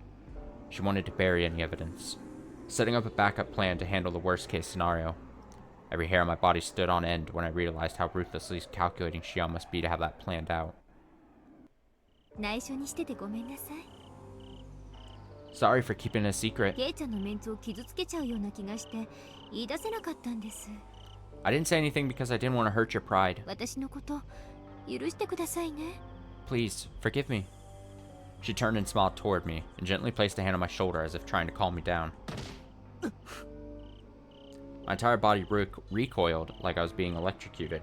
She wanted to bury any evidence, setting up a backup plan to handle the worst-case scenario. Every hair on my body stood on end when I realized how ruthlessly calculating Shion must be to have that planned out. 内緒にしててごめんなさい。 Sorry for keeping it a secret. ケイちゃんのメンツを傷つけちゃうような気がして言い出せなかったんです。 I didn't say anything because I didn't want to hurt your pride. 私のこと許してくださいね。 Please, forgive me. She turned and smiled toward me and gently placed a hand on my shoulder as if trying to calm me down. My entire body recoiled like I was being electrocuted.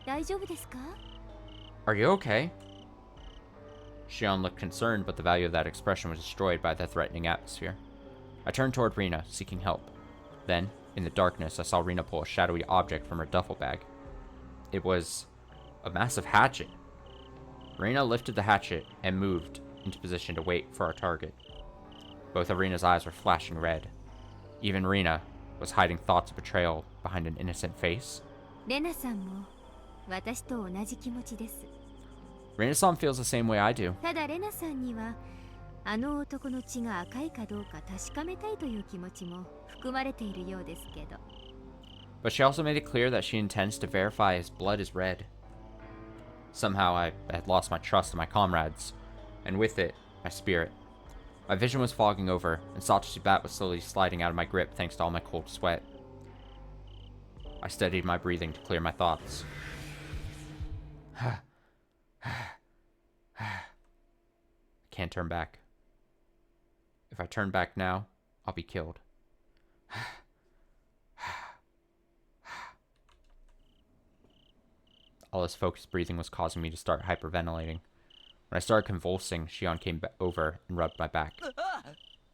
大丈夫ですか？ Are you okay? Shion looked concerned, but the value of that expression was destroyed by the threatening atmosphere. I turned toward Rina, seeking help. Then, in the darkness, I saw Rina pull a shadowy object from her duffel bag. It was a massive hatchet. Rina lifted the hatchet and moved into position to wait for our target. Both of Rina's eyes were flashing red. Even Rina was hiding thoughts of betrayal behind an innocent face. レナさんも私と同じ気持ちです。 Rina-san feels the same way I do. ただレナさんにはあの男の血が赤いかどうか確かめたいという気持ちも含まれているようですけど。 But she also made it clear that she intends to verify his blood is red. Somehow I had lost my trust in my comrades, and with it, my spirit. My vision was fogging over, and Satoshi's bat was slowly sliding out of my grip thanks to all my cold sweat. I steadied my breathing to clear my thoughts. I can't turn back. If I turn back now, I'll be killed. All this focused breathing was causing me to start hyperventilating. When I started convulsing, Shion came over and rubbed my back.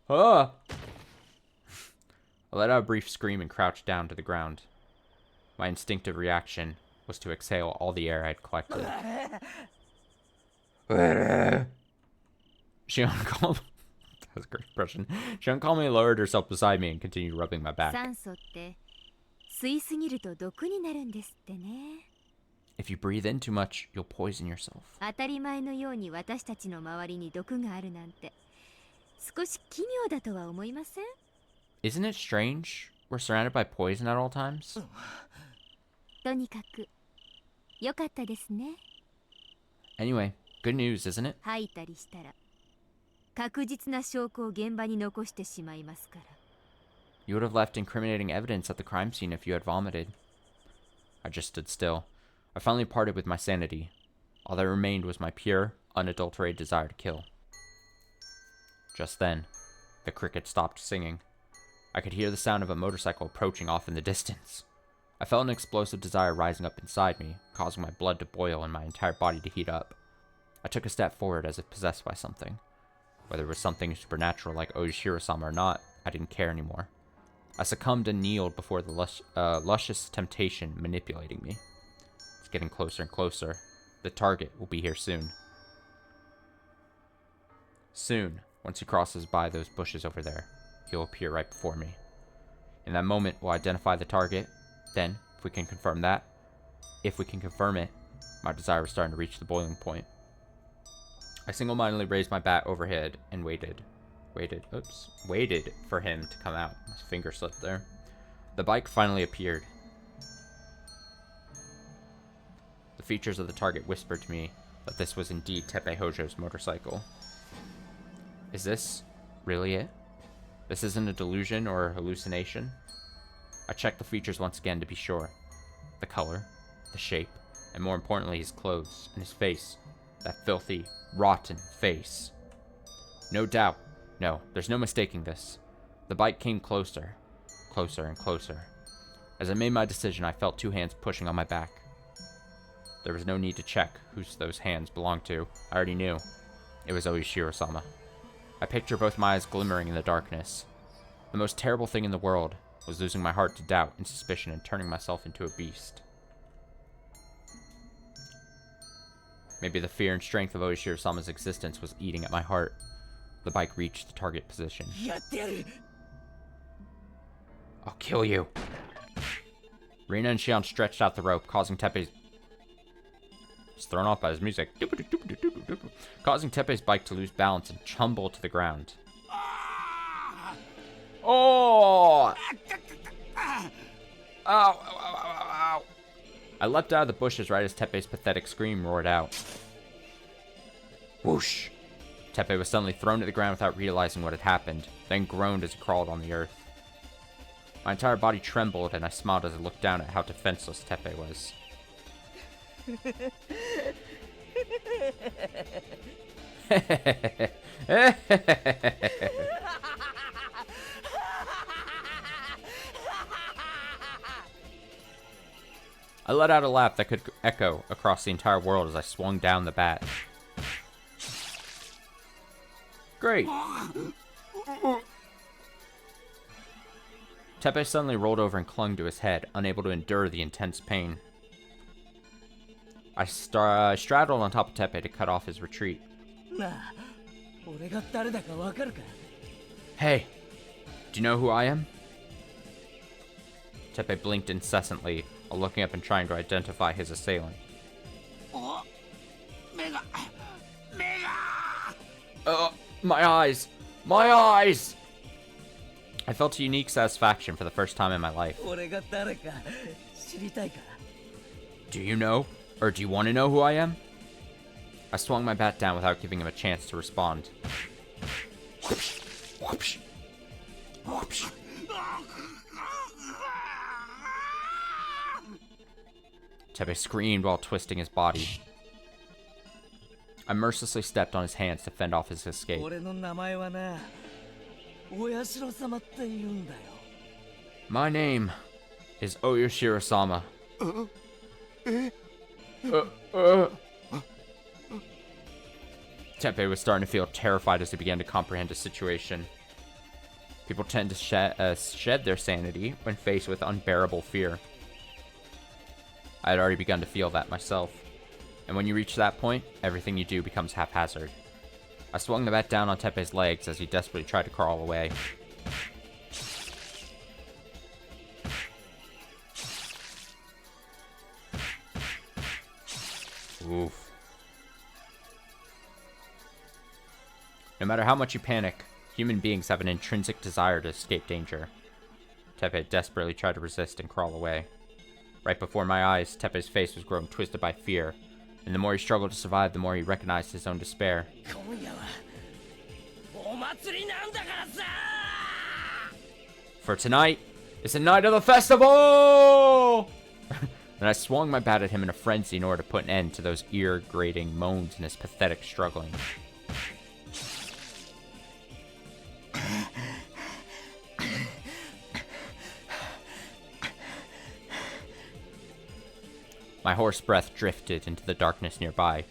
Ah! I let out a brief scream and crouched down to the ground. My instinctive reaction was to exhale all the air I had collected. Shion called... That was a great impression. Shion calmly lowered herself beside me and continued rubbing my back. 酸素って吸いすぎると毒になるんですってね。 If you breathe in too much, you'll poison yourself. 当たり前のように私たちの周りに毒があるなんて少し奇妙だとは思いません？ Isn't it strange? We're surrounded by poison at all times. とにかく良かったですね。 Anyway, good news, isn't it? 吐いたりしたら確実な証拠を現場に残してしまいますから。 You would have left incriminating evidence at the crime scene if you had vomited. I just stood still. I finally parted with my sanity. All that remained was my pure, unadulterated desire to kill. Just then, the cricket stopped singing. I could hear the sound of a motorcycle approaching off in the distance. I felt an explosive desire rising up inside me, causing my blood to boil and my entire body to heat up. I took a step forward as if possessed by something. Whether it was something supernatural like Oshiro-sama or not, I didn't care anymore. I succumbed and kneeled before the luscious temptation manipulating me. It's getting closer and closer. The target will be here soon. Soon, once he crosses by those bushes over there, he'll appear right before me. In that moment, we'll identify the target. Then, if we can confirm it, my desire was starting to reach the boiling point. I single-mindedly raised my bat overhead and waited for him to come out. My finger slipped there. The bike finally appeared. The features of the target whispered to me that this was indeed Teppei Hojo's motorcycle. Is this really it? This isn't a delusion or a hallucination? I checked the features once again to be sure. The color, the shape, and more importantly his clothes and his face. That filthy, rotten face. No doubt. No, there's no mistaking this. The bike came closer. Closer and closer. As I made my decision, I felt two hands pushing on my back. There was no need to check who those hands belonged to. I already knew. It was Oishiro-sama. I pictured both my eyes glimmering in the darkness. The most terrible thing in the world was losing my heart to doubt and suspicion and turning myself into a beast. Maybe the fear and strength of Oishiro-sama's existence was eating at my heart. The bike reached the target position. I'll kill you. Rina and Shion stretched out the rope, causing Teppei's... He's thrown off by his music. Causing Teppei's bike to lose balance and tumble to the ground. Oh! Ow, ow, ow, ow, ow. I leapt out of the bushes right as Teppei's pathetic scream roared out. Whoosh! Tepe was suddenly thrown to the ground without realizing what had happened, then groaned as he crawled on the earth. My entire body trembled, and I smiled as I looked down at how defenseless Tepe was. I let out a laugh that could echo across the entire world as I swung down the bat. Great! Tepe suddenly rolled over and clung to his head, unable to endure the intense pain. I straddled on top of Tepe to cut off his retreat. Hey, do you know who I am? Tepe blinked incessantly, while looking up and trying to identify his assailant. My eyes! My eyes! I felt a unique satisfaction for the first time in my life. Do you know? Or do you want to know who I am? I swung my bat down without giving him a chance to respond. Whoopsh, whoopsh, whoopsh. Tepe screamed while twisting his body. I mercilessly stepped on his hands to fend off his escape. My name is Oyashiro-sama. Tepe was starting to feel terrified as he began to comprehend the situation. People tend to shed their sanity when faced with unbearable fear. I had already begun to feel that myself. And when you reach that point, everything you do becomes haphazard. I swung the bat down on Tepe's legs as he desperately tried to crawl away. Oof. No matter how much you panic, human beings have an intrinsic desire to escape danger. Tepe desperately tried to resist and crawl away. Right before my eyes, Tepe's face was growing twisted by fear, and the more he struggled to survive, the more he recognized his own despair. For tonight is the night of the festival! And I swung my bat at him in a frenzy in order to put an end to those ear-grating moans and his pathetic struggling. My hoarse breath drifted into the darkness nearby.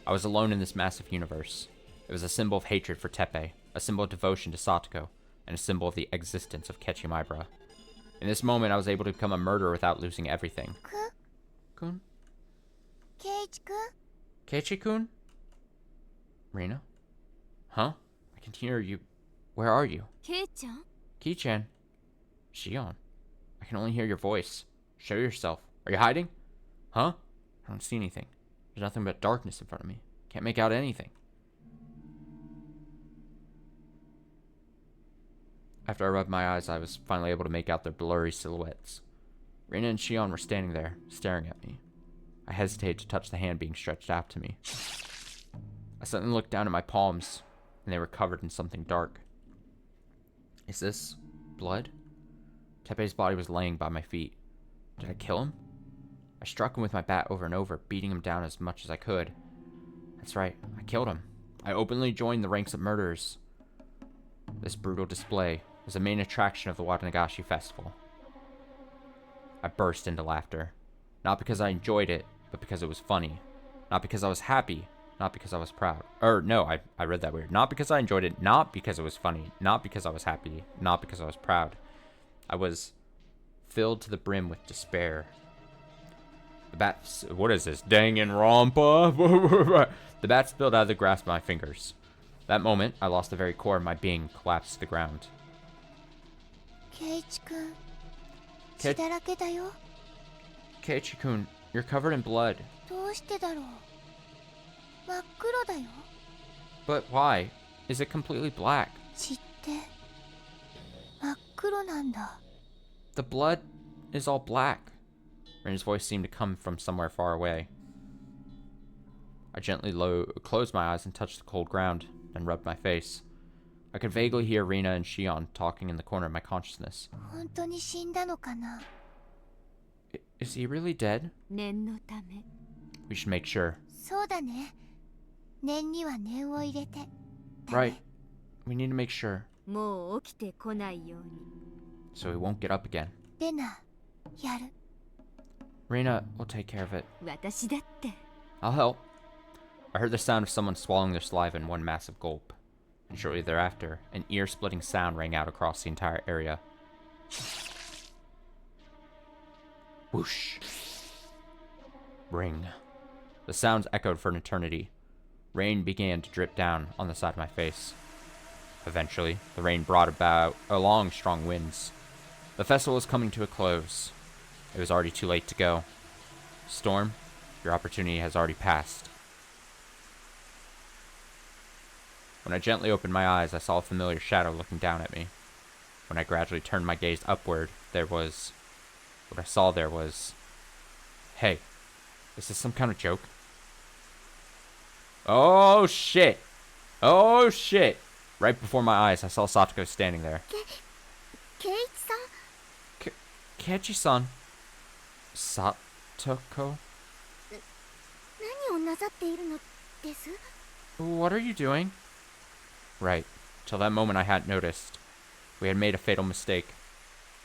I was alone in this massive universe. It was a symbol of hatred for Tepe, a symbol of devotion to Satoko, and a symbol of the existence of Kechimaibara. In this moment, I was able to become a murderer without losing everything. Kun? Keiichi-kun? Keiichi-kun? Rina? Huh? I can hear you. Where are you? Kei-chan? Ki-chan. Shion. I can only hear your voice. Show yourself. Are you hiding? Huh? I don't see anything. There's nothing but darkness in front of me. Can't make out anything. After I rubbed my eyes, I was finally able to make out their blurry silhouettes. Rina and Shion were standing there, staring at me. I hesitated to touch the hand being stretched out to me. I suddenly looked down at my palms, and they were covered in something dark. Is this blood? Tepe's body was laying by my feet. Did I kill him? I struck him with my bat over and over, beating him down as much as I could. That's right, I killed him. I openly joined the ranks of murderers. This brutal display was the main attraction of the Watanagashi festival. I burst into laughter. Not because I enjoyed it, but because it was funny. Not because I was happy, not because I was proud. I read that weird. Not because I enjoyed it, not because it was funny, not because I was happy, not because I was proud. I was filled to the brim with despair. The bat... What is this? Danganronpa? The bat spilled out of the grasp of my fingers. That moment, I lost the very core of my being, collapsed to the ground. Keiichi-kun, 血だらけだよ。 Keiichi-kun, you're covered in blood. どうしてだろう。真っ黒だよ。 But why? Is it completely black? 血って真っ黒なんだ。 The blood is all black. Rina's voice seemed to come from somewhere far away. I gently closed my eyes and touched the cold ground, then rubbed my face. I could vaguely hear Rina and Shion talking in the corner of my consciousness. 本当に死んだのかな Is he really dead? 念のため We should make sure. そうだね念には念を入れて Right. We need to make sure. もう起きてこないように So he won't get up again. レナやる Rina will take care of it. 私だって I'll help. I heard the sound of someone swallowing their saliva in one massive gulp, and shortly thereafter, an ear-splitting sound rang out across the entire area. Whoosh. Ring. The sounds echoed for an eternity. Rain began to drip down on the side of my face. Eventually, the rain brought along strong winds. The festival was coming to a close. It was already too late to go. Storm, your opportunity has already passed. When I gently opened my eyes, I saw a familiar shadow looking down at me. When I gradually turned my gaze upward, what I saw there was... Hey, is this some kind of joke? Oh shit! Oh shit! Right before my eyes, I saw Satoko standing there. Keiichi-san? Keiichi-san? Satoko? 何をなさっているのです What are you doing? Right. Till that moment I hadn't noticed. We had made a fatal mistake.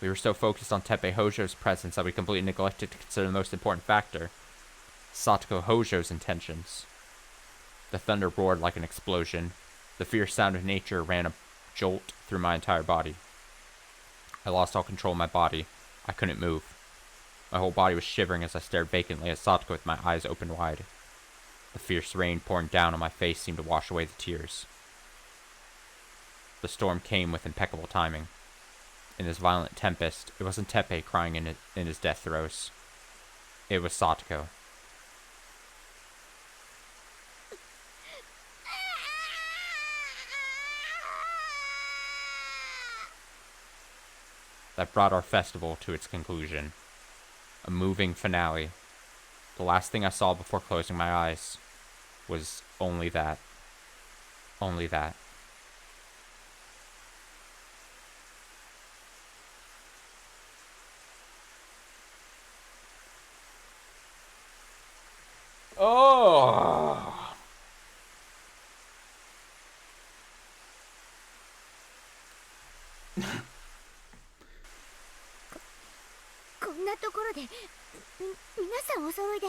We were so focused on Teppei Hojo's presence that we completely neglected to consider the most important factor. Satoko Hojo's intentions. The thunder roared like an explosion. The fierce sound of nature ran a jolt through my entire body. I lost all control of my body. I couldn't move. My whole body was shivering as I stared vacantly at Satoko with my eyes open wide. The fierce rain pouring down on my face seemed to wash away the tears. The storm came with impeccable timing. In this violent tempest, it wasn't Teppei crying in his death throes. It was Satoko. That brought our festival to its conclusion. A moving finale. The last thing I saw before closing my eyes was only that. Only that. Oh! こんなところで皆さんお揃いで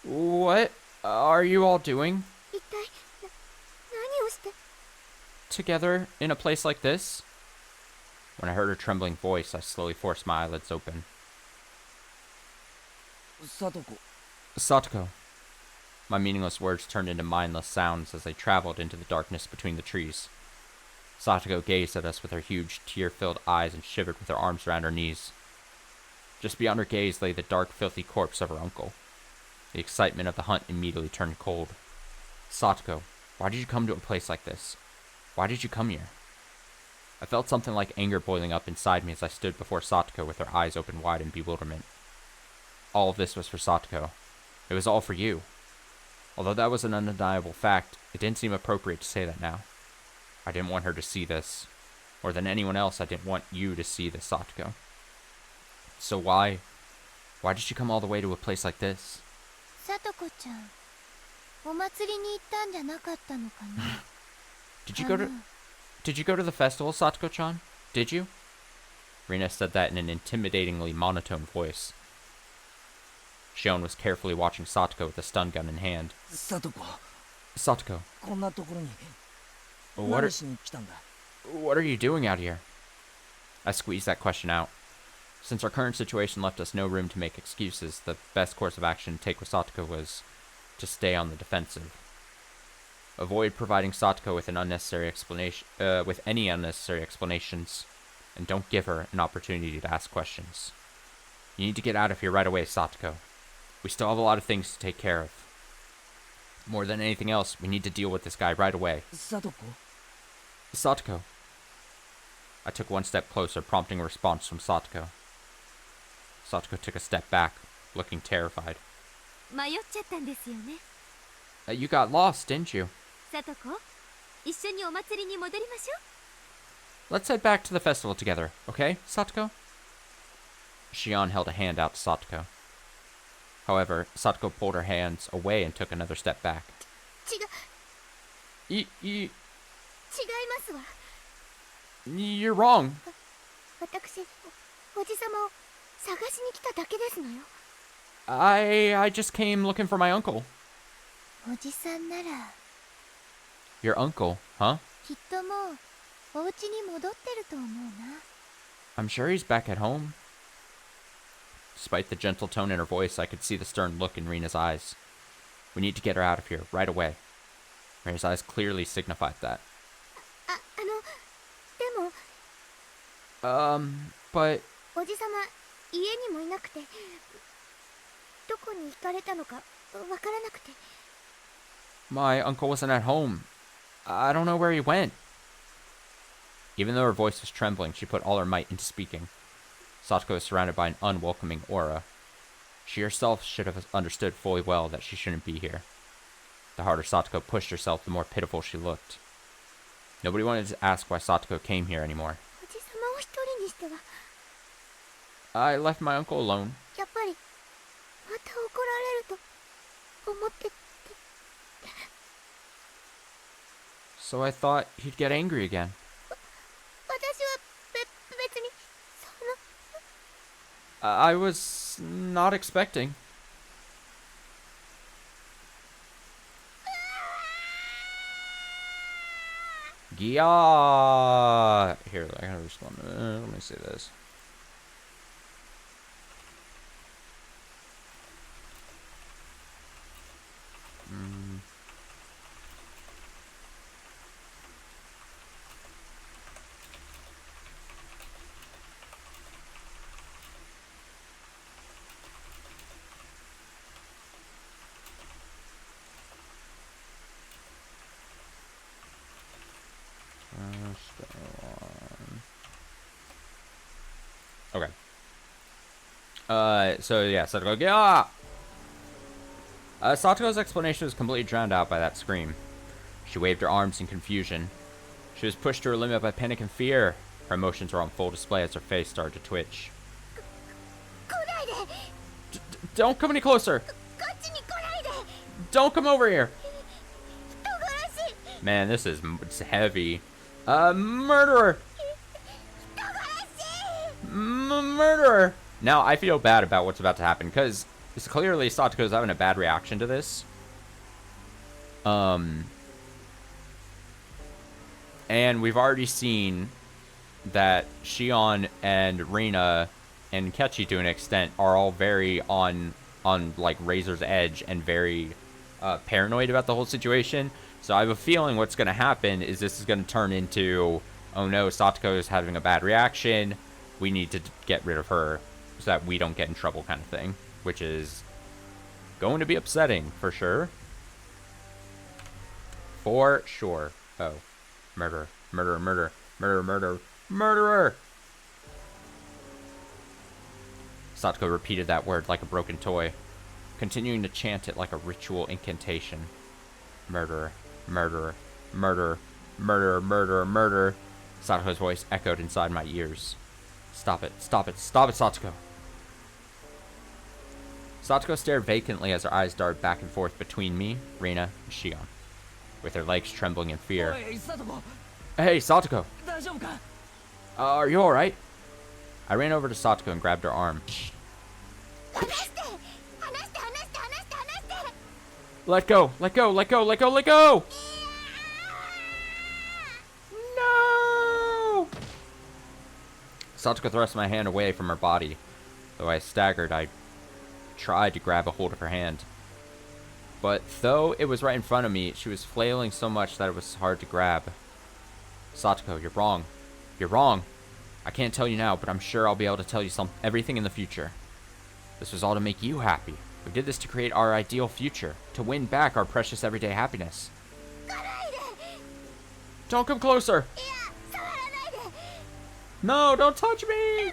What are you all doing? 一体何をして Together in a place like this? When I heard her trembling voice, I slowly forced my eyelids open. Satoko. My meaningless words turned into mindless sounds as they traveled into the darkness between the trees. Satoko gazed at us with her huge, tear-filled eyes and shivered with her arms around her knees. Just beyond her gaze lay the dark, filthy corpse of her uncle. The excitement of the hunt immediately turned cold. Satoko, why did you come to a place like this? Why did you come here? I felt something like anger boiling up inside me as I stood before Satoko with her eyes open wide in bewilderment. All of this was for Satoko. It was all for you. Although that was an undeniable fact, it didn't seem appropriate to say that now. I didn't want her to see this. More than anyone else, I didn't want you to see this, Satoko. So why did you come all the way to a place like this? さとこちゃんお祭りに行ったんじゃなかったのかな Did you go to the festival, Satoko-chan? Did you? Rina said that in an intimidatingly monotone voice. Shion was carefully watching Satoko with a stun gun in hand. Satoko. What are you doing out here? I squeezed that question out. Since our current situation left us no room to make excuses, the best course of action to take with Satoko was to stay on the defensive. Avoid providing Satoko with any unnecessary explanations, and don't give her an opportunity to ask questions. You need to get out of here right away, Satoko. We still have a lot of things to take care of. More than anything else, we need to deal with this guy right away. Satoko. I took one step closer, prompting a response from Satoko. Satoko took a step back, looking terrified. 迷っちゃったんですよね。 You got lost, didn't you? さとこ、一緒にお祭りに戻りましょ Let's head back to the festival together, okay, Satoko? Shion held a hand out to Satoko. However, Satoko pulled her hands away and took another step back. 違いますわ。 You're wrong. 私、おじさまを探しに来ただけですのよ。 I just came looking for my uncle. おじさんなら Your uncle, huh? きっともうお家に戻ってると思うな。 I'm sure he's back at home. Despite the gentle tone in her voice, I could see the stern look in Rina's eyes. We need to get her out of here, right away. Rina's eyes clearly signified that. でも But おじさま家にもいなくて、どこに行かれたのかわからなくて。 my uncle wasn't at home. I don't know where he went. Even though her voice was trembling, she put all her might into speaking. Satoko was surrounded by an unwelcoming aura. She herself should have understood fully well that she shouldn't be here. The harder Satoko pushed herself, the more pitiful she looked. Nobody wanted to ask why Satoko came here anymore. おじさまを一人にしては I left my uncle alone. やっぱりまた怒られると思って。 So I thought he'd get angry again. 私は別にそ I was not expecting. Gya! Here, I gotta respond. Let me see this. Okay. So yeah, Satoko, yeah! Satoko's explanation was completely drowned out by that scream. She waved her arms in confusion. She was pushed to her limit by panic and fear. Her emotions were on full display as her face started to twitch. Don't come any closer! Don't come over here! Man, this is heavy. Murderer! Murderer! Now, I feel bad about what's about to happen, because it's clearly Satoko's having a bad reaction to this. And we've already seen that Shion and Rina and Kechi, to an extent, are all very on like razor's edge and very paranoid about the whole situation. So I have a feeling what's going to happen is this is going to turn into, oh no, Satoko is having a bad reaction. We need to get rid of her so that we don't get in trouble, kind of thing. Which is going to be upsetting, for sure. For sure. Oh. Murderer. Murderer, murderer, murderer, murderer, murderer! Satoko repeated that word like a broken toy, continuing to chant it like a ritual incantation. Murderer, murderer, murderer, murderer, murderer, murderer. Satoko's voice echoed inside my ears. Stop it, stop it, stop it, Satoko! Satoko stared vacantly as her eyes darted back and forth between me, Rina, and Shion, with her legs trembling in fear. Hey, Satoko! Are you alright? I ran over to Satoko and grabbed her arm. Let go! Let go! Let go! Let go! Let go! No! Satoko thrust my hand away from her body. Though I staggered, I tried to grab a hold of her hand. But though it was right in front of me, she was flailing so much that it was hard to grab. Satoko, you're wrong. You're wrong. I can't tell you now, but I'm sure I'll be able to tell you everything in the future. This was all to make you happy. We did this to create our ideal future, to win back our precious everyday happiness. Don't come closer! No, don't touch me!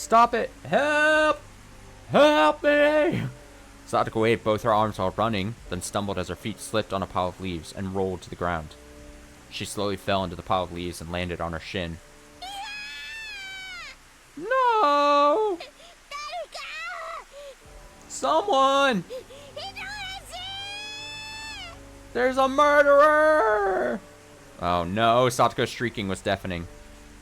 Stop it! Help! Help me! Satoko waved both her arms while running, then stumbled as her feet slipped on a pile of leaves and rolled to the ground. She slowly fell into the pile of leaves and landed on her shin. No! Someone! There's a murderer! Oh no, Satoko's shrieking was deafening.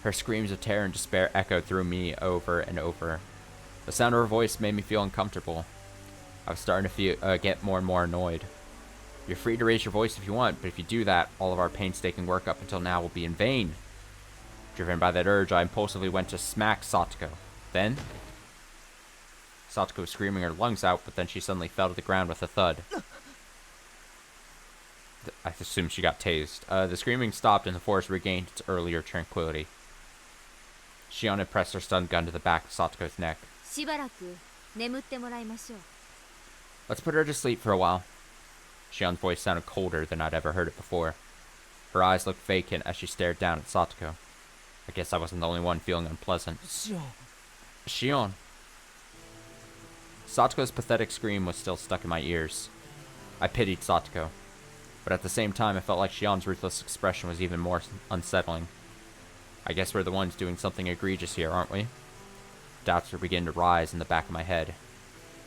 Her screams of terror and despair echoed through me over and over. The sound of her voice made me feel uncomfortable. I was starting to get more and more annoyed. You're free to raise your voice if you want, but if you do that, all of our painstaking work up until now will be in vain. Driven by that urge, I impulsively went to smack Satoko. Then, Satoko was screaming her lungs out, but then she suddenly fell to the ground with a thud. I assume she got tased. The screaming stopped and the forest regained its earlier tranquility. Shion had pressed her stun gun to the back of Satoko's neck. Let's put her to sleep for a while. Shion's voice sounded colder than I'd ever heard it before. Her eyes looked vacant as she stared down at Satoko. I guess I wasn't the only one feeling unpleasant. Shion. Satoko's pathetic scream was still stuck in my ears. I pitied Satoko, but at the same time I felt like Shion's ruthless expression was even more unsettling. I guess we're the ones doing something egregious here, aren't we? Doubts were beginning to rise in the back of my head.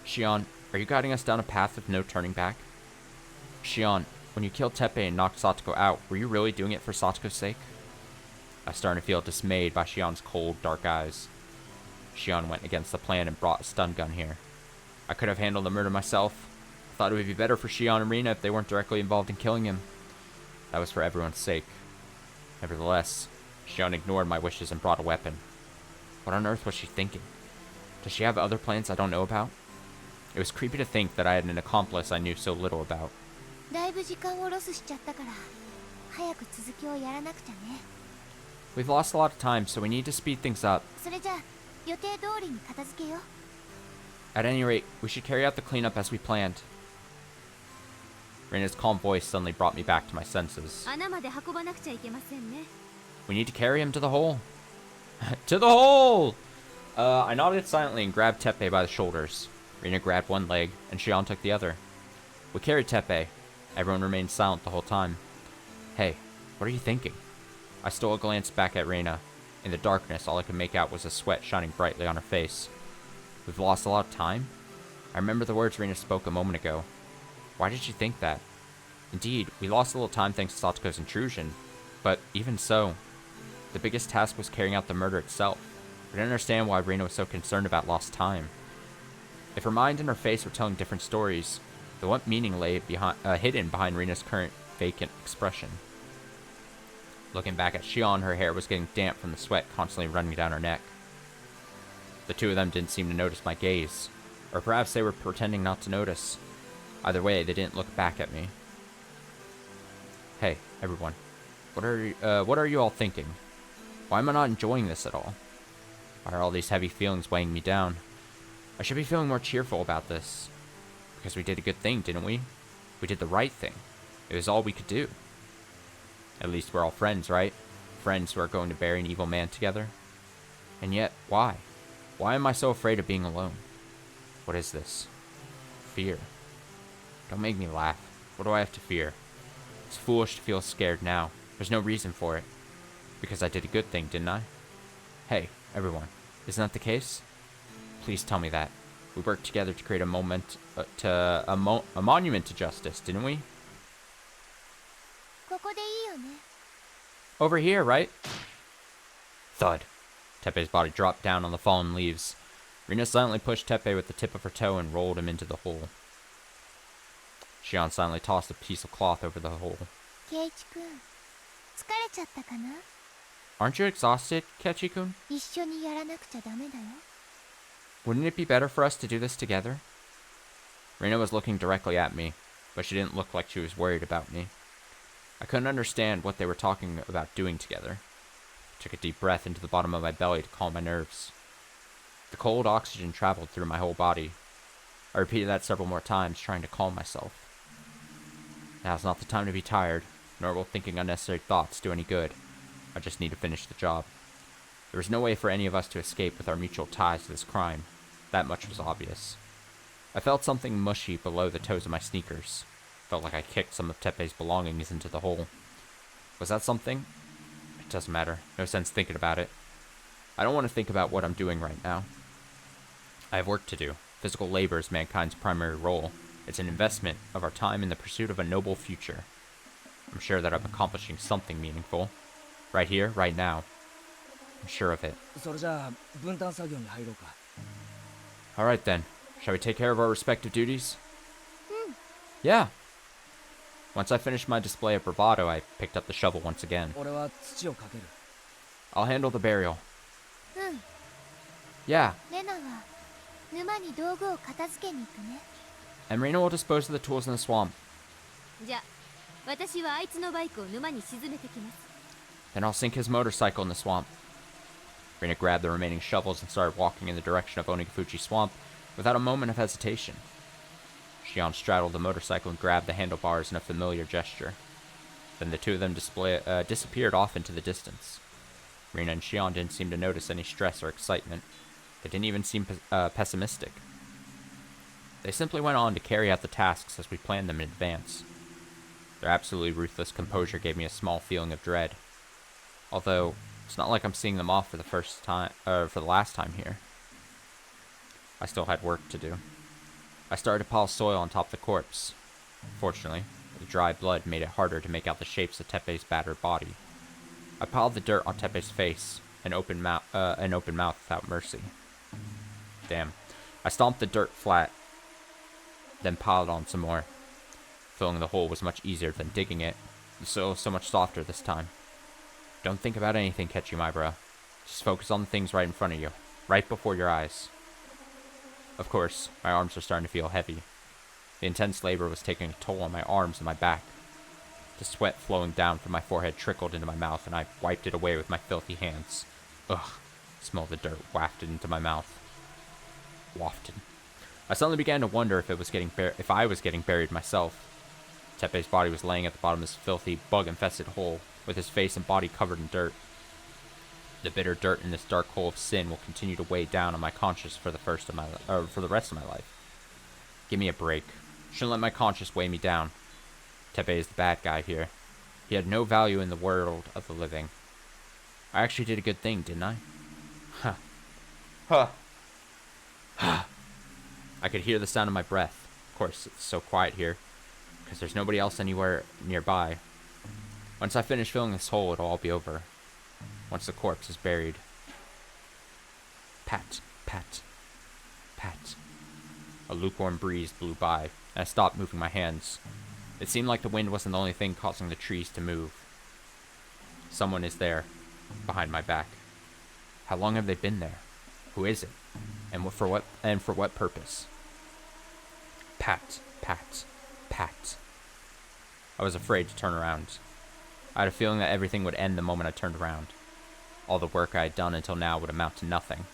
Shion, are you guiding us down a path with no turning back? Shion, when you killed Teppei and knocked Satoko out, were you really doing it for Satoko's sake? I started to feel dismayed by Shion's cold, dark eyes. Shion went against the plan and brought a stun gun here. I could have handled the murder myself. I thought it would be better for Shion and Rina if they weren't directly involved in killing him. That was for everyone's sake. Nevertheless, Shion ignored my wishes and brought a weapon. What on earth was she thinking? Does she have other plans I don't know about? It was creepy to think that I had an accomplice I knew so little about. We've lost a lot of time, so we need to speed things up. At any rate, we should carry out the cleanup as we planned. Reina's calm voice suddenly brought me back to my senses. We need to carry him to the hole. To the hole! I nodded silently and grabbed Teppei by the shoulders. Reina grabbed one leg, and Shion took the other. We carried Teppei. Everyone remained silent the whole time. Hey, what are you thinking? I stole a glance back at Reina. In the darkness, all I could make out was the sweat shining brightly on her face. We've lost a lot of time? I remember the words Reina spoke a moment ago. Why did she think that? Indeed, we lost a little time thanks to Satoko's intrusion, but even so, the biggest task was carrying out the murder itself. I didn't understand why Reina was so concerned about lost time. If her mind and her face were telling different stories, then what meaning lay hidden behind Reina's current vacant expression? Looking back at Shion, her hair was getting damp from the sweat constantly running down her neck. The two of them didn't seem to notice my gaze, or perhaps they were pretending not to notice. Either way, they didn't look back at me. Hey, everyone. What are you all thinking? Why am I not enjoying this at all? Why are all these heavy feelings weighing me down? I should be feeling more cheerful about this. Because we did a good thing, didn't we? We did the right thing. It was all we could do. At least we're all friends, right? Friends who are going to bury an evil man together. And yet, why? Why am I so afraid of being alone? What is this? Fear. Don't make me laugh. What do I have to fear? It's foolish to feel scared now. There's no reason for it. Because I did a good thing, didn't I? Hey, everyone. Isn't that the case? Please tell me that. We worked together to create a monument to justice, didn't we? Over here, right? Thud. Teppei's body dropped down on the fallen leaves. Rina silently pushed Teppei with the tip of her toe and rolled him into the hole. Shion silently tossed a piece of cloth over the hole. Aren't you exhausted, Keiichi-kun? Wouldn't it be better for us to do this together? Rina was looking directly at me, but she didn't look like she was worried about me. I couldn't understand what they were talking about doing together. I took a deep breath into the bottom of my belly to calm my nerves. The cold oxygen traveled through my whole body. I repeated that several more times, trying to calm myself. Now's not the time to be tired, nor will thinking unnecessary thoughts do any good. I just need to finish the job. There was no way for any of us to escape with our mutual ties to this crime. That much was obvious. I felt something mushy below the toes of my sneakers. Felt like I kicked some of Teppei's belongings into the hole. Was that something? It doesn't matter. No sense thinking about it. I don't want to think about what I'm doing right now. I have work to do. Physical labor is mankind's primary role. It's an investment of our time in the pursuit of a noble future. I'm sure that I'm accomplishing something meaningful. Right here, right now. I'm sure of it. それじゃあ分担作業に入ろうか。 Alright then. Shall we take care of our respective duties? Yeah. Once I finished my display of bravado, I picked up the shovel once again. 俺は土をかける。 I'll handle the burial. うん。 Yeah. レナは沼に道具を片付けに行くね。 And Rena will dispose of the tools in the swamp. じゃあ私はあいつのバイクを沼に沈めてきます。 Then I'll sink his motorcycle in the swamp. Rena grabbed the remaining shovels and started walking in the direction of Onigafuchi Swamp without a moment of hesitation. Shion straddled the motorcycle and grabbed the handlebars in a familiar gesture. Then the two of them disappeared off into the distance. Rena and Shion didn't seem to notice any stress or excitement. They didn't even seem pessimistic. They simply went on to carry out the tasks as we planned them in advance. Their absolutely ruthless composure gave me a small feeling of dread. Although, it's not like I'm seeing them off for the last time here. I still had work to do. I started to pile soil on top of the corpse. Fortunately, the dry blood made it harder to make out the shapes of Teppei's battered body. I piled the dirt on Teppei's face, an open mouth without mercy. Damn. I stomped the dirt flat, then piled on some more. Filling the hole was much easier than digging it. The soil was so much softer this time. Don't think about anything, Ketchumibara. Just focus on the things right in front of you, right before your eyes. Of course, my arms were starting to feel heavy. The intense labor was taking a toll on my arms and my back. The sweat flowing down from my forehead trickled into my mouth, and I wiped it away with my filthy hands. Ugh. The smell of the dirt wafted into my mouth. Wafted. I suddenly began to wonder if I was getting buried myself. Teppei's body was laying at the bottom of this filthy, bug-infested hole, with his face and body covered in dirt. The bitter dirt in this dark hole of sin will continue to weigh down on my conscience for the rest of my life. Give me a break. Shouldn't let my conscience weigh me down. Teppei is the bad guy here. He had no value in the world of the living. I actually did a good thing, didn't I? Huh. Huh. I could hear the sound of my breath. Of course, it's so quiet here, because there's nobody else anywhere nearby. Once I finish filling this hole, it'll all be over. Once the corpse is buried. Pat, pat, pat. A lukewarm breeze blew by, and I stopped moving my hands. It seemed like the wind wasn't the only thing causing the trees to move. Someone is there, behind my back. How long have they been there? Who is it? And for what purpose? Pat, pat, pat. I was afraid to turn around. I had a feeling that everything would end the moment I turned around. All the work I had done until now would amount to nothing.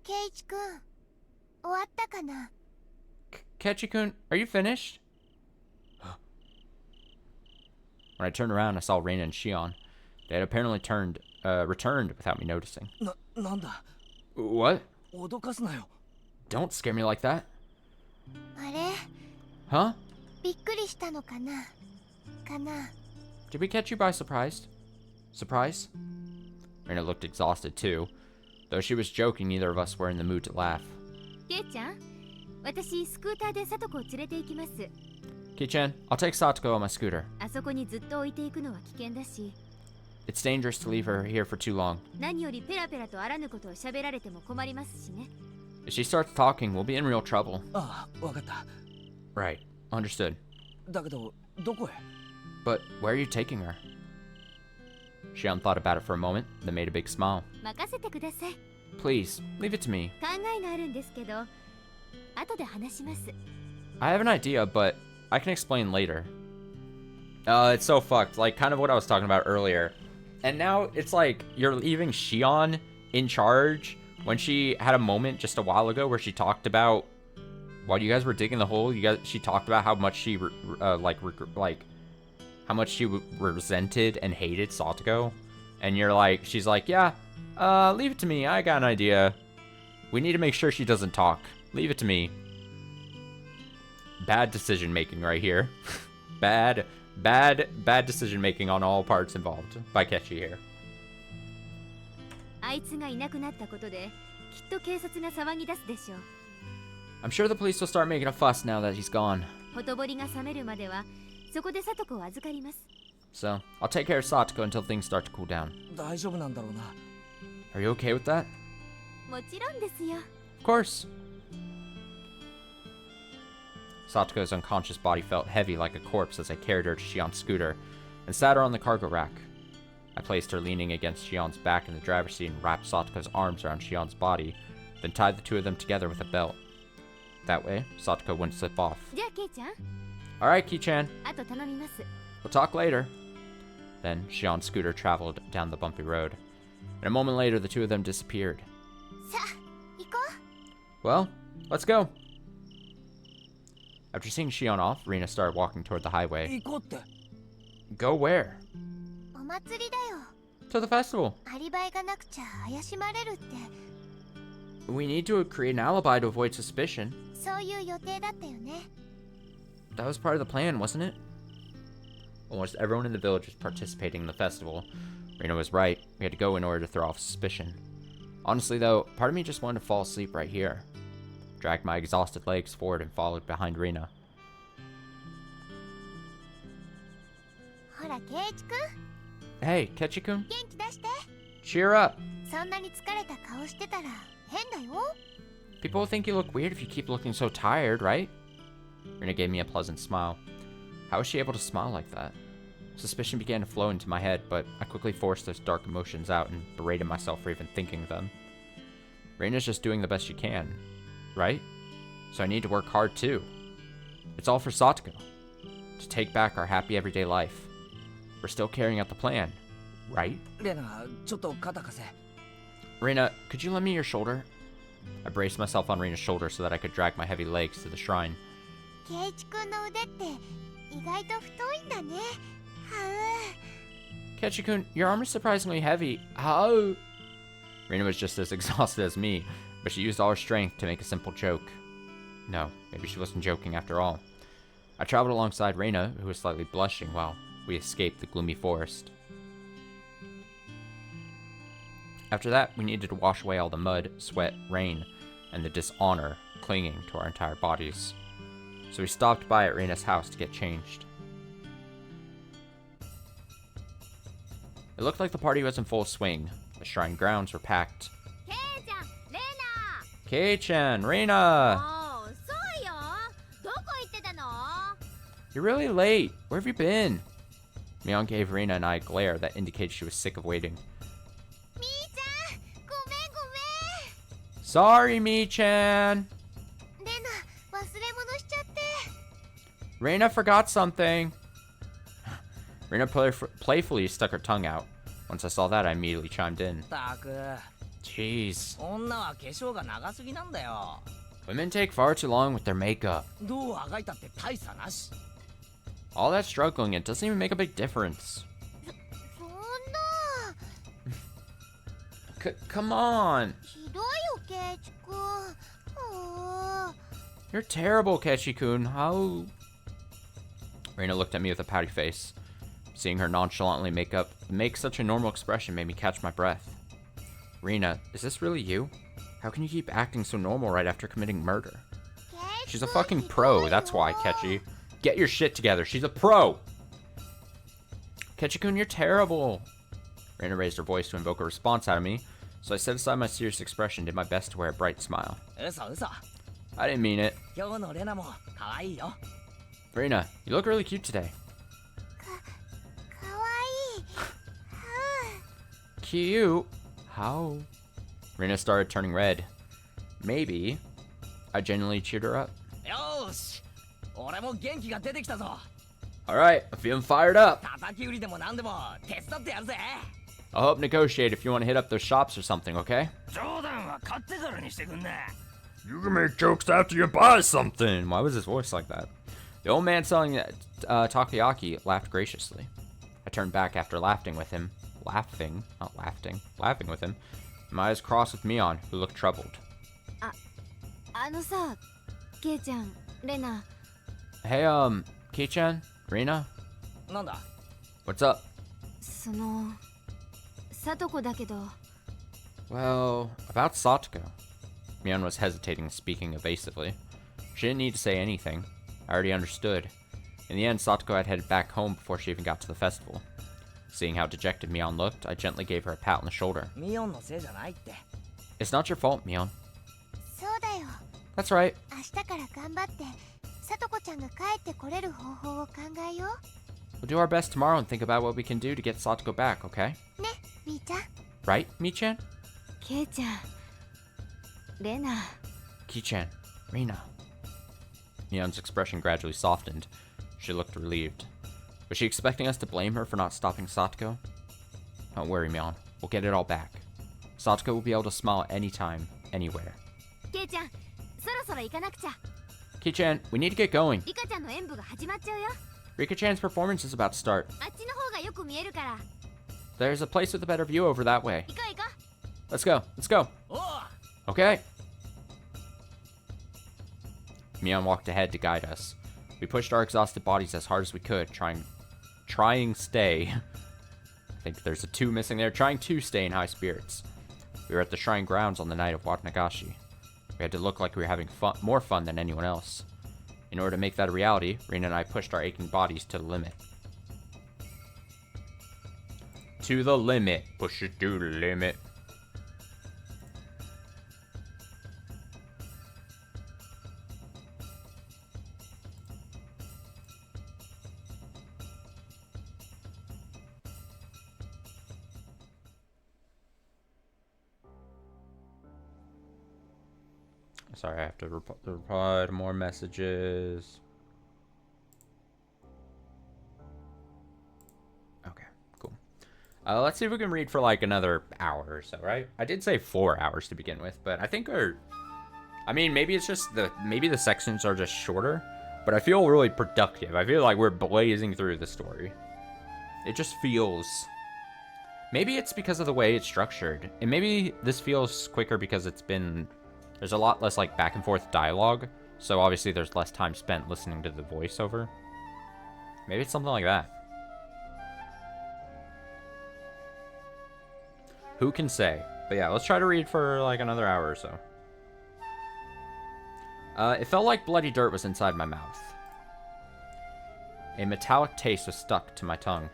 Keiichi-kun, 終わったかな? Kechi-kun, are you finished? When I turned around, I saw Reina and Shion. They had apparently returned without me noticing. なんだ? What? 脅かすなよ. Don't scare me like that. あれ? Huh? びっくりしたのかな? かな? Did we catch you by surprise? Surprise? Reina looked exhausted too. Though she was joking, neither of us were in the mood to laugh. ケイちゃん、私スクーターでサトコを連れて行きます。 Kei-chan, I'll take Satoko on my scooter. あそこにずっと置いていくのは危険だし、 It's dangerous to leave her here for too long. 何よりペラペラとあらぬことを喋られても困りますしね。 If she starts talking, we'll be in real trouble. ああ、わかった。 Right. Understood. だけど、どこへ? But where are you taking her? Shion thought about it for a moment, then made a big smile. 任せてください。 Please, leave it to me. 考えがあるんですけど、後で話します。 I have an idea, but I can explain later. It's so fucked. Like, kind of what I was talking about earlier. And now it's like you're leaving Shion in charge when she had a moment just a while ago where she talked about while you guys were digging the hole. She talked about how much she how much she resented and hated Satoko, and she's like, yeah, Leave it to me. I got an idea. We need to make sure she doesn't talk. Leave it to me. Bad decision making right here. bad decision making on all parts involved by Kechi here. あいつがいなくなったことできっと警察が騒ぎ出すでしょう。 I'm sure the police will start making a fuss now that he's gone. ほとぼりが冷めるまではそこで聡子を預かります。 So, I'll take care of Satoko until things start to cool down. 大丈夫なんだろうな。 Are you okay with that? もちろんですよ。 Of course. Satoko's unconscious body felt heavy like a corpse as I carried her to Shion's scooter and sat her on the cargo rack. I placed her leaning against Shion's back in the driver's seat and wrapped Satoko's arms around Shion's body, then tied the two of them together with a belt. That way, Satoko wouldn't slip off. じゃあケイちゃん、 Alright, Ki-chan. あと頼みます。 We'll talk later. Then Shion's scooter traveled down the bumpy road. And a moment later, the two of them disappeared. さあ、行こ Well, let's go. After seeing Shion off, Rina started walking toward the highway. 行こうって。 Go where? う。お祭りだよ。 To the festival. アリバイがなくちゃ怪しまれるって、 We need to create an alibi to avoid suspicion. そういう予定だったよね。 That was part of the plan, wasn't it? Almost everyone in the village was participating in the festival. Rina was right. We had to go in order to throw off suspicion. Honestly, though, part of me just wanted to fall asleep right here. Dragged my exhausted legs forward and followed behind Rina. ほらケイチくん、 Hey, Kechi-kun, 元気出して。 cheer up. そんなに疲れた顔してたら変だよ。 People will think you look weird if you keep looking so tired, right? Rina gave me a pleasant smile. How was she able to smile like that? Suspicion began to flow into my head, but I quickly forced those dark emotions out and berated myself for even thinking them. Reina's just doing the best she can, right? So I need to work hard too. It's all for Satoko. To take back our happy everyday life. We're still carrying out the plan, right? レナ、ちょっと肩貸せ。 Reina, could you lend me your shoulder? I braced myself on Reina's shoulder so that I could drag my heavy legs to the shrine. ケイチくんの腕って意外と太いんだね。は Kechi-kun, your arm is surprisingly heavy. How? Reina was just as exhausted as me, but she used all her strength to make a simple joke. No, maybe she wasn't joking after all. I traveled alongside Reina, who was slightly blushing while we escaped the gloomy forest. After that, we needed to wash away all the mud, sweat, rain, and the dishonor clinging to our entire bodies. So we stopped by at Reina's house to get changed. It looked like the party was in full swing. The shrine grounds were packed. ケイちゃん、レ Kei-chan, Reina! ナ。もうそうよ。どこ行ってたの？ You're really late. Where have you been? Mion gave Reina and I a glare that indicated she was sick of waiting. みーちゃん、ごめんごめん。 Sorry, Mi-chan! レナ、忘れ物しちゃって。 Reina forgot something. Reina playfully stuck her tongue out. Once I saw that, I immediately chimed in. たく、 Jeez. 女は化粧が長すぎなんだよ。 Women take far too long with their makeup. どうあがいたって大差なし。 All that struggling, it doesn't even make a big difference. そんな。Come on. ひどいよ、ケイチくん。は You're terrible, Kechi-kun. How? Reina looked at me with a pouty face. Seeing her nonchalantly make such a normal expression made me catch my breath. Reina, is this really you? How can you keep acting so normal right after committing murder? あ。 She's a fucking pro, that's why, Kechi. Get your shit together, she's a pro! Kechi-kun, you're terrible! Reina raised her voice to invoke a response out of me, so I set aside my serious expression and did my best to wear a bright smile. 嘘嘘。 I didn't mean it. 今日のレナも可愛いよ。 Reina, you look really cute today. かわいい。は Cute? How? Reina started turning red. Maybe I genuinely cheered her up. よーし。俺も元気が出てきたぞ。 Alright, I'm feeling fired up. 叩き売りでも何でも手伝ってやるぜ。 I'll help negotiate if you want to hit up those shops or something, okay? 冗談は買ってからにしてくんな。 You can make jokes after you buy something. Why was his voice like that? The old man selling takoyaki laughed graciously. I turned back after laughing with him. laughing with him. My eyes crossed with Mion, who looked troubled. あのさ、ケイちゃん、レナ。 Hey, Kei-chan, Rina, なんだ what's up? その、さとこだけど。 Well, about Satoko. Mion was hesitating, speaking evasively. She didn't need to say anything. I already understood. In the end, Satoko had headed back home before she even got to the festival. Seeing how dejected Mion looked, I gently gave her a pat on the shoulder. ミオンのせいじゃないって It's not your fault, Mion. そうだよ。 That's right. 明日から頑張って、さとこちゃんが帰ってこれる方法を考えよう。 We'll do our best tomorrow and think about what we can do to get Satoko back, okay? ね、みーちゃん。 Right, Mi-chan? ケイちゃん、レナ。 Ki-chan, Rina. Mion's expression gradually softened. She looked relieved. Was she expecting us to blame her for not stopping Satoko? Don't worry, Mion. We'll get it all back. Satoko will be able to smile anytime, anywhere. ケイちゃん、そろそろ行かなくちゃ。 Ki-chan, we need to get going. リカちゃんの演舞が始まっちゃうよ。 Rika-chan's performance is about to start. あっちの方がよく見えるから。 There's a place with a better view over that way. 行こう行こ Let's go. Let's go. おう Okay. Mion walked ahead to guide us. We pushed our exhausted bodies as hard as we could, trying stay. I think there's a 2 missing there. Trying to stay in high spirits. We were at the shrine grounds on the night of Watanagashi. We had to look like we were having more fun than anyone else. In order to make that a reality, Rina and I pushed our aching bodies to the limit. To the limit. Push it to the limit. Sorry, I have to reply to more messages. Okay, cool. Let's see if we can read for like another hour or so, right? I did say 4 hours to begin with, but I think maybe it's just maybe the sections are just shorter, but I feel really productive. I feel like we're blazing through the story. It just feels... Maybe it's because of the way it's structured, and maybe this feels quicker because there's a lot less like back and forth dialogue, so obviously there's less time spent listening to the voiceover. Maybe it's something like that. Who can say? But yeah, let's try to read for like another hour or so. It felt like bloody dirt was inside my mouth. A metallic taste was stuck to my tongue.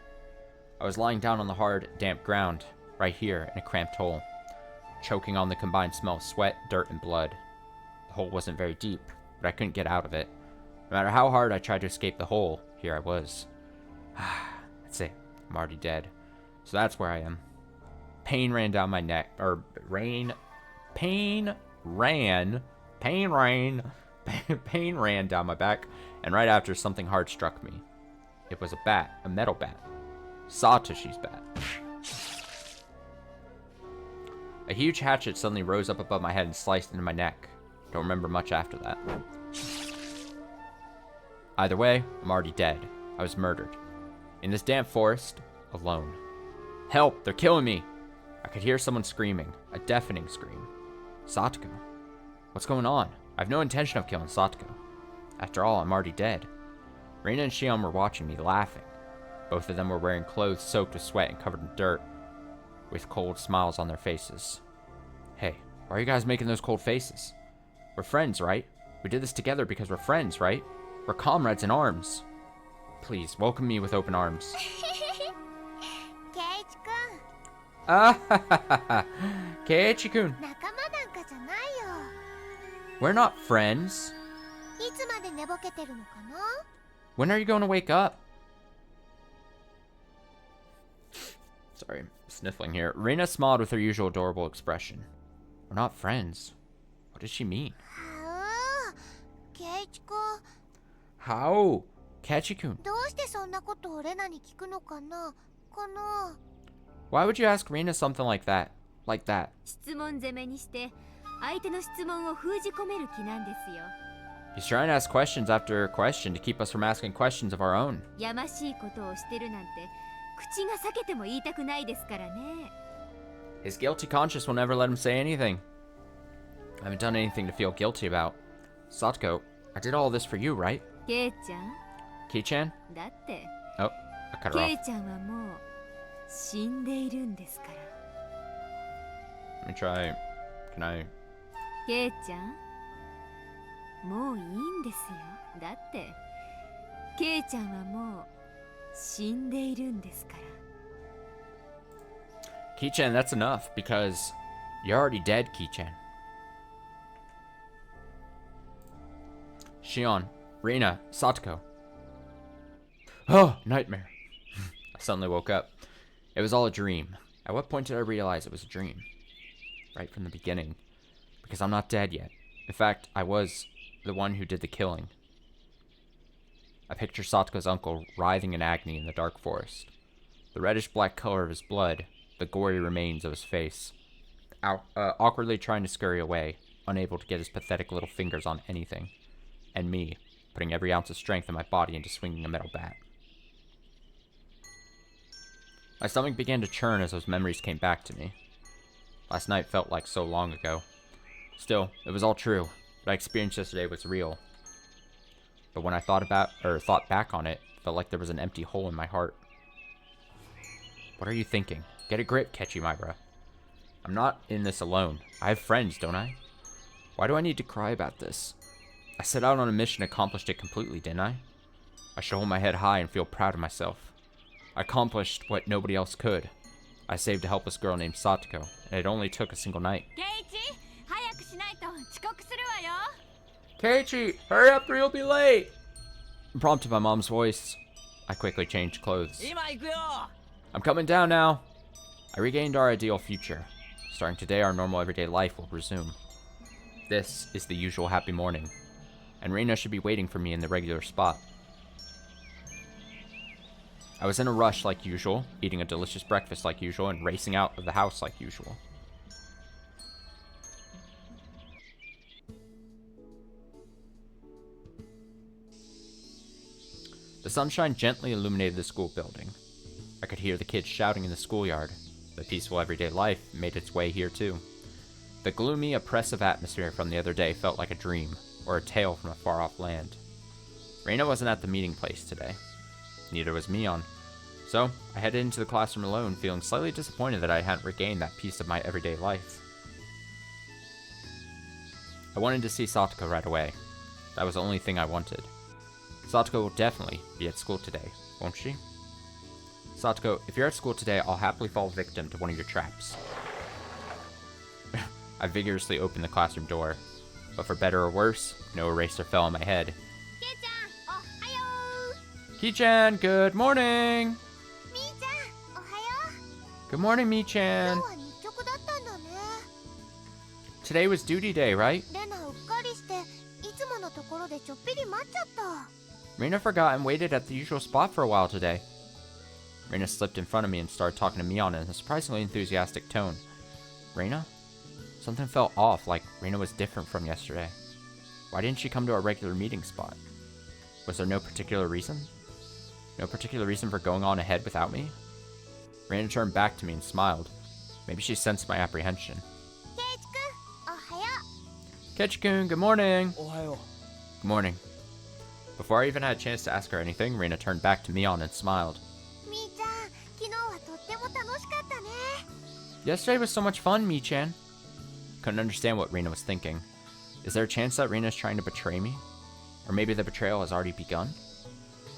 I was lying down on the hard, damp ground, right here in a cramped hole, choking on the combined smell of sweat, dirt, and blood. The hole wasn't very deep, but I couldn't get out of it. No matter how hard I tried to escape the hole, here I was. That's it. I'm already dead. So that's where I am. Pain ran down my neck, pain ran down my back, and right after, something hard struck me. It was a bat, a metal bat. Satoshi's bat. A huge hatchet suddenly rose up above my head and sliced into my neck. Don't remember much after that. Either way, I'm already dead. I was murdered. In this damp forest, alone. Help! They're killing me! I could hear someone screaming. A deafening scream. Satoko. What's going on? I have no intention of killing Satoko. After all, I'm already dead. Reina and Shion were watching me, laughing. Both of them were wearing clothes soaked with sweat and covered in dirt, with cold smiles on their faces. Hey, why are you guys making those cold faces? We're friends, right? We did this together because we're friends, right? We're comrades in arms. Please, welcome me with open arms. う。ケイチくん、 Ah, Keiichi-kun. 仲間なんかじゃないよ。 We're not friends. いつまで寝ぼけてるのかな？ When are you going to wake up? Sorry, I'm sniffling here. Reina smiled with her usual adorable expression. We're not friends. What does she mean? はう。ケイチくん、 How? Keiichi-kun. どうしてそんなことをレナに聞くのかな？かな？ Why would you ask Reina something like that? Like that? 質問攻めにして相手の質問を封じ込める気なんですよ。 He's trying to ask questions after question to keep us from asking questions of our own. やましいことをしてるなんて口が裂けても言いたくないですからね。 His guilty conscience will never let him say anything. I haven't done anything to feel guilty about. Satoko, I did all this for you, right? ケイちゃん Ki-chan? だって Oh, I cut her ケ off. イちゃんはもう死んでいるんですから。 Let me try. Can I? ケイちゃんもういいんですよ。だってケイちゃんはもう死んでいるんですから。 Ki-chan, that's enough, because you're already dead, Ki-chan. Shion, Reina, Satoko. Oh, nightmare. I suddenly woke up. It was all a dream. At what point did I realize it was a dream? Right from the beginning. Because I'm not dead yet. In fact, I was the one who did the killing. I picture Satoko's uncle writhing in agony in the dark forest. The reddish-black color of his blood, the gory remains of his face. Awkwardly trying to scurry away, unable to get his pathetic little fingers on anything. And me, putting every ounce of strength in my body into swinging a metal bat. My stomach began to churn as those memories came back to me. Last night felt like so long ago. Still, it was all true. What I experienced yesterday was real. But when I thought back on it, it felt like there was an empty hole in my heart. What are you thinking? Get a grip, Ketchimibra. I'm not in this alone. I have friends, don't I? Why do I need to cry about this? I set out on a mission and accomplished it completely, didn't I? I should hold my head high and feel proud of myself. I accomplished what nobody else could. I saved a helpless girl named Satoko, and it only took a single night. Keiichi, 早くしないと遅刻するわよ。 Keiichi, hurry up or you'll be late! Prompted by Mom's voice, I quickly changed clothes. 今行くよ。 I'm coming down now. I regained our ideal future. Starting today, our normal everyday life will resume. This is the usual happy morning, and Reina should be waiting for me in the regular spot. I was in a rush like usual, eating a delicious breakfast like usual, and racing out of the house like usual. The sunshine gently illuminated the school building. I could hear the kids shouting in the schoolyard. The peaceful everyday life made its way here too. The gloomy, oppressive atmosphere from the other day felt like a dream, or a tale from a far-off land. Reina wasn't at the meeting place today. Neither was Mion. So, I headed into the classroom alone, feeling slightly disappointed that I hadn't regained that piece of my everyday life. I wanted to see Satoko right away. That was the only thing I wanted. Satoko will definitely be at school today, won't she? Satoko, if you're at school today, I'll happily fall victim to one of your traps. I vigorously opened the classroom door, but for better or worse, no eraser fell on my head. Kei-chan, ohayo! Ki-chan, good morning! Mi-chan, ohayo! Good morning, Mi-chan. 今日は日直だったんだね。 Today was duty day, right? レナうっかりしていつものところでちょっぴり待っちゃった。 Reina forgot and waited at the usual spot for a while today. Reina slipped in front of me and started talking to Mion in a surprisingly enthusiastic tone. Reina? Something felt off, like Reina was different from yesterday. Why didn't she come to our regular meeting spot? Was there no particular reason? No particular reason for going on ahead without me? Reina turned back to me and smiled. Maybe she sensed my apprehension. Keiichi-kun, ohayo! Ketch-kun, good morning! おはよう。 Good morning. Before I even had a chance to ask her anything, Reina turned back to Mion and smiled. みーちゃん、昨日はとっても楽しかったね。 Yesterday was so much fun, Mi-chan. Couldn't understand what Reina was thinking. Is there a chance that Reina's trying to betray me? Or maybe the betrayal has already begun?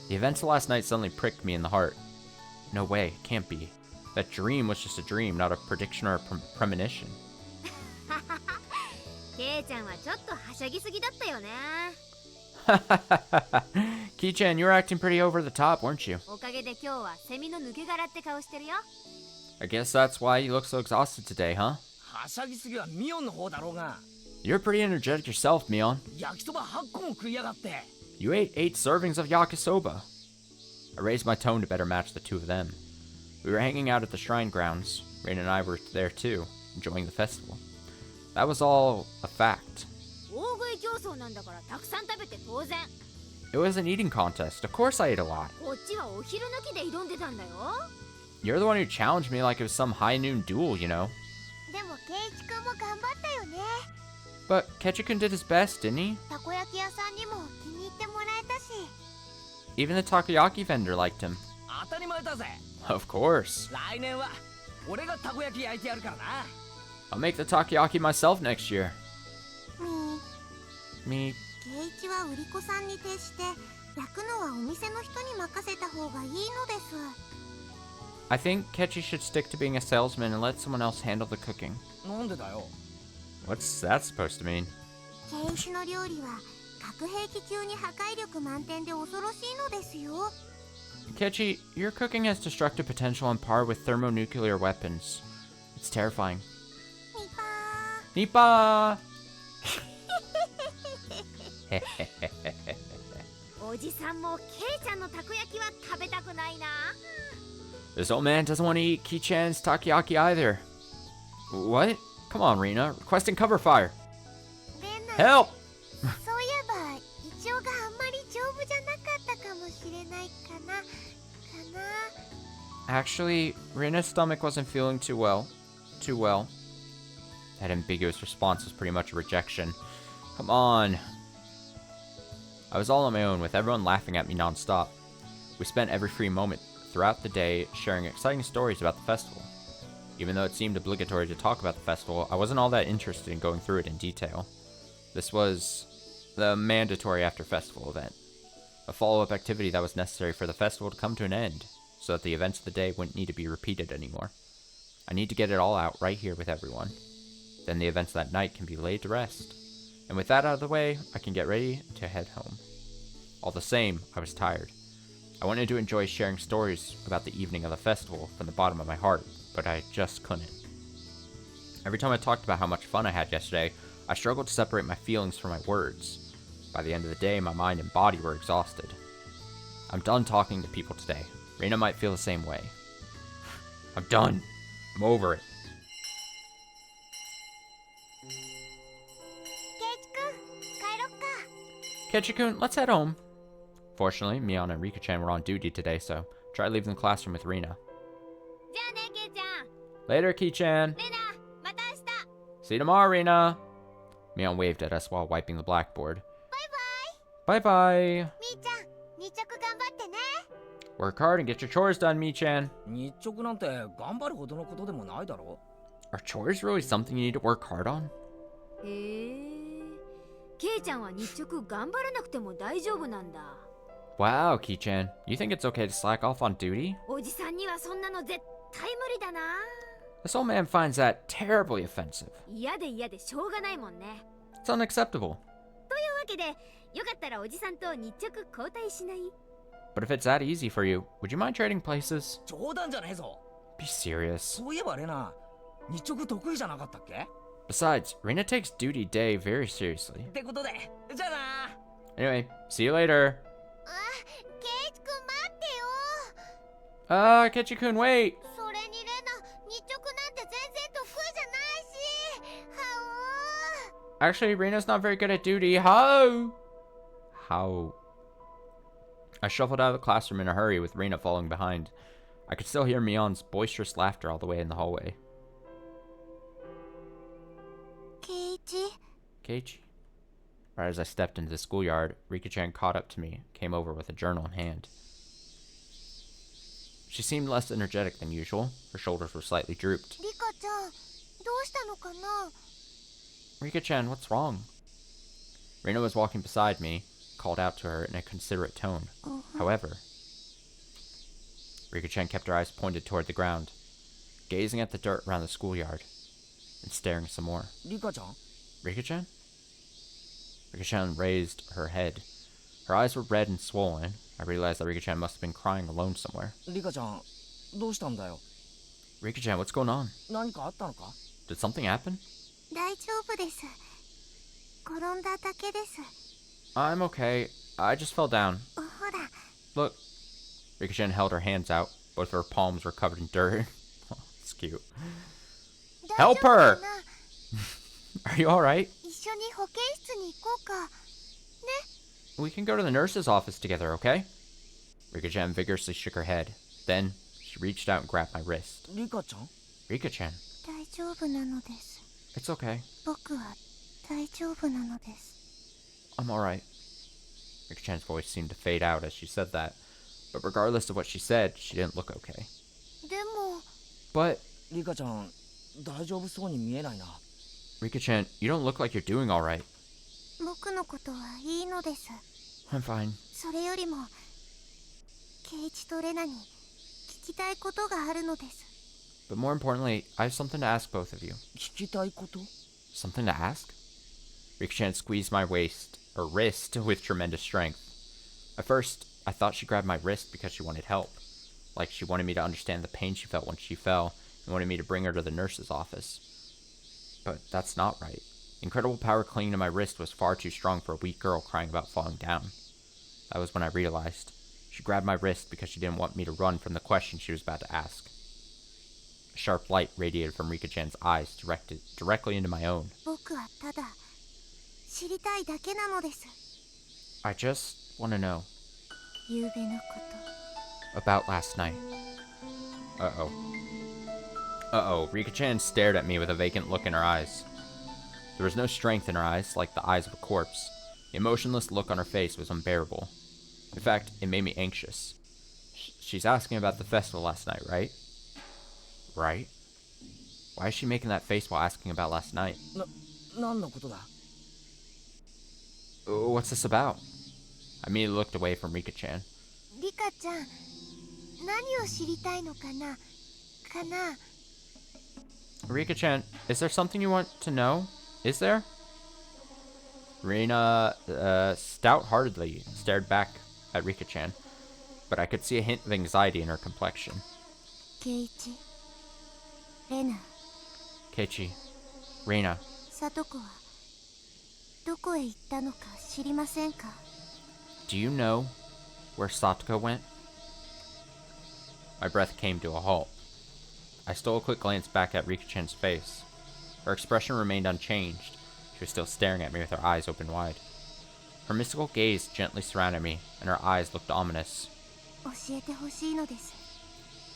The events of last night suddenly pricked me in the heart. No way, it can't be. That dream was just a dream, not a prediction or a premonition. ケイちゃんはちょっとはしゃぎすぎだったよね。 Ki-chan, you were acting pretty over the top, weren't you? おかげで今日はセミの抜け殻って顔してるよ。 I guess that's why you look so exhausted today, huh? はしゃぎすぎはミオンの方だろうが。 You're pretty energetic yourself, Mion. 焼きそば8個も食いやがって。 You ate 8 servings of yakisoba. I raised my tone to better match the two of them. We were hanging out at the shrine grounds. Reina and I were there too, enjoying the festival. That was all a fact. 大食い競争なんだからたくさん食べて当然。 It was an eating contest. Of course I ate a lot. こっちはお昼抜きで挑んでたんだよ。You're the one who challenged me like it was some high noon duel, you know. でも圭一くんも頑張ったよね。 But Ketchikun did his best, didn't he? たこ焼き屋さんにも気に入ってもらえたし。 Even the takoyaki vendor liked him. 当たり前だぜ。 Of course. 来年は俺がたこ焼き焼いてやるからな。 I'll make the takoyaki myself next year. み Me. 圭一は売り子さんに徹して焼くのはお店の人に任せた方がいいのです。 I think Ketchy should stick to being a salesman and let someone else handle the cooking. なんでだよ。 What's that supposed to mean? 圭一の料理は核兵器級に破壊力満点で恐ろしいのですよ。 Ketchy, your cooking has destructive potential on par with thermonuclear weapons. It's terrifying. みぱ Nipa! おじさんもケイちゃんのたこ焼きは食べたくないな。 This old man doesn't want to eat Ki-chan's takoyaki either. What? Come on, Rina. Requesting cover fire. レナ、 Help! そういえば胃腸があんまり丈夫じゃなかったかもしれないかな。Actually, Rina's stomach wasn't feeling too well. That ambiguous response was pretty much a rejection. Come on. I was all on my own with everyone laughing at me nonstop. We spent every free moment throughout the day sharing exciting stories about the festival. Even though it seemed obligatory to talk about the festival, I wasn't all that interested in going through it in detail. This was the mandatory after festival event, a follow-up activity that was necessary for the festival to come to an end, so that the events of the day wouldn't need to be repeated anymore. I need to get it all out right here with everyone. Then the events that night can be laid to rest. And with that out of the way, I can get ready to head home. All the same, I was tired. I wanted to enjoy sharing stories about the evening of the festival from the bottom of my heart, but I just couldn't. Every time I talked about how much fun I had yesterday, I struggled to separate my feelings from my words. By the end of the day, my mind and body were exhausted. I'm done talking to people today. Reina might feel the same way. I'm done. I'm over it. ケイチくん、帰ろっか。 Ketchikun, let's head home. Fortunately, Mion and Rika-chan were on duty today, so tried leaving the classroom with Rina. じゃあね、ケイちゃん。 Later, Ki-chan. レナ、また明日。 See you tomorrow, Rina. Mion waved at us while wiping the blackboard. バイバイ。 Bye-bye. みーちゃん、日直頑張ってね。 Work hard and get your chores done, Mi-chan. 日直なんて頑張るほどのことでもないだろ。 Are chores really something you need to work hard on? へえ。ケイちゃんは日直頑張らなくても大丈夫なんだ。 Wow, Ki-chan. You think it's okay to slack off on duty? おじさんにはそんなの絶対無理だな。 This old man finds that terribly offensive. 嫌で嫌でしょうがないもんね。 It's unacceptable. というわけで、よかったらおじさんと日直交代しない？ But if it's that easy for you, would you mind trading places? 冗談じゃねえぞ。 Be serious. そういえばレナ、日直得意じゃなかったっけ？ Besides, Rina takes duty day very seriously. ってことで、じゃあな。 Anyway, see you later. あ、ケイチくん待ってよ。 Ketchikun, wait! それにレナ、日直なんて全然得意じゃないし。は Actually, Rina's not very good at duty. How? I shuffled out of the classroom in a hurry with Rina following behind. I could still hear Mion's boisterous laughter all the way in the hallway. ケイチ。 Keiichi. Right as I stepped into the schoolyard, Rika-chan caught up to me, came over with a journal in hand. She seemed less energetic than usual. Her shoulders were slightly drooped. リカちゃん、どうしたのかな？ Rika-chan, what's wrong? Rina was walking beside me, called out to her in a considerate tone. However, Rika-chan kept her eyes pointed toward the ground, gazing at the dirt around the schoolyard, and staring some more. リカちゃん？ Rika-chan? Rika-chan raised her head. Her eyes were red and swollen. I realized that Rika-chan must have been crying alone somewhere. リカちゃん、どうしたんだよ。 Rika-chan, what's going on? 何かあったのか？ Did something happen? 大丈夫です。転んだだけです。 I'm okay. I just fell down. ほら。 Look. Rika-chan held her hands out. Both of her palms were covered in dirt. It's cute. Help her! Are you alright? 一緒に保健室に行こうか。ね。 We can go to the nurse's office together, okay? Rika-chan vigorously shook her head. Then, She reached out and grabbed my wrist. リカちゃん Rika-chan, 大丈夫なのです。 it's okay. 僕は大丈夫なのです。 I'm alright. Rika-chan's voice seemed to fade out as she said that, but regardless of what she said, she didn't look okay. でも But, リカちゃん大丈夫そうに見えないな。 Rika-chan, you don't look like you're doing alright. 僕のことはいいのです。 I'm fine. それよりもケイチとレナに聞きたいことがあるのです。 But more importantly, I have something to ask both of you. 聞きたいこと Something to ask? Rika-chan squeezed my wrist with tremendous strength. At first, I thought she grabbed my wrist because she wanted help. Like she wanted me to understand the pain she felt when she fell and wanted me to bring her to the nurse's office. But that's not right. Incredible power clinging to my wrist was far too strong for a weak girl crying about falling down. That was when I realized. She grabbed my wrist because she didn't want me to run from the question she was about to ask. A sharp light radiated from Rika-chan's eyes directed directly into my own. 僕はただ知りたいだけなのです。 I just want to know 夕べのこと about last night. Uh-oh. Uh-oh. Rika-chan stared at me with a vacant look in her eyes. There was no strength in her eyes, like the eyes of a corpse. The emotionless look on her face was unbearable. In fact, it made me anxious. She's asking about the festival last night, right? Right? Why is she making that face while asking about last night? 何のことだ What's this about? I immediately looked away from Rika-chan. リカちゃん何を知りたいのかなかな Rika-chan, is there something you want to know? Is there? Rina, stout-heartedly stared back at Rika-chan, but I could see a hint of anxiety in her complexion. ケイチレナ Keiichi, Reina, サトコはどこへ行ったのか知りませんか do you know where Satoko went? My breath came to a halt. I stole a quick glance back at Rika-chan's face. Her expression remained unchanged. She was still staring at me with her eyes open wide. Her mystical gaze gently surrounded me, and her eyes looked ominous. 教えてほしいのです。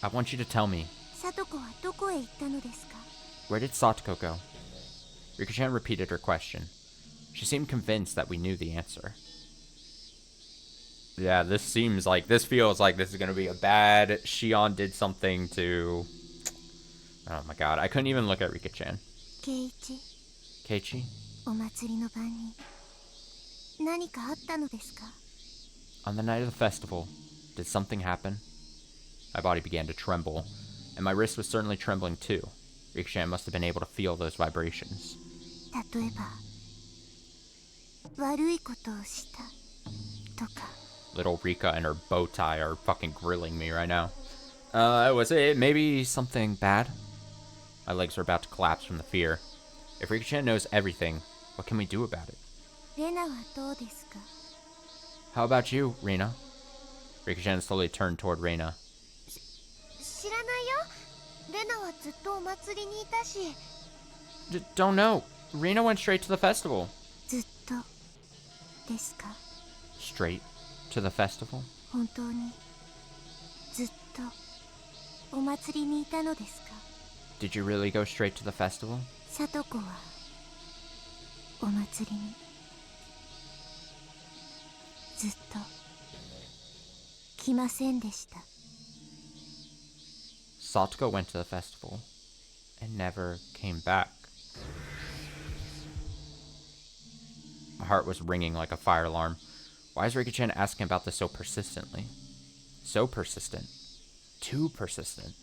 I want you to tell me, サトコはどこへ行ったのですか where did Satoko go? Rika-chan repeated her question. She seemed convinced that we knew the answer. Yeah, this feels like this is gonna be a bad Shion did something to... Oh my god, I couldn't even look at Rika-chan. ケイチ Keiichi? お祭りの晩に何かあったのですか On the night of the festival, did something happen? My body began to tremble, and my wrist was certainly trembling too. Rika-chan must have been able to feel those vibrations. 例えば悪いことをしたとか Little Rika and her bow tie are fucking grilling me right now. Was it maybe something bad? My legs were about to collapse from the fear. If Rika-chan knows everything, what can we do about it? レナはどうですか How about you, Reina? Rika-chan slowly turned toward Reina. 知らないよレナはずっとお祭りにいたし Don't know. Reina went straight to the festival. ずっとですか Straight to the festival? 本当にずっとお祭りにいたのですか Did you really go straight to the festival? サトコはお祭りにずっと来ませんでした Satoko went to the festival and never came back. My heart was ringing like a fire alarm. Why is Rika-chan asking about this so persistently? So persistent. Too persistent.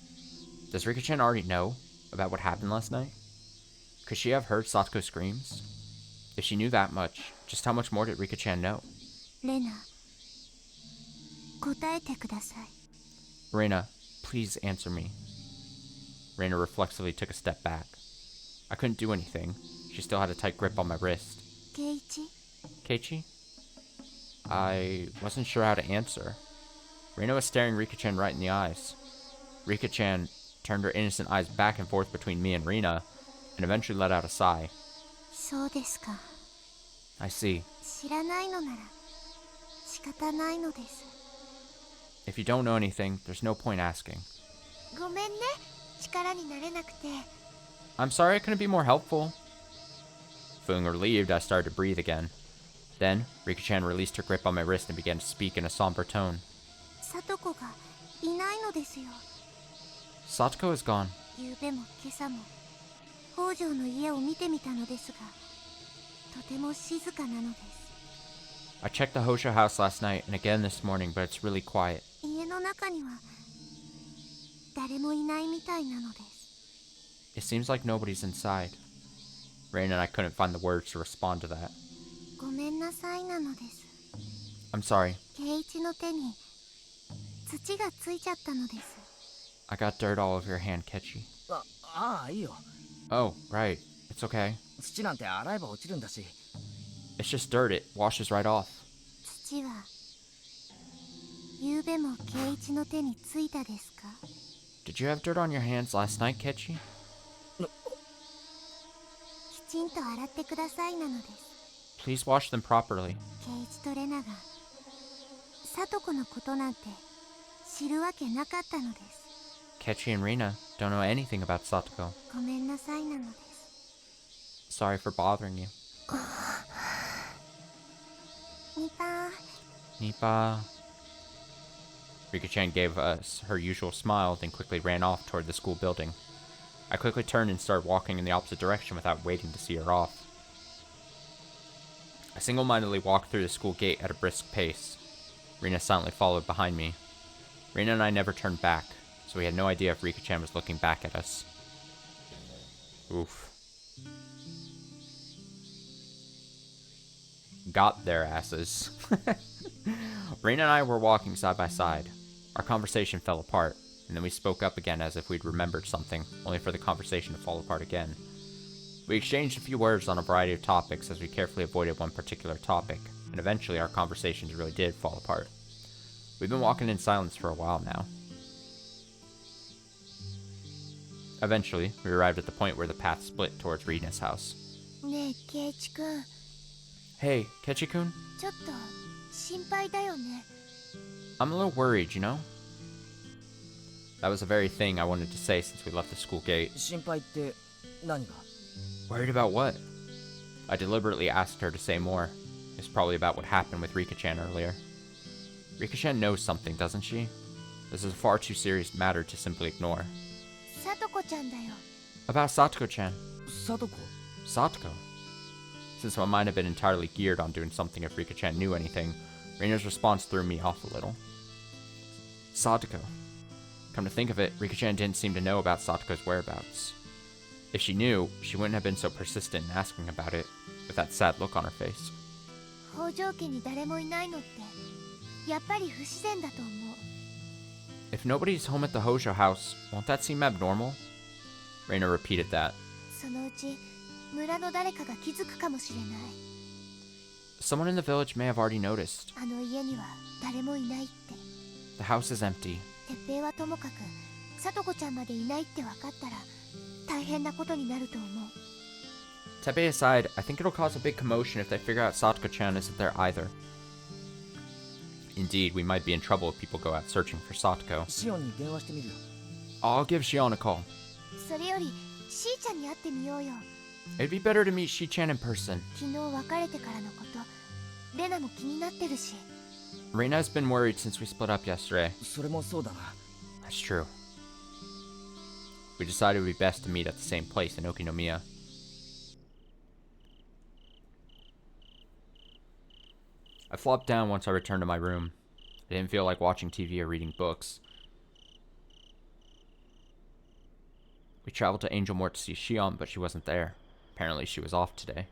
Does Rika-chan already know about what happened last night? Could she have heard Satoko's screams? If she knew that much, just how much more did Rika-chan know? レナ答えてください Reina, please answer me. Reina reflexively took a step back. I couldn't do anything. She still had a tight grip on my wrist. ケイチ Keiichi? I wasn't sure how to answer. Reina was staring Rika-chan right in the eyes. Rika-chan turned her innocent eyes back and forth between me and Reina, and eventually let out a sigh. そうですか I see. 知らないのなら仕方ないのです If you don't know anything, there's no point asking. ごめんね、力になれなくて。 I'm sorry I couldn't be more helpful. Feeling relieved, I started to breathe again. Then, Rika-chan released her grip on my wrist and began to speak in a somber tone. サトコがいないのですよ。 Satoko is gone. 昨べも今朝も北条の家を見てみたのですが、とても静かなのです。 I checked the Hosho house last night and again this morning, but it's really quiet. 家の中には誰もいないみたいなのです。 It seems like nobody's inside. Rain and I couldn't find the words to respond to that. ごめんなさいなのです。 I'm sorry. 圭一の手に土がついちゃったのです。 I got dirt all over your hand, Kechi. ああ、いいよ。 Oh, right. It's okay. 土なんて洗えば落ちるんだし。 It's just dirt. It washes right off. 土は昨べも圭一の手についたですか？ Did you have dirt on your hands last night, Kechi? きちんと洗ってくださいなのです。 Please wash them properly. 圭一とレナがサトコのことなんて知るわけなかったのです。 Kechi and Rina don't know anything about Satoko. ごめんなさいなのです。 Sorry for bothering you. ニパー。 Nipa. Rika-chan gave us her usual smile, then quickly ran off toward the school building. I quickly turned and started walking in the opposite direction without waiting to see her off. I single-mindedly walked through the school gate at a brisk pace. Rina silently followed behind me. Rina and I never turned back, so we had no idea if Rika-chan was looking back at us. Oof. Got their asses. Rina and I were walking side by side. Our conversation fell apart, and then we spoke up again as if we'd remembered something, only for the conversation to fall apart again. We exchanged a few words on a variety of topics as we carefully avoided one particular topic, and eventually our conversations really did fall apart. We've been walking in silence for a while now. Eventually, we arrived at the point where the path split towards Rina's house. ねえ圭一くん、 Hey, Kechi-kun? ちょっと心配だよね。 I'm a little worried, you know? That was the very thing I wanted to say since we left the school gate. 心配って何が？ Worried about what? I deliberately asked her to say more. It's probably about what happened with Rika-chan earlier. Rika-chan knows something, doesn't she? This is a far too serious matter to simply ignore. サトコちゃんだよ。 About Satoko-chan. サトコ？ Satoko. Since my mind had been entirely geared on doing something if Rika-chan knew anything, Reina's response threw me off a little. Satoko. Come to think of it, Rika-chan didn't seem to know about Satoko's whereabouts. If she knew, she wouldn't have been so persistent in asking about it, with that sad look on her face. 北条家に誰もいないのってやっぱり不自然だと思う。 If nobody's home at the Hojo house, won't that seem abnormal? Reina repeated that. そのうち村の誰かが気づくかもしれない。 Someone in the village may have already noticed. あの家には誰もいないって。 The house is empty. 鉄平はともかくサトコちゃんまでいないって分かったら大変なことになると思う。 Teppei aside, I think it'll cause a big commotion if they figure out Satoko-chan isn't there either. Indeed, we might be in trouble if people go out searching for Satoko. シオンに電話してみるよ。 I'll give Shion a call. それよりしーちゃんに会ってみようよ。 It'd be better to meet Shi-chan in person. 昨日別れてからのことレナも気になってるし。 Reina's been worried since we split up yesterday. それもそうだな。 That's true. We decided it would be best to meet at the same place in Okinomiya. I flopped down once I returned to my room. I didn't feel like watching TV or reading books. We traveled to Angel Mort to see Shion, but she wasn't there. Apparently she was off today.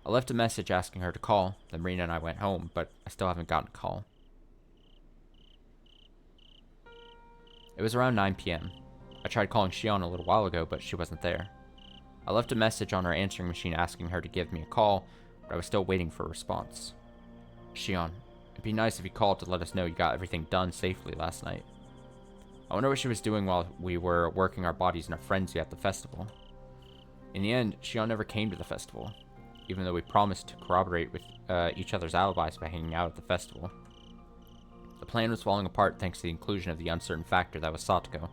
I left a message asking her to call, then Rina and I went home, but I still haven't gotten a call. It was around 9 p.m. I tried calling Shion a little while ago, but she wasn't there. I left a message on her answering machine asking her to give me a call, but I was still waiting for a response. Shion, it'd be nice if you called to let us know you got everything done safely last night. I wonder what she was doing while we were working our bodies in a frenzy at the festival. In the end, Shion never came to the festival, even though we promised to corroborate with each other's alibis by hanging out at the festival. The plan was falling apart thanks to the inclusion of the uncertain factor that was Satoko.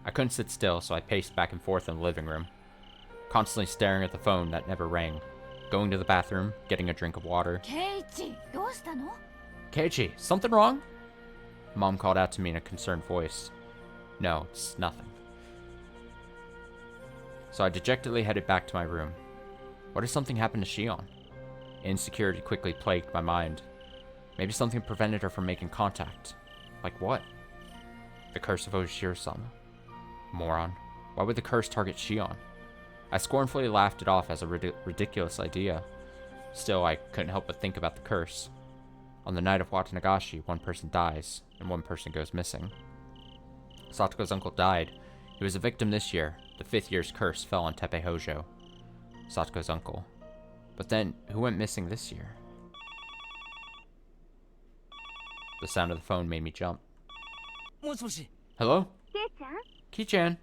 I couldn't sit still, so I paced back and forth in the living room, constantly staring at the phone that never rang, going to the bathroom, getting a drink of water. ケイチ、どうしたの？ Keiichi, something wrong? Mom called out to me in a concerned voice. No, it's nothing. So I dejectedly headed back to my room. What if something happened to Shion? Insecurity quickly plagued my mind. Maybe something prevented her from making contact. Like what? The curse of Oshiro-sama. Moron. Why would the curse target Shion? I scornfully laughed it off as a ridiculous idea. Still, I couldn't help but think about the curse. On the night of Watanagashi, one person dies, and one person goes missing. Satoko's uncle died. He was a victim this year. The 5th year's curse fell on Teppei Hojo, Satoko's uncle. But then, who went missing this year? The sound of the phone made me jump. Hello? ケイちゃん？ Ki-chan.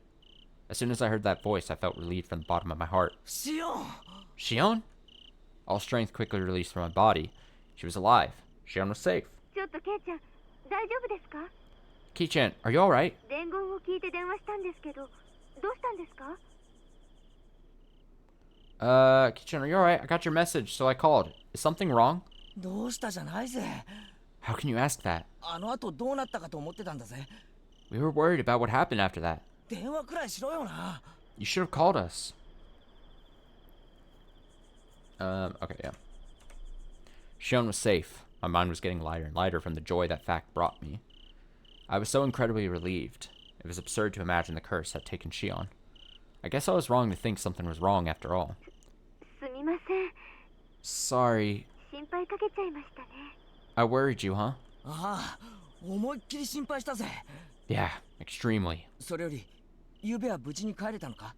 As soon as I heard that voice, I felt relieved from the bottom of my heart. Shion? All strength quickly released from my body. She was alive. Shion was safe. ちょっとケイちゃん、大丈夫ですか？ Ki-chan, are you alright? 伝言を聞いて電話したんですけど、どうしたんですか？ Ki-chan, are you alright? I got your message, so I called. Is something wrong? どうしたじゃないぜ。 How can you ask that? あの後どうなったかと思ってたんだぜ。 We were worried about what happened after that. 電話くらいしろよな。 You should have called us. Okay, yeah. Shion was safe. My mind was getting lighter and lighter from the joy that fact brought me. I was so incredibly relieved. It was absurd to imagine the curse had taken Shion. I guess I was wrong to think something was wrong after all. すみません。 Sorry. 心配かけちゃいましたね。 I worried you, huh? ああ、思いっきり心配したぜ。 Yeah, extremely. それより、昨夜は無事に帰れたのか？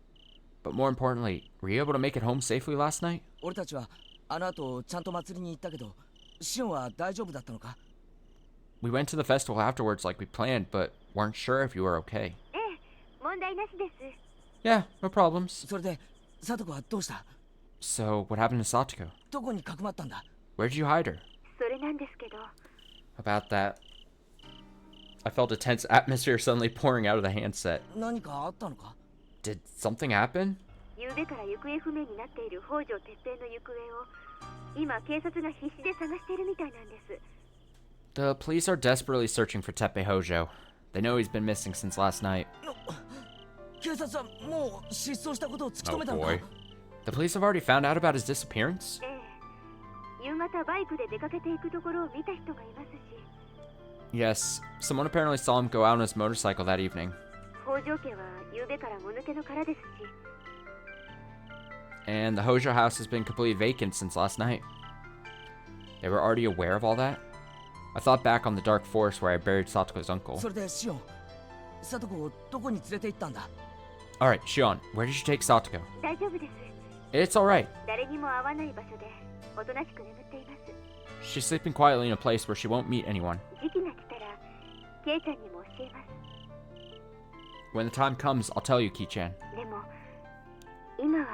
But more importantly, were you able to make it home safely last night? 俺たちはあの後ちゃんと祭りに行ったけど、シオンは大丈夫だったのか？ We went to the festival afterwards like we planned, but weren't sure if you were okay. ええ、問題なしです。 Yeah, no problems. それで、サトコはどうした？ So, what happened to Satoko? どこにかくまったんだ？ Where'd you hide her? それなんですけど。 About that. I felt a tense atmosphere suddenly pouring out of the handset. 何かあったのか？ Did something happen? 昨夜から行方不明になっている北条哲平の行方を今警察が必死で探しているみたいなんです。 The police are desperately searching for Teppei Hojo. They know he's been missing since last night. 警察はもう失踪したことを突き止 Oh めたのか？ boy. The police have already found out about his disappearance? ええ、夕方バイクで出かけていくところを見た人がいますし。 Yes, someone apparently saw him go out on his motorcycle that evening. 北条家は夕べからもぬけの殻ですし。 And the Hojo house has been completely vacant since last night. They were already aware of all that? I thought back on the dark forest where I buried Satoko's uncle. それでシオン、サトコをどこに連れて行ったんだ？ Alright, Shion, where did you take Satoko? 大丈夫です。 It's alright. 誰にも会わない場所でおとなしく眠っています。 She's sleeping quietly in a place where she won't meet anyone. 時期が来たらケイちゃんにも教えます。 When the time comes, I'll tell you, Ki-chan. でも今は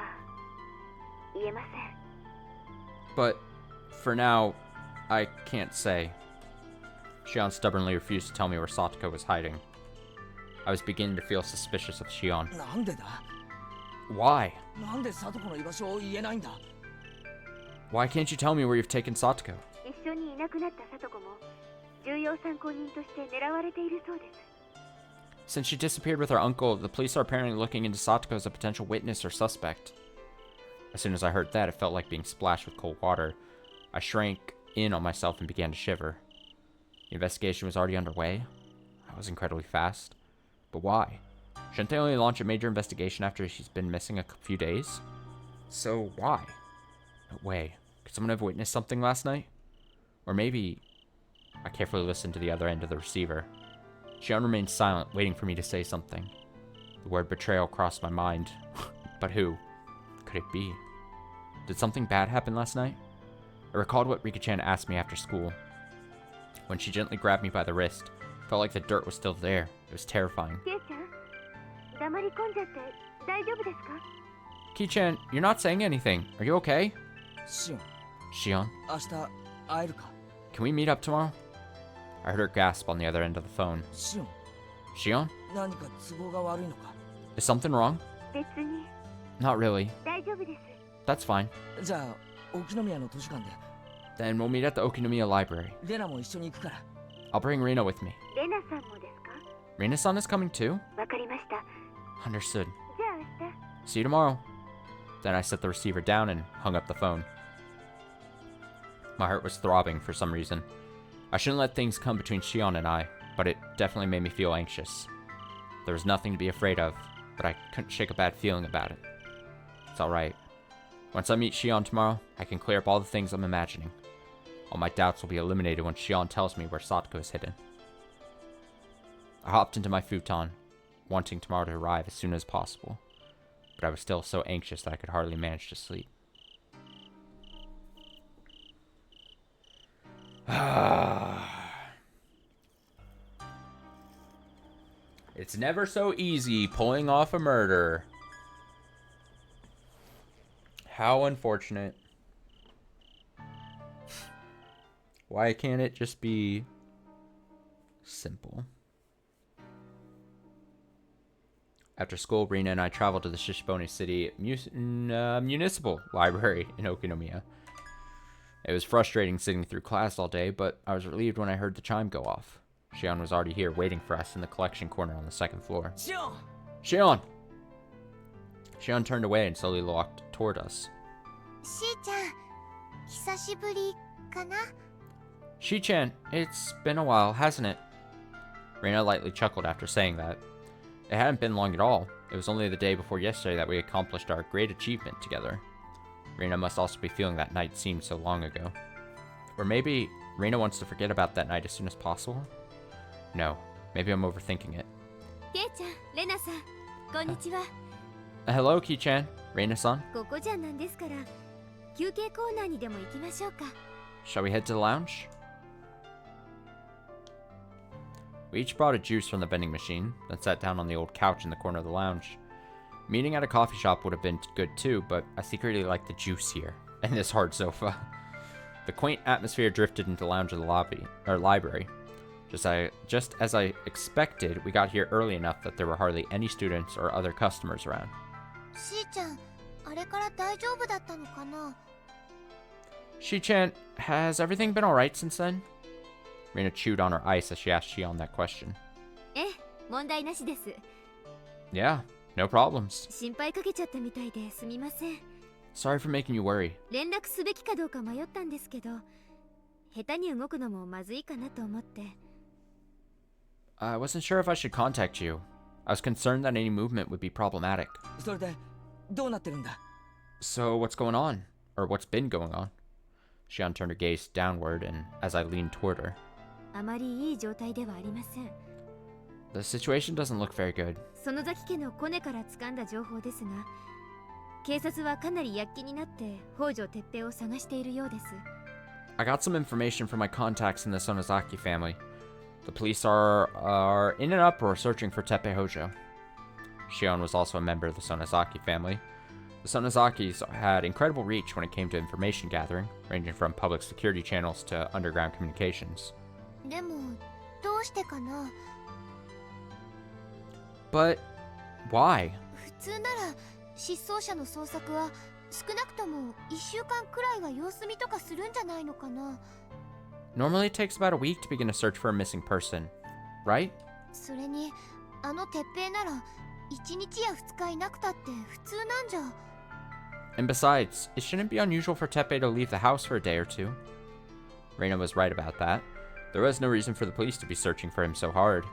言えません。 But for now, I can't say. Shion stubbornly refused to tell me where Satoko was hiding. I was beginning to feel suspicious of Shion. なんでだ？ Why? なんでサトコの居場所を言えないんだ？ Why can't you tell me where you've taken Satoko? 一緒にいなくなったサトコも重要参考人として狙われているそうです。 Since she disappeared with her uncle, the police are apparently looking into Satoko as a potential witness or suspect. As soon as I heard that, it felt like being splashed with cold water. I shrank in on myself and began to shiver. The investigation was already underway. That was incredibly fast. But why? Shouldn't they only launch a major investigation after she's been missing a few days? So why? No way. Could someone have witnessed something last night? Or maybe... I carefully listened to the other end of the receiver. Shion remained silent, waiting for me to say something. The word betrayal crossed my mind. But who? Could it be? Did something bad happen last night? I recalled what Rika-chan asked me after school. When she gently grabbed me by the wrist, it felt like the dirt was still there. It was terrifying. ケイちゃん、黙り込んじゃって大丈夫ですか？ Ki-chan, you're not saying anything. Are you okay? シオン、 Shion? 明日会えるか？ Can we meet up tomorrow? I heard her gasp on the other end of the phone. シオン、 Shion? 何か都合が悪いのか？ Is something wrong? 別に Not really. 大丈夫です。 That's fine. じゃあ沖宮の図書館で Then we'll meet at the Okinomiya library. レナも一緒に行くから。 I'll bring Rina with me. レナさんもですか？ Rina-san is coming too? わかりました。 Understood. じゃあ明日。 See you tomorrow. Then I set the receiver down and hung up the phone. My heart was throbbing for some reason. I shouldn't let things come between Shion and I, but it definitely made me feel anxious. There was nothing to be afraid of, but I couldn't shake a bad feeling about it. It's alright. Once I meet Shion tomorrow, I can clear up all the things I'm imagining. All my doubts will be eliminated when Shion tells me where Satoko is hidden. I hopped into my futon, wanting tomorrow to arrive as soon as possible, but I was still so anxious that I could hardly manage to sleep. It's never so easy pulling off a murder. How unfortunate. Why can't it just be simple? After school, Rina and I traveled to the Shishibone City Municipal Library in Okinomiya. It was frustrating sitting through class all day, but I was relieved when I heard the chime go off. Shion was already here waiting for us in the collection corner on the second floor. シオン、 Shion! Shion turned away and slowly walked toward us. しーちゃん、久しぶりかな？ Shi-chan, it's been a while, hasn't it? Reina lightly chuckled after saying that. It hadn't been long at all. It was only the day before yesterday that we accomplished our great achievement together. Reina must also be feeling that night seemed so long ago. Or maybe Reina wants to forget about that night as soon as possible? No, maybe I'm overthinking it. ケイちゃん、レナさん、こんにちは。 Hello, Ki-chan. Reina-san. ここじゃなんですから、休憩コーナーにでも行きましょうか。 Shall we head to the lounge? We each brought a juice from the vending machine, then sat down on the old couch in the corner of the lounge. Meeting at a coffee shop would have been good too, but I secretly liked the juice here, and this hard sofa. The quaint atmosphere drifted into the lounge of the library. Just as I expected, we got here early enough that there were hardly any students or other customers around. しーちゃん、あれから大丈夫だったのかな？ Shi-chan, has everything been alright since then? Rina chewed on her ice as she asked Shion that question. ええ、問題なしです。 Yeah, no problems. 心配かけちゃったみたいですみません。 Sorry for making you worry. 連絡すべきかどうか迷ったんですけど、下手に動くのもまずいかなと思って。 I wasn't sure if I should contact you. I was concerned that any movement would be problematic. それでどうなってるんだ？ So what's going on? Or what's been going on? Shion turned her gaze downward, and as I leaned toward her, あまりいい状態ではありません。 the situation doesn't look very good. 園崎家のコネから掴んだ情報ですが、警察はかなり躍起になって北条哲平を探しているようです。 I got some information from my contacts in the Sonozaki family. The police are in an uproar searching for Teppei Hojo. Shion was also a member of the Sonozaki family. The Sonozakis had incredible reach when it came to information gathering, ranging from public security channels to underground communications. でも、どうしてかな？ But why? 普通なら失踪者の捜索は少なくとも1週間くらいは様子見とかするんじゃないのかな？ Normally it takes about a week to begin a search for a missing person, right? それに、あの鉄平なら1日や2日いなくたって普通なんじゃ。 And besides, it shouldn't be unusual for Teppei to leave the house for a day or two. Reina was right about that. There was no reason for the police to be searching for him so hard.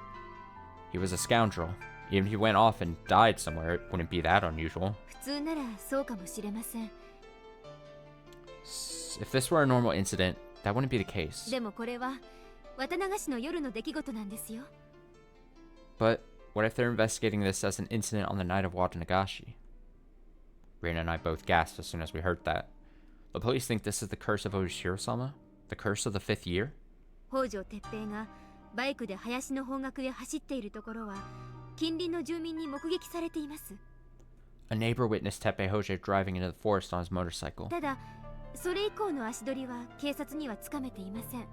He was a scoundrel. Even if he went off and died somewhere, it wouldn't be that unusual. 普通ならそうかもしれません。 If this were a normal incident, that wouldn't be the case. でもこれは綿流しの夜の出来事なんですよ。 But what if they're investigating this as an incident on the night of Watanagashi? Reina and I both gasped as soon as we heard that. The police think this is the curse of Oshiro-sama? The curse of the 5th year? 北条哲平がバイクで林の方角へ走っているところは近隣の住民に目撃されています。 A neighbor witnessed Teppei Hojo driving into the forest on his motorcycle. ただそれ以降の足取りは警察にはつかめていません。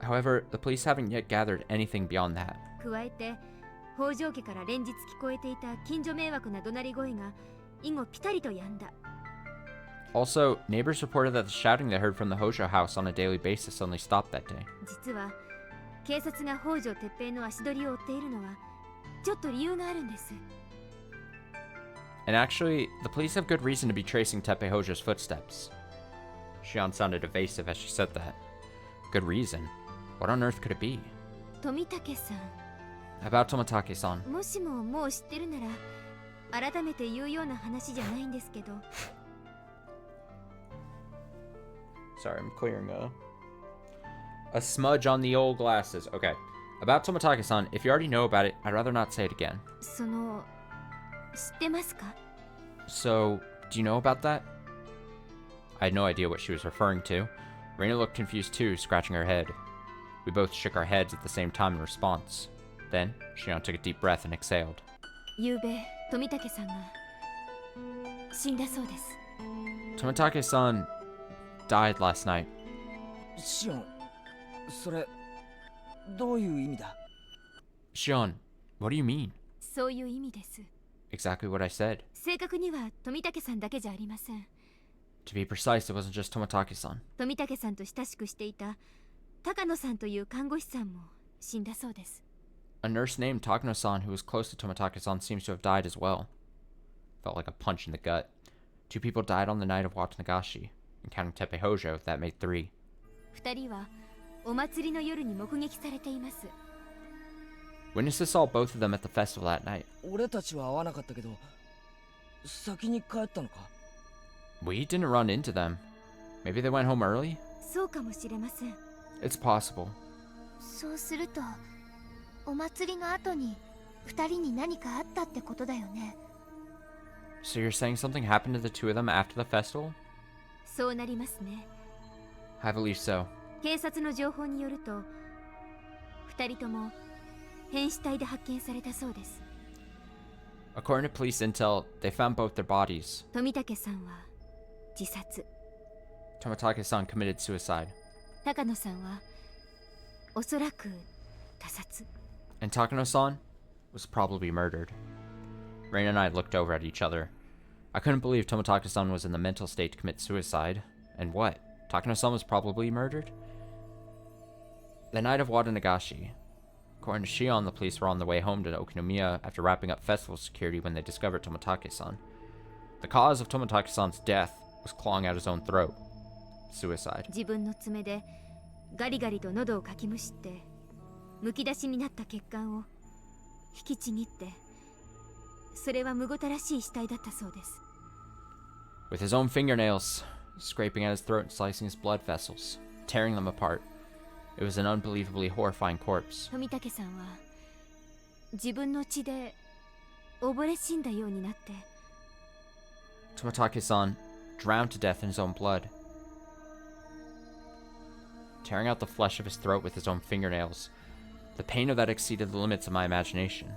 However, the police haven't yet gathered anything beyond that. 加えて北条家から連日聞こえていた近所迷惑な怒鳴り声が以後ピタリと止んだ。 Also, neighbors reported that the shouting they heard from the Hojo house on a daily basis suddenly stopped that day. 実は警察が北条哲平の足取りを追っているのはちょっと理由があるんです。 And actually, the police have good reason to be tracing Teppei Hojo's footsteps. Shion sounded evasive as she said that. Good reason? What on earth could it be? 富武さん、 About Tomitake-san. もしももう知ってるなら改めて言うような話じゃないんですけど。 Sorry, I'm clearing a smudge on the old glasses. Okay. About Tomitake-san, if you already know about it, I'd rather not say it again. その知ってますか？ So, do you know about that? I had no idea what she was referring to. Reina looked confused too, scratching her head. We both shook our heads at the same time in response. Then, Shion took a deep breath and exhaled. ゆうべ富武さんが死んだそうです。 Tomitake-san died last night. シオン、それどういう意味だ？ Shion, what do you mean? そういう意味です。 Exactly what I said. 正確には富武さんだけじゃありません。 To be precise, it wasn't just Tomitake-san. 富武さんと親しくしていた高野さんという看護師さんも死んだそうです。 A nurse named Takano-san who was close to Tomitake-san seems to have died as well. Felt like a punch in the gut. 2 people died on the night of Watanagashi. And counting Teppei Hojo, that made 3. 2人はお祭りの夜に目撃されています。 Witnesses saw both of them at the festival that night. 俺たちは会わなかったけど、先に帰ったのか？ We didn't run into them. Maybe they went home early? そうかもしれません。 It's possible. そうするとお祭りの後に2人に何かあったってことだよね。 So you're saying something happened to the 2 of them after the festival? そうなりますね。 I believe so. 警察の情報によると2人とも変死体で発見されたそうです。 According to police intel, they found both their bodies. 富武さんは自殺、 Tomitake-san committed suicide. 高野さんはおそらく他殺。 And Takano-san was probably murdered. Rain and I looked over at each other. I couldn't believe Tomitake-san was in the mental state to commit suicide. And what? Takano-san was probably murdered? The night of Watanagashi. According to Shion, the police were on their way home to Okinomiya after wrapping up festival security when they discovered Tomitake-san. The cause of Tomitake-san's death was clawing out his own throat. Suicide. 自分の爪でガリガリと喉をかきむしってむき出しになった血管を引きちぎって、それはむごたらしい死体だったそうです。 With his own fingernails, scraping at his throat and slicing his blood vessels, tearing them apart. It was an unbelievably horrifying corpse. 富武さんは自分の血で溺れ死んだようになって、 Tomitake-san drowned to death in his own blood. Tearing out the flesh of his throat with his own fingernails. The pain of that exceeded the limits of my imagination.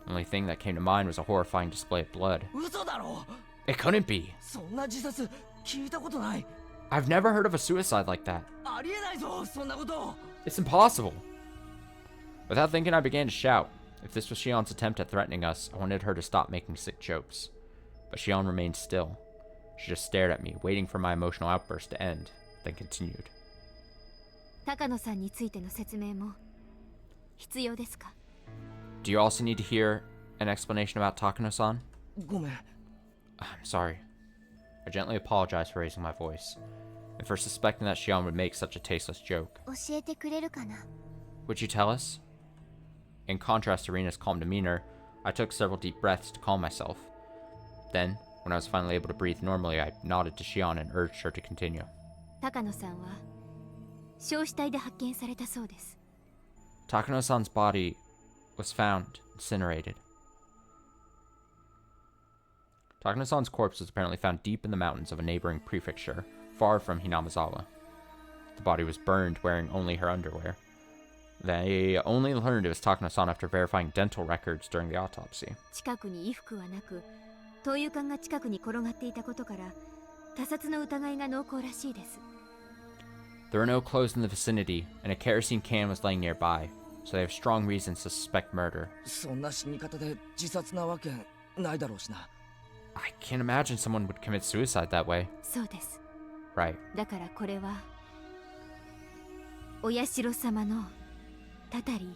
The only thing that came to mind was a horrifying display of blood. 嘘だろ？ It couldn't be! そんな自殺聞いたことない。 I've never heard of a suicide like that. ありえないぞ、そんなこと。 It's impossible! Without thinking, I began to shout. If this was Shion's attempt at threatening us, I wanted her to stop making sick jokes. But Shion remained still. She just stared at me, waiting for my emotional outburst to end, then continued. 高野さんについての説明も必要ですか？ Do you also need to hear an explanation about Takano-san? ごめん。I'm sorry. I gently apologized for raising my voice, and for suspecting that Shion would make such a tasteless joke. 教えてくれるかな？ Would you tell us? In contrast to Rina's calm demeanor, I took several deep breaths to calm myself. Then, when I was finally able to breathe normally, I nodded to Shion and urged her to continue. 高野さんは焼死体で発見されたそうです。 Takano-san's body was found incinerated. Takano-san's corpse was apparently found deep in the mountains of a neighboring prefecture, far from Hinamizawa. The body was burned wearing only her underwear. They only learned it was Takano-san after verifying dental records during the autopsy. 近くに衣服はなく、灯油缶が近くに転がっていたことから、他殺の疑いが濃厚らしいです。 There were no clothes in the vicinity, and a kerosene can was laying nearby, so they have strong reasons to suspect murder. そんな死に方で自殺なわけないだろうしな。 I can't imagine someone would commit suicide that way. そうです。 Right. だからこれはお社様のたたり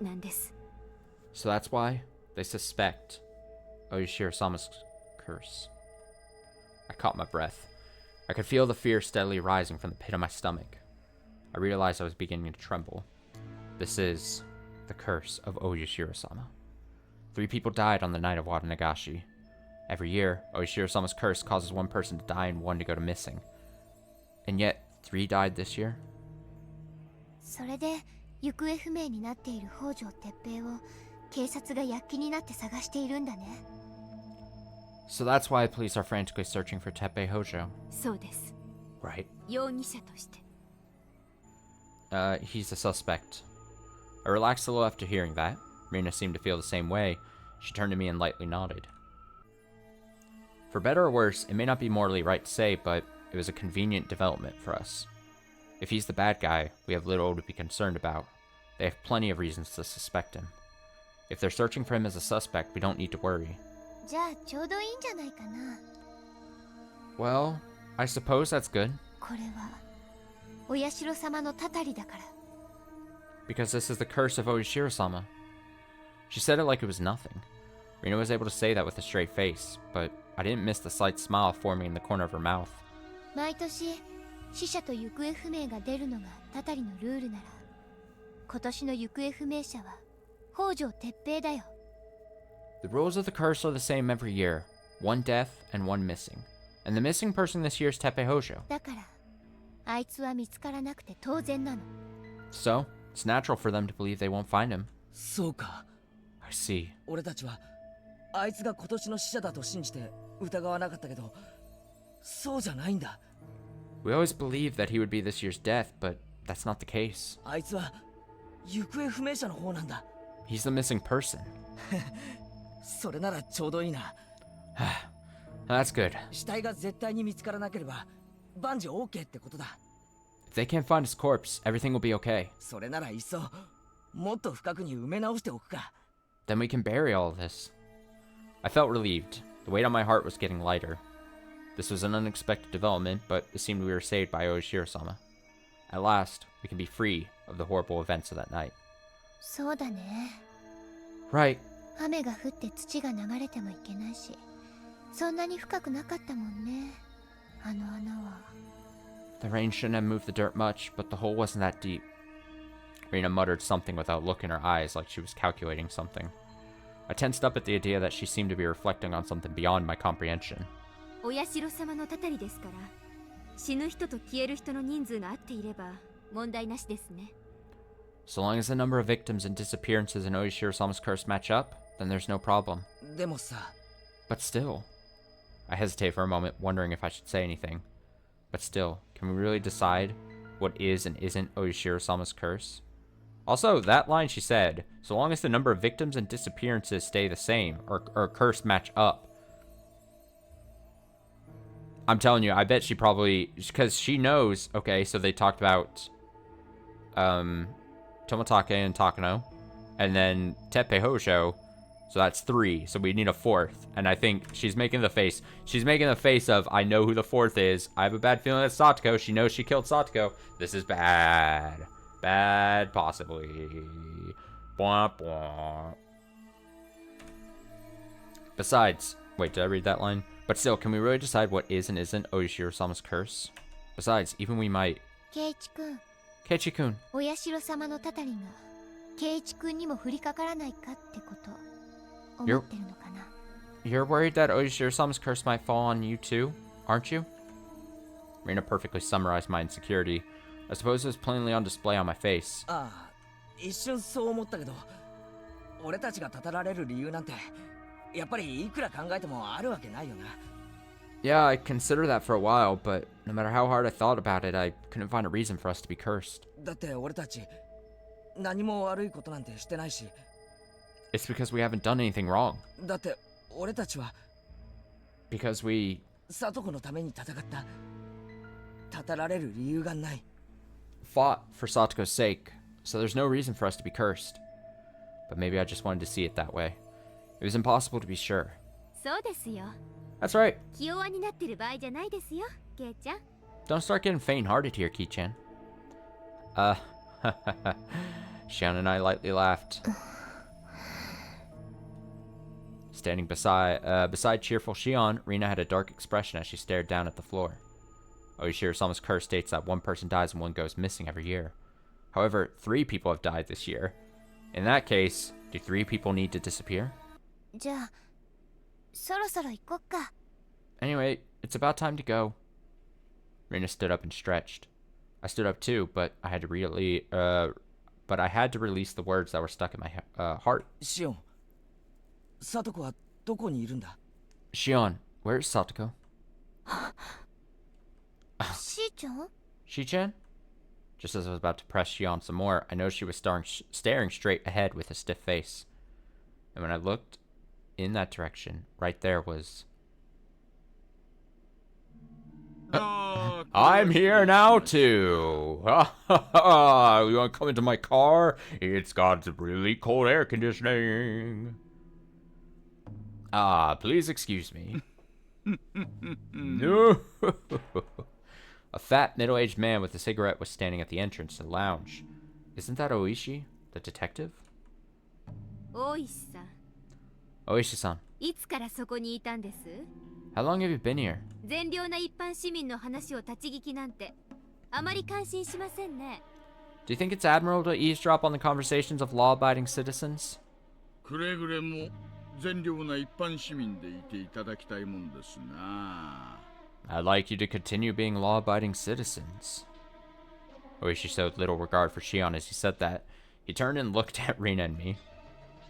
なんです。 So that's why they suspect Oyashiro-sama's curse. I caught my breath. I could feel the fear steadily rising from the pit of my stomach. I realized I was beginning to tremble. This is the curse of Oyashiro-sama. 3 people died on the night of Wada Nagashi. Every year, Oyashiro-sama's curse causes 1 person to die and 1 to go to missing. And yet, 3 died this year? それで行方不明になっている北条哲平を警察が躍起になって探しているんだね。 So that's why police are frantically searching for Teppei Hojo. そうです。 Right. 容疑者として。 He's a suspect. I relaxed a little after hearing that. Rina seemed to feel the same way. She turned to me and lightly nodded. For better or worse, it may not be morally right to say, but it was a convenient development for us. If he's the bad guy, we have little to be concerned about. They have plenty of reasons to suspect him. If they're searching for him as a suspect, we don't need to worry. じゃあちょうどいいんじゃないかな。 Well, I suppose that's good. これはお社様のたたりだから。 Because this is the curse of Oyashiro-sama. She said it like it was nothing. Rina was able to say that with a straight face, but I didn't miss the slight smile forming in the corner of her mouth. 毎年死者と行方不明が出るのがたたりのルールなら、今年の行方不明者は北条哲平だよ。 The rules of the curse are the same every year. 1 death and 1 missing. And the missing person this year is Teppei Hojo. だからあいつは見つからなくて当然なの。 So, it's natural for them to believe they won't find him. そうか。 I see. 俺たちはあいつが今年の死者だと信じて疑わなかったけど、そうじゃないんだ。 We always believed that he would be this year's death, but that's not the case. あいつは行方不明者の方なんだ。 He's the missing person. それならちょうどいいな。That's good. 死体が絶対に見つからなければ万事 OK ってことだ。 If they can't find his corpse, everything will be okay. それならいっそもっと深くに埋め直しておくか。 Then we can bury all of this. I felt relieved. The weight on my heart was getting lighter. This was an unexpected development, but it seemed we were saved by Oyashiro-sama. At last, we can be free of the horrible events of that night. そうだね。 Right. 雨が降って土が流れてもいけないし、そんなに深くなかったもんね。あの穴は。 The rain shouldn't have moved the dirt much, but the hole wasn't that deep. Rina muttered something without look in her eyes, like she was calculating something. I tensed up at the idea that she seemed to be reflecting on something beyond my comprehension. お社様のたたりですから、死ぬ人と消える人の人数が合っていれば問題なしですね。 So long as the number of victims and disappearances in Oyashiro-sama's curse match up, then there's no problem. でもさ。 But still... I hesitate for a moment, wondering if I should say anything. But still, can we really decide what is and isn't Oyashiro-sama's curse? Also, that line she said, so long as the number of victims and disappearances stay the same, or curse match up. I'm telling you, I bet she probably... Because she knows... Okay, so they talked about... Toмотake and Takano. And then Teppei Hojo. So that's 3. So we need a 4th. And I think she's making the face. She's making the face of, I know who the 4th is. I have a bad feeling that's Satoko. She knows she killed Satoko. This is bad. Bad, possibly. Bwah, bwah. Besides... Wait, did I read that line? But still, can we really decide what is and isn't Oyashiro-sama's curse? Besides, even we might... ケイチ君、 Keiichi-kun, お社様のたたりがケイチ君にも降りかからないかってこと思ってるのかな。 you're worried that Oyashiro-sama's curse might fall on you too, aren't you? Rina perfectly summarized my insecurity. I suppose it was plainly on display on my face. ああ、一瞬そう思ったけど、俺たちがたたられる理由なんてやっぱりいくら考えてもあるわけないよな。 Yeah, I considered that for a while, but no matter how hard I thought about it, I couldn't find a reason for us to be cursed. だって俺たち何も悪いことなんてしてないし。 It's because we haven't done anything wrong. だって俺たちは。 Because we サトコのために戦った。たられる理由がない。Fought for Satoko's sake, so there's no reason for us to be cursed. But maybe I just wanted to see it that way. It was impossible to be sure. そうですよ。 That's right. 気弱になってる場合じゃないですよ、ケイちゃん。 Don't start getting faint-hearted here, Ki-chan. Shion and I lightly laughed. Standing beside cheerful Shion, Rina had a dark expression as she stared down at the floor. Oishiro-sama's curse states that one person dies and one goes missing every year. However, 3 people have died this year. In that case, do 3 people need to disappear? じゃあ、そろそろ行こっか。 Anyway, it's about time to go. Rina stood up and stretched. I stood up too, but I had to release the words that were stuck in my heart. シオン、サトコはどこにいるんだ？ Shion, where's Satoko? しーちゃん？ Shi-chan? Just as I was about to press Shion some more, I noticed she was staring straight ahead with a stiff face. And when I looked in that direction, right there was... I'm here now too. You want to come into my car? It's got really cold air conditioning. Please excuse me. No. A fat, middle-aged man with a cigarette was standing at the entrance to the lounge. Isn't that Oishi, the detective? 大石さん、 Oishi-san, いつからそこにいたんです？ how long have you been here? 善良な一般市民の話を立ち聞きなんてあまり感心しませんね。 Do you think it's admirable to eavesdrop on the conversations of law-abiding citizens? くれぐれも善良な一般市民でいていただきたいもんですな。 I'd like you to continue being law-abiding citizens. Oishi showed little regard for Shion as he said that. He turned and looked at Rina and me.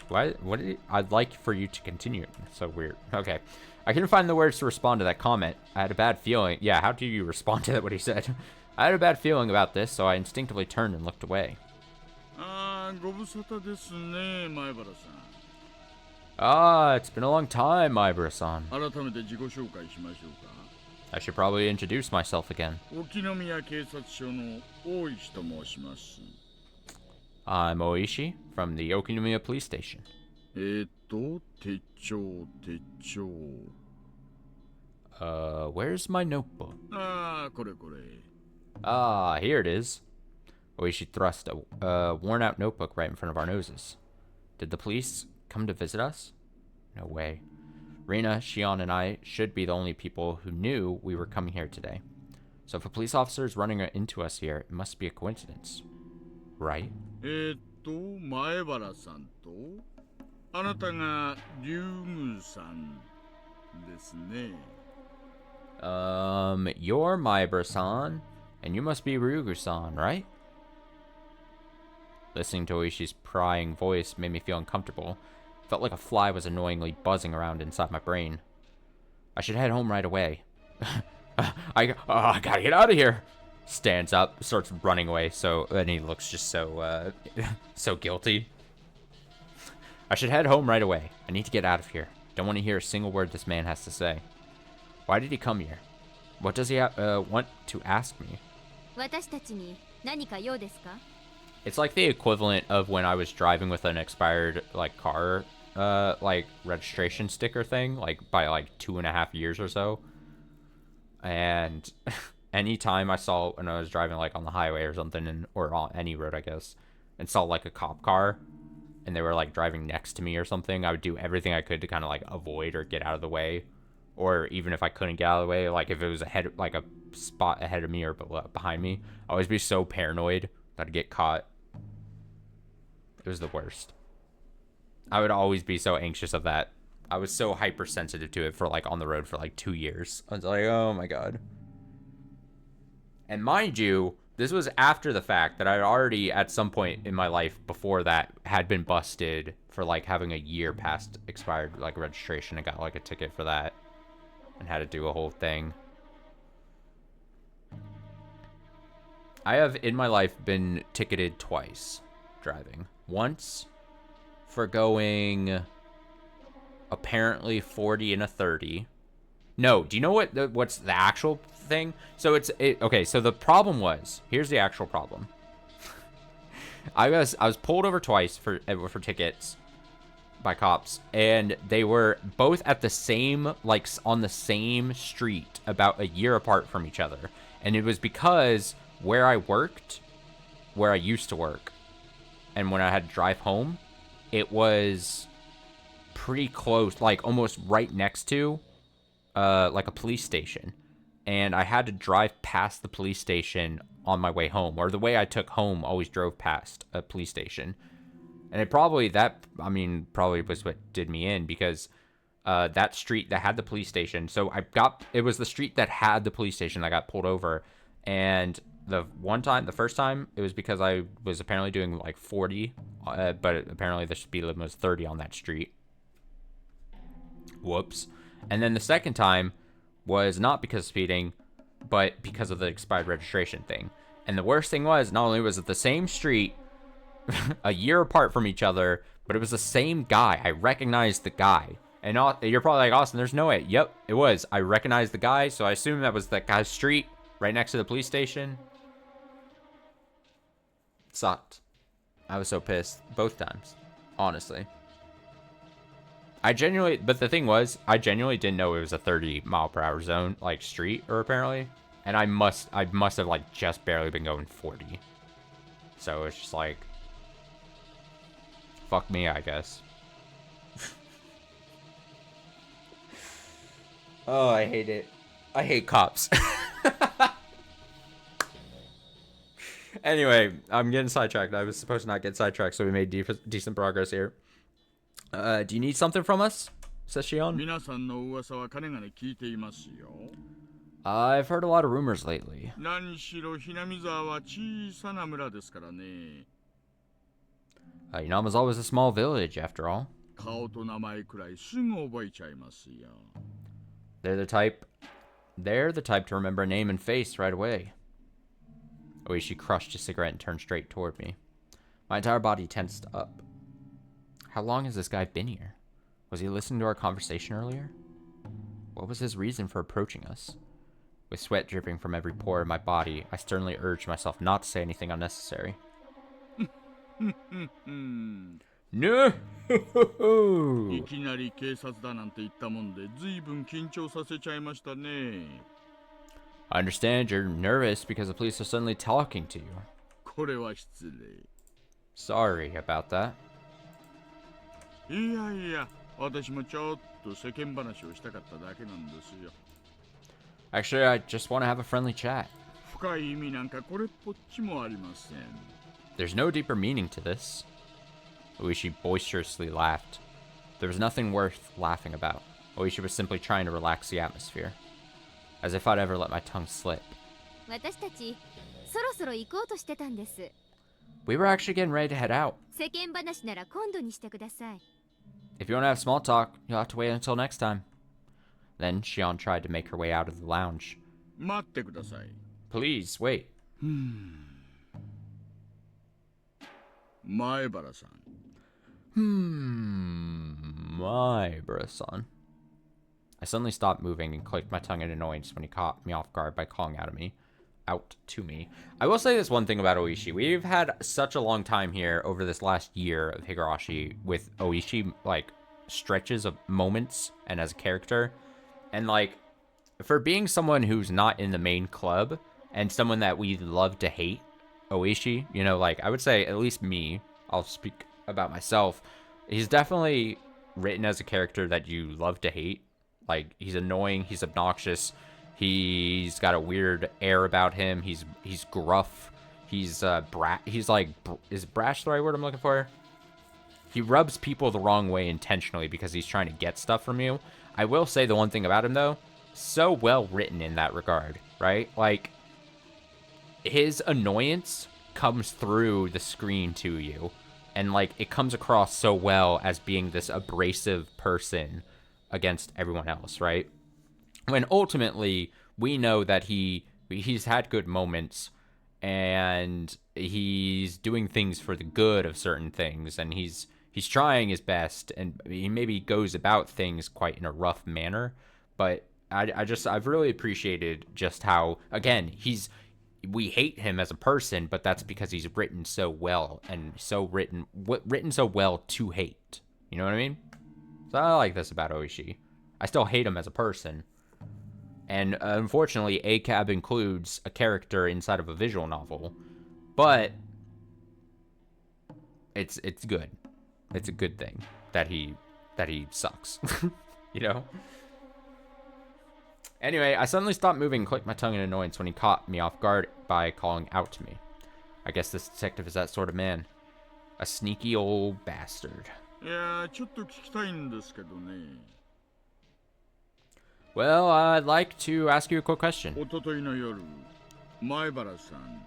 What did he... I'd like for you to continue. So weird. Okay. I couldn't find the words to respond to that comment. I had a bad feeling. Yeah, how do you respond to what he said? I had a bad feeling about this, so I instinctively turned and looked away. ご無沙汰ですね、前原さん。It's been a long time, Maibara-san. 改めて自己紹介しましょうか。 I should probably introduce myself again. 沖宮警察署の大石と申します。 I'm Oishi from the Okinomiya Police Station. 手帳。Where's my notebook? これこれ。 Here it is. Oishi thrust a worn-out notebook right in front of our noses. Did the police come to visit us? No way. Rina, Shion, and I should be the only people who knew we were coming here today. So if a police officer is running into us here, it must be a coincidence. Right? 前原さんとあなたがリュウグさんですね。You're Maibara-san, and you must be Ryugu-san, right? Listening to Oishi's prying voice made me feel uncomfortable. Felt like a fly was annoyingly buzzing around inside my brain. I should head home right away. I gotta get out of here. Stands up, starts running away, and he looks just so, so guilty. I should head home right away. I need to get out of here. Don't want to hear a single word this man has to say. Why did he come here? What does he want to ask me? 私たちに何か用ですか？ It's like the equivalent of when I was driving with an expired, car, registration sticker thing, by, 2.5 years or so. And anytime I saw, when I was driving, on the highway or something, or on any road, I guess, and saw, a cop car, and they were, driving next to me or something, I would do everything I could to kind of, avoid or get out of the way. Or even if I couldn't get out of the way, if it was ahead, a spot ahead of me or behind me, I'd always be so paranoid that I'd get caught. It was the worst. I would always be so anxious of that. I was so hypersensitive to it for, on the road for, 2 years. I was like, oh my god. And mind you, this was after the fact that I already, at some point in my life before that, had been busted for, having a year past expired, registration, and got, a ticket for that. And had to do a whole thing. I have, in my life, been ticketed twice driving. Once for going apparently 40 and a 30. No, do you know what's the actual thing? So okay, so the problem was, here's the actual problem. I was pulled over twice for tickets by cops, and they were both at the same, like, on the same street about a year apart from each other. And it was because where I used to work, and when I had to drive home, it was pretty close, like almost right next to like a police station. And I had to drive past the police station on my way home, or the way I took home always drove past a police station. And it probably was what did me in, because that street that had the police station. So it was the street that had the police station that got pulled over. And the first time, it was because I was apparently doing like 40, but apparently the speed limit was 30 on that street. Whoops. And then the second time was not because of speeding, but because of the expired registration thing. And the worst thing was, not only was it the same street, a year apart from each other, but it was the same guy. I recognized the guy. And you're probably like, Austin, there's no way. Yep, it was. I recognized the guy, so I assume that was that guy's street right next to the police station. It sucked. I was so pissed both times, honestly. But the thing was, I genuinely didn't know it was a 30-mile-per-hour zone, like, street, or apparently. And I must have, like, just barely been going 40. So it's just like, fuck me, I guess. Oh, I hate it. I hate cops. Anyway, I'm getting sidetracked. I was supposed to not get sidetracked, so we made decent progress here. Do you need something from us? Says Shion. 皆さんの噂はかねがね聞いていますよ。I've heard a lot of rumors lately. 何しろひなみ沢は小さな村ですからね。Inama's always a small village, after all. 顔と名前くらいすぐ覚えちゃいますよ。They're the type to remember a name and face right away. Oishi crushed his cigarette and turned straight toward me. My entire body tensed up. How long has this guy been here? Was he listening to our conversation earlier? What was his reason for approaching us? With sweat dripping from every pore of my body, I sternly urged myself not to say anything unnecessary. No! いきなり警察だなんて言ったもんで、ずいぶん緊張させちゃいましたね。I understand you're nervous because the police are suddenly talking to you. これは失礼。Sorry about that. いやいや、私もちょっと世間話をしたかっただけなんですよ。Actually, I just want to have a friendly chat. 深い意味なんかこれっぽっちもありません。There's no deeper meaning to this. Oishi boisterously laughed. There was nothing worth laughing about. Oishi was simply trying to relax the atmosphere. As if I'd ever let my tongue slip. 私たちそろそろ行こうとしてたんです。 We were actually getting ready to head out. 世間話なら今度にしてください。 If you want to have small talk, you'll have to wait until next time. Then Shion tried to make her way out of the lounge. 待ってください。Please, wait. 前原さん。Mybra-san. I suddenly stopped moving and clicked my tongue in annoyance when he caught me off guard by calling out to me. I will say this one thing about Oishi. We've had such a long time here over this last year of Higurashi with Oishi, like, stretches of moments and as a character. And, like, for being someone who's not in the main club and someone that we love to hate, Oishi, you know, like, I would say, at least me, I'll speak about myself, he's definitely written as a character that you love to hate. Like, he's annoying, he's obnoxious, he's got a weird air about him, he's gruff, he's like, is brash the right word I'm looking for? He rubs people the wrong way intentionally because he's trying to get stuff from you. I will say the one thing about him, though, so well written in that regard, right? Like, his annoyance comes through the screen to you, and, like, it comes across so well as being this abrasive person against everyone else, right? When ultimately, we know that he's had good moments, and he's doing things for the good of certain things, and he's trying his best, and he maybe goes about things quite in a rough manner, but I've really appreciated just how, again, we hate him as a person, but that's because he's written so well and written so well to hate. You know what I mean? So I like this about Oishi. I still hate him as a person. And unfortunately, ACAB includes a character inside of a visual novel, but it's good. It's a good thing that he sucks. You know? Anyway, I suddenly stopped moving and clicked my tongue in annoyance when he caught me off guard by calling out to me. I guess this detective is that sort of man. A sneaky old bastard. いやちょっと聞きたいんですけどね。 Well, I'd like to ask you a quick question. おとといの夜、前原さん、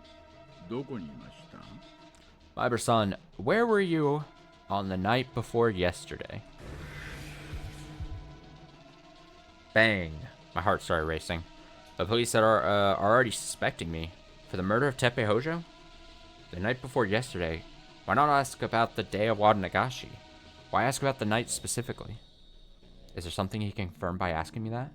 どこにいました？ Fiber-san, where were you on the night before yesterday? Bang. My heart started racing. The police are already suspecting me for the murder of Teppei Hojo? The night before yesterday. Why not ask about the day of Wadanagashi? Why ask about the night specifically? Is there something he can confirm by asking me that?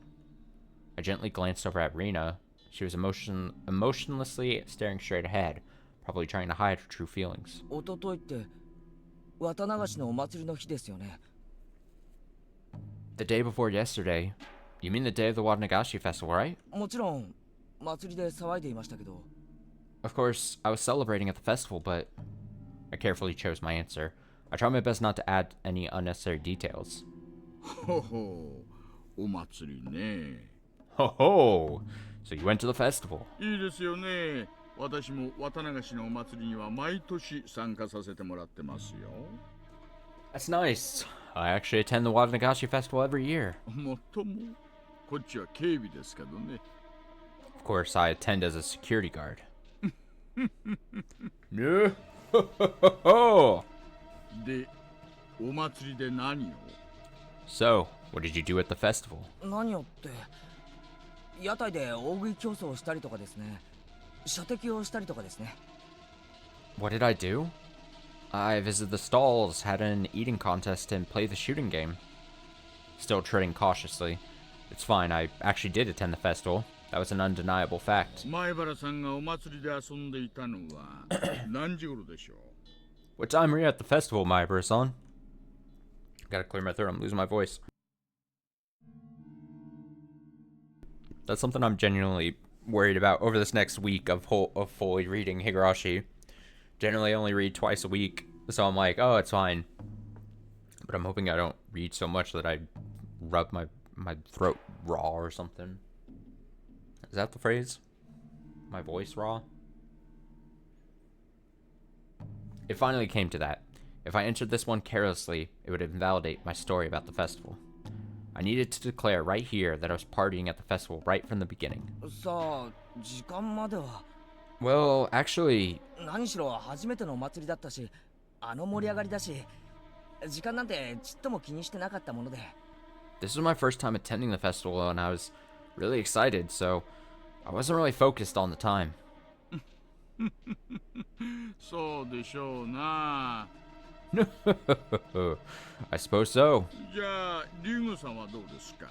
I gently glanced over at Rina. She was emotionlessly staring straight ahead, probably trying to hide her true feelings. おとといって綿流しのお祭りの日ですよね。 The day before yesterday? You mean the day of the Wadanagashi festival, right? もちろん祭りで騒いでいましたけど。 Of course, I was celebrating at the festival, but I carefully chose my answer. I tried my best not to add any unnecessary details. ほほう、お祭りね。 Ho ho! So you went to the festival. いいですよね。私も綿流しのお祭りには毎年参加させてもらってますよ。 That's nice. I actually attend the Wadanagashi festival every year. もっとも、こっちは警備ですけどね。 Of course, I attend as a security guard. No. Ho ho ho ho! で、お祭りで何を？ So, what did you do at the festival? 何をって、屋台で大食い競争をしたりとかですね。射的をしたりとかですね。 What did I do? I visited the stalls, had an eating contest, and played the shooting game. Still treading cautiously. It's fine, I actually did attend the festival. That was an undeniable fact. 前原さんがお祭りで遊んでいたのは何時頃でしょう？ What time were you at the festival, my person? Gotta clear my throat, I'm losing my voice. That's something I'm genuinely worried about over this next week of fully reading Higurashi. Generally, I only read twice a week, so I'm like, oh, it's fine. But I'm hoping I don't read so much that I rub my throat raw or something. Is that the phrase? My voice raw? It finally came to that. If I entered this one carelessly, it would invalidate my story about the festival. I needed to declare right here that I was partying at the festival right from the beginning. さあ、時間までは。 Well, actually... 何しろ初めてのお祭りだったし、あの盛り上がりだし、時間なんてちっとも気にしてなかったもので。 This was my first time attending the festival and I was really excited, so I wasn't really focused on the time. そうでしょうな。 I suppose so. じゃあ、龍吾さんはどうですか？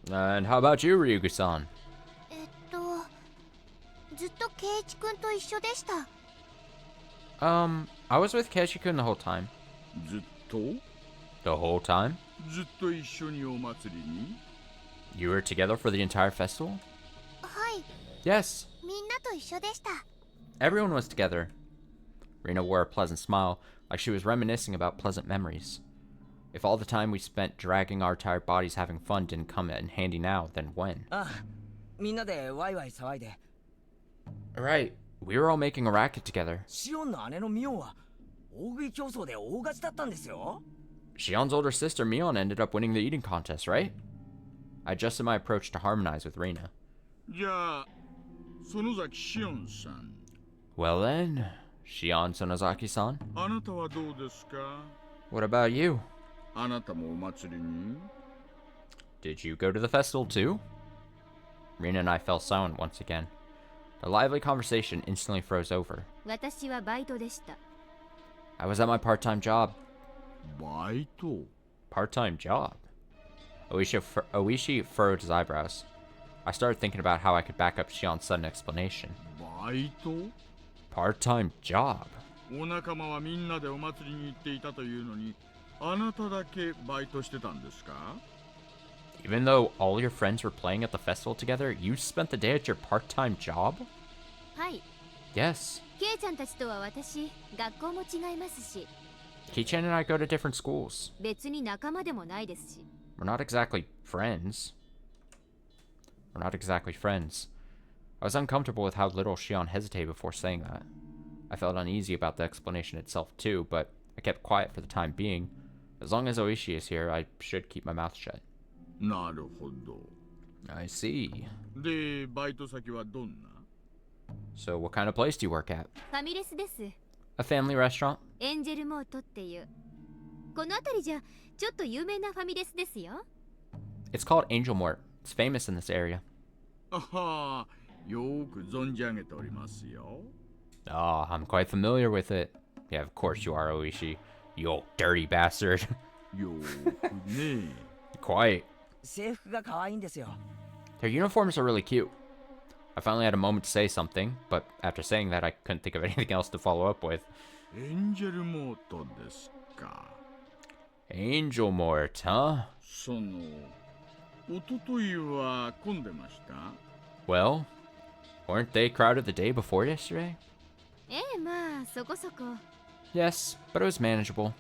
And how about you, Ryugu-san? ずっと圭一君と一緒でした。 I was with Keiichi-kun the whole time. ずっと？ The whole time? ずっと一緒にお祭りに？ You were together for the entire festival? はい、 Yes. みんなと一緒でした。 Everyone was together. Rina wore a pleasant smile, like she was reminiscing about pleasant memories. If all the time we spent dragging our tired bodies having fun didn't come in handy now, then when? ああ、みんなでワイワイ騒いで。 Right. We were all making a racket together. シオンの姉のミオンは大食い競争で大勝ちだったんですよ。 Shion's older sister, Mion, ended up winning the eating contest, right? I adjusted my approach to harmonize with Rina. じゃあ、園崎しおんさん。 Well then, Shion Sonozaki-san? あなたはどうですか？ What about you? あなたもお祭りに？ Did you go to the festival too? Rina and I fell silent once again. The lively conversation instantly froze over. 私はバイトでした。 I was at my part-time job. バイト？ Part-time job? Oishi furrowed his eyebrows. I started thinking about how I could back up Shion's sudden explanation. バイト？ Part-time job. お仲間はみんなでお祭りに行っていたというのに、あなただけバイトしてたんですか？ Even though all your friends were playing at the festival together, you spent the day at your part-time job? はい。 Yes. ケイちゃんたちとは私、学校も違いますし、 Kei-chan and I go to different schools. 別に仲間でもないですし。 We're not exactly friends. We're not exactly friends. I was uncomfortable with how little Shion hesitated before saying that. I felt uneasy about the explanation itself too, but I kept quiet for the time being. As long as Oishi is here, I should keep my mouth shut. なるほど。 I see. で、バイト先はどんな？ So what kind of place do you work at? ファミレスです。 A family restaurant? エンジェルモートっていう。この辺りじゃちょっと有名なファミレスですよ。 It's called Angel Mort. It's famous in this area. あはー、よーく存じ上げておりますよ。 Oh, I'm quite familiar with it. Yeah, of course you are, Oishi. You old dirty bastard. よーくね。 Quite. 制服が可愛いんですよ。 Their uniforms are really cute. I finally had a moment to say something, but after saying that, I couldn't think of anything else to follow up with. エンジェルモートですか。 Angel Mort, huh? その、おとといは混んでました？ Well, weren't they crowded the day before yesterday? ええ、まあそこそこ。 Yes, but it was manageable.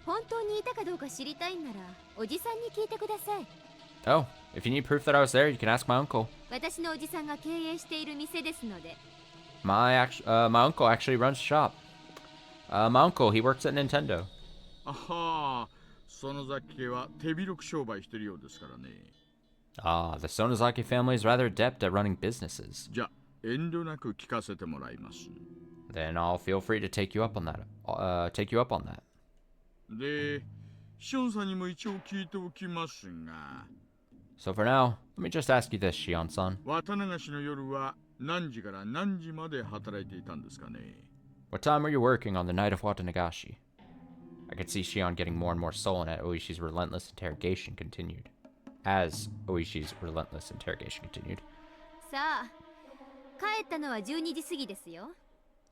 本当にいたかどうか知りたいんならおじさんに聞いてください。 Oh, if you need proof that I was there, you can ask my uncle. 私のおじさんが経営している店ですので。 My uncle actually runs the shop. My uncle, he works at Nintendo. あはー、その雑家は手広く商売してるようですからね。 Ah, the Sonozaki family is rather adept at running businesses. じゃ、遠慮なく聞かせてもらいます。 Then I'll feel free to take you up on that. Take you up on that. で、シオンさんにも一応聞いておきますが、 So for now, let me just ask you this, Shion-san. 綿流しの夜は何時から何時まで働いていたんですかね？ What time were you working on the night of Watanagashi? I could see Shion getting more and more sullen as Oishi's relentless interrogation continued. さあ、帰ったのは12時過ぎですよ。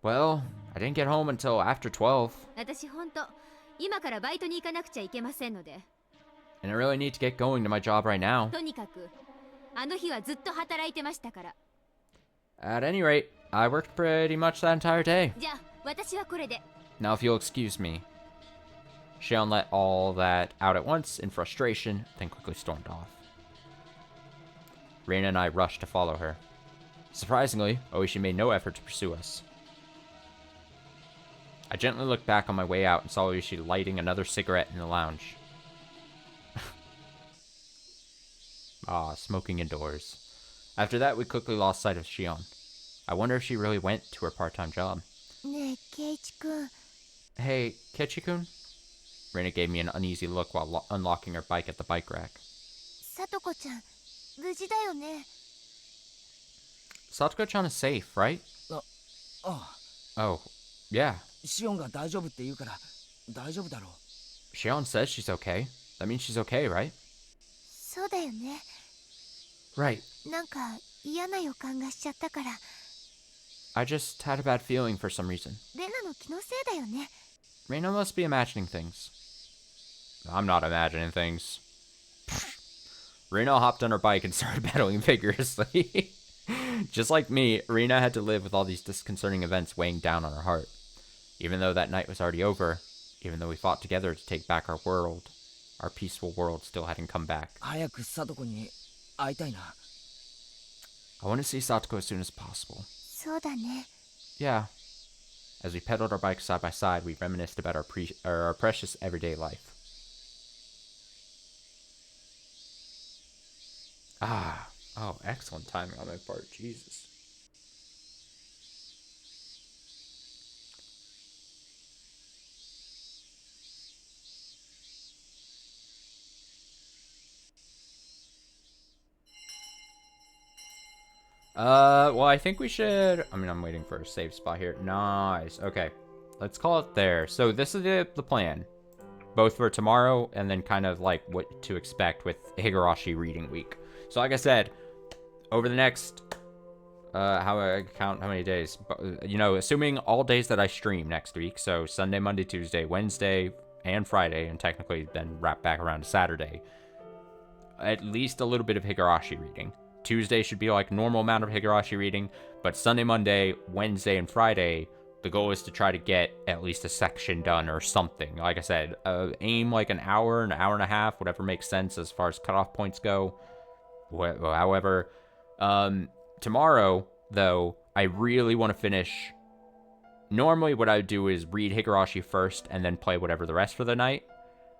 Well, I didn't get home until after 12. 私本当今からバイトに行かなくちゃいけませんので。 And I really need to get going to my job right now. とにかくあの日はずっと働いてましたから。 At any rate, I worked pretty much that entire day. じゃあ私はこれで。 Now if you'll excuse me. Shion let all that out at once in frustration, then quickly stormed off. Reina and I rushed to follow her. Surprisingly, Oishi made no effort to pursue us. I gently looked back on my way out and saw Oishi lighting another cigarette in the lounge. Smoking indoors. After that, we quickly lost sight of Shion. I wonder if she really went to her part-time job. ねえ、ケイチ君。 Hey, Kechi-kun? Reina gave me an uneasy look while unlocking her bike at the bike rack. さとこちゃん、無事だよね。 Satoko-chan is safe, right? ああ、 Oh, yeah. シオンが大丈夫って言うから大丈夫だろう。 Shion says she's okay. That means she's okay, right? そうだよね。 Right. なんか嫌な予感がしちゃったから。 I just had a bad feeling for some reason. レナの気のせいだよね。 Reina must be imagining things. I'm not imagining things. Reina hopped on her bike and started pedaling vigorously. Just like me, Reina had to live with all these disconcerting events weighing down on her heart. Even though that night was already over, even though we fought together to take back our world, our peaceful world still hadn't come back. 早くサトコに会いたいな。 I want to see Satoko as soon as possible. そうだね。 Yeah. As we pedaled our bikes side by side, we reminisced about our precious everyday life. Oh, excellent timing on my part. Jesus. Well, I think we should... I mean, I'm waiting for a safe spot here. Nice. Okay. Let's call it there. So this is the plan. both for tomorrow and then kind of like what to expect with Higurashi reading week. So like I said, over the next how I count how many days, you know, assuming all days that I stream next week, so Sunday, Monday, Tuesday, Wednesday, and Friday, and technically then wrap back around to Saturday, at least a little bit of Higurashi reading. Tuesday should be like normal amount of Higurashi reading, but Sunday, Monday, Wednesday, and Friday, the goal is to try to get at least a section done or something. Like I said, aim like an hour and a half, whatever makes sense as far as cutoff points go. However, tomorrow, though, I really want to finish. Normally, what I would do is read Higurashi first and then play whatever the rest for the night.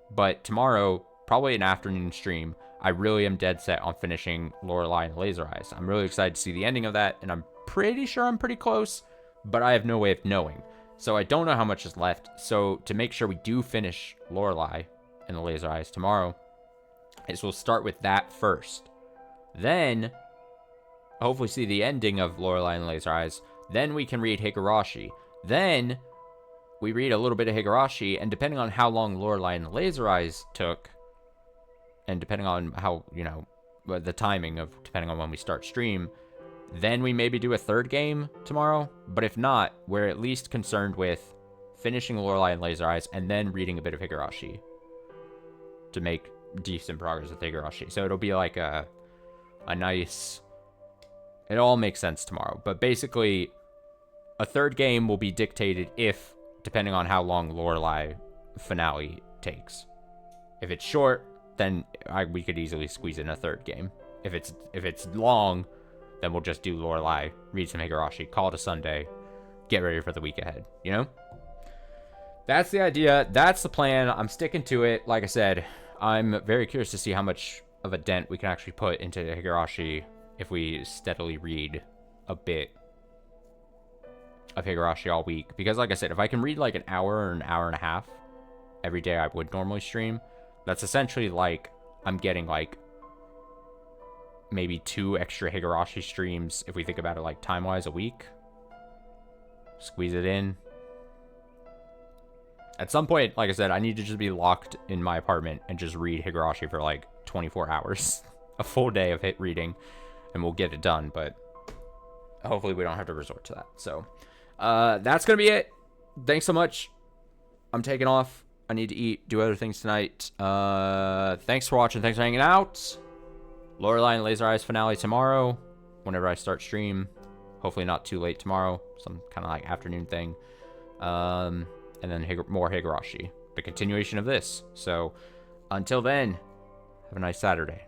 But tomorrow, probably an afternoon stream, I really am dead set on finishing Lorelei and Laser Eyes. I'm really excited to see the ending of that, and I'm pretty sure I'm pretty close, but I have no way of knowing. So I don't know how much is left. So to make sure we do finish Lorelei and the Laser Eyes tomorrow, is we'll start with that first. Then, hopefully see the ending of Lorelei and Laser Eyes. Then we can read Higurashi. Then, we read a little bit of Higurashi, and depending on how long Lorelei and the Laser Eyes took, and depending on how, you know, the timing of, depending on when we start stream, then we maybe do a third game tomorrow. But if not, we're at least concerned with finishing Lorelei and Laser Eyes, and then reading a bit of Higurashi to make decent progress with Higurashi. So it'll be like a nice... It all makes sense tomorrow. But basically, a third game will be dictated if, depending on how long Lorelei finale takes. If it's short, then we could easily squeeze in a third game. If it's long, then we'll just do Lorelei, read some Higurashi, call it a Sunday, get ready for the week ahead, you know? That's the idea. That's the plan. I'm sticking to it. Like I said, I'm very curious to see how much of a dent we can actually put into Higurashi if we steadily read a bit of Higurashi all week. Because like I said, if I can read like an hour or an hour and a half every day I would normally stream, that's essentially like I'm getting like maybe 2 extra Higurashi streams if we think about it like time-wise a week. Squeeze it in. At some point, like I said, I need to just be locked in my apartment and just read Higurashi for like 24 hours. A full day of hit reading, and we'll get it done, but hopefully we don't have to resort to that. So, that's going to be it. Thanks so much. I'm taking off. I need to eat, do other things tonight. Thanks for watching. Thanks for hanging out. Lorelei and Laser Eyes finale tomorrow, whenever I start stream. Hopefully not too late tomorrow. Some kind of like afternoon thing. And then more Higurashi. The continuation of this. So, until then, have a nice Saturday.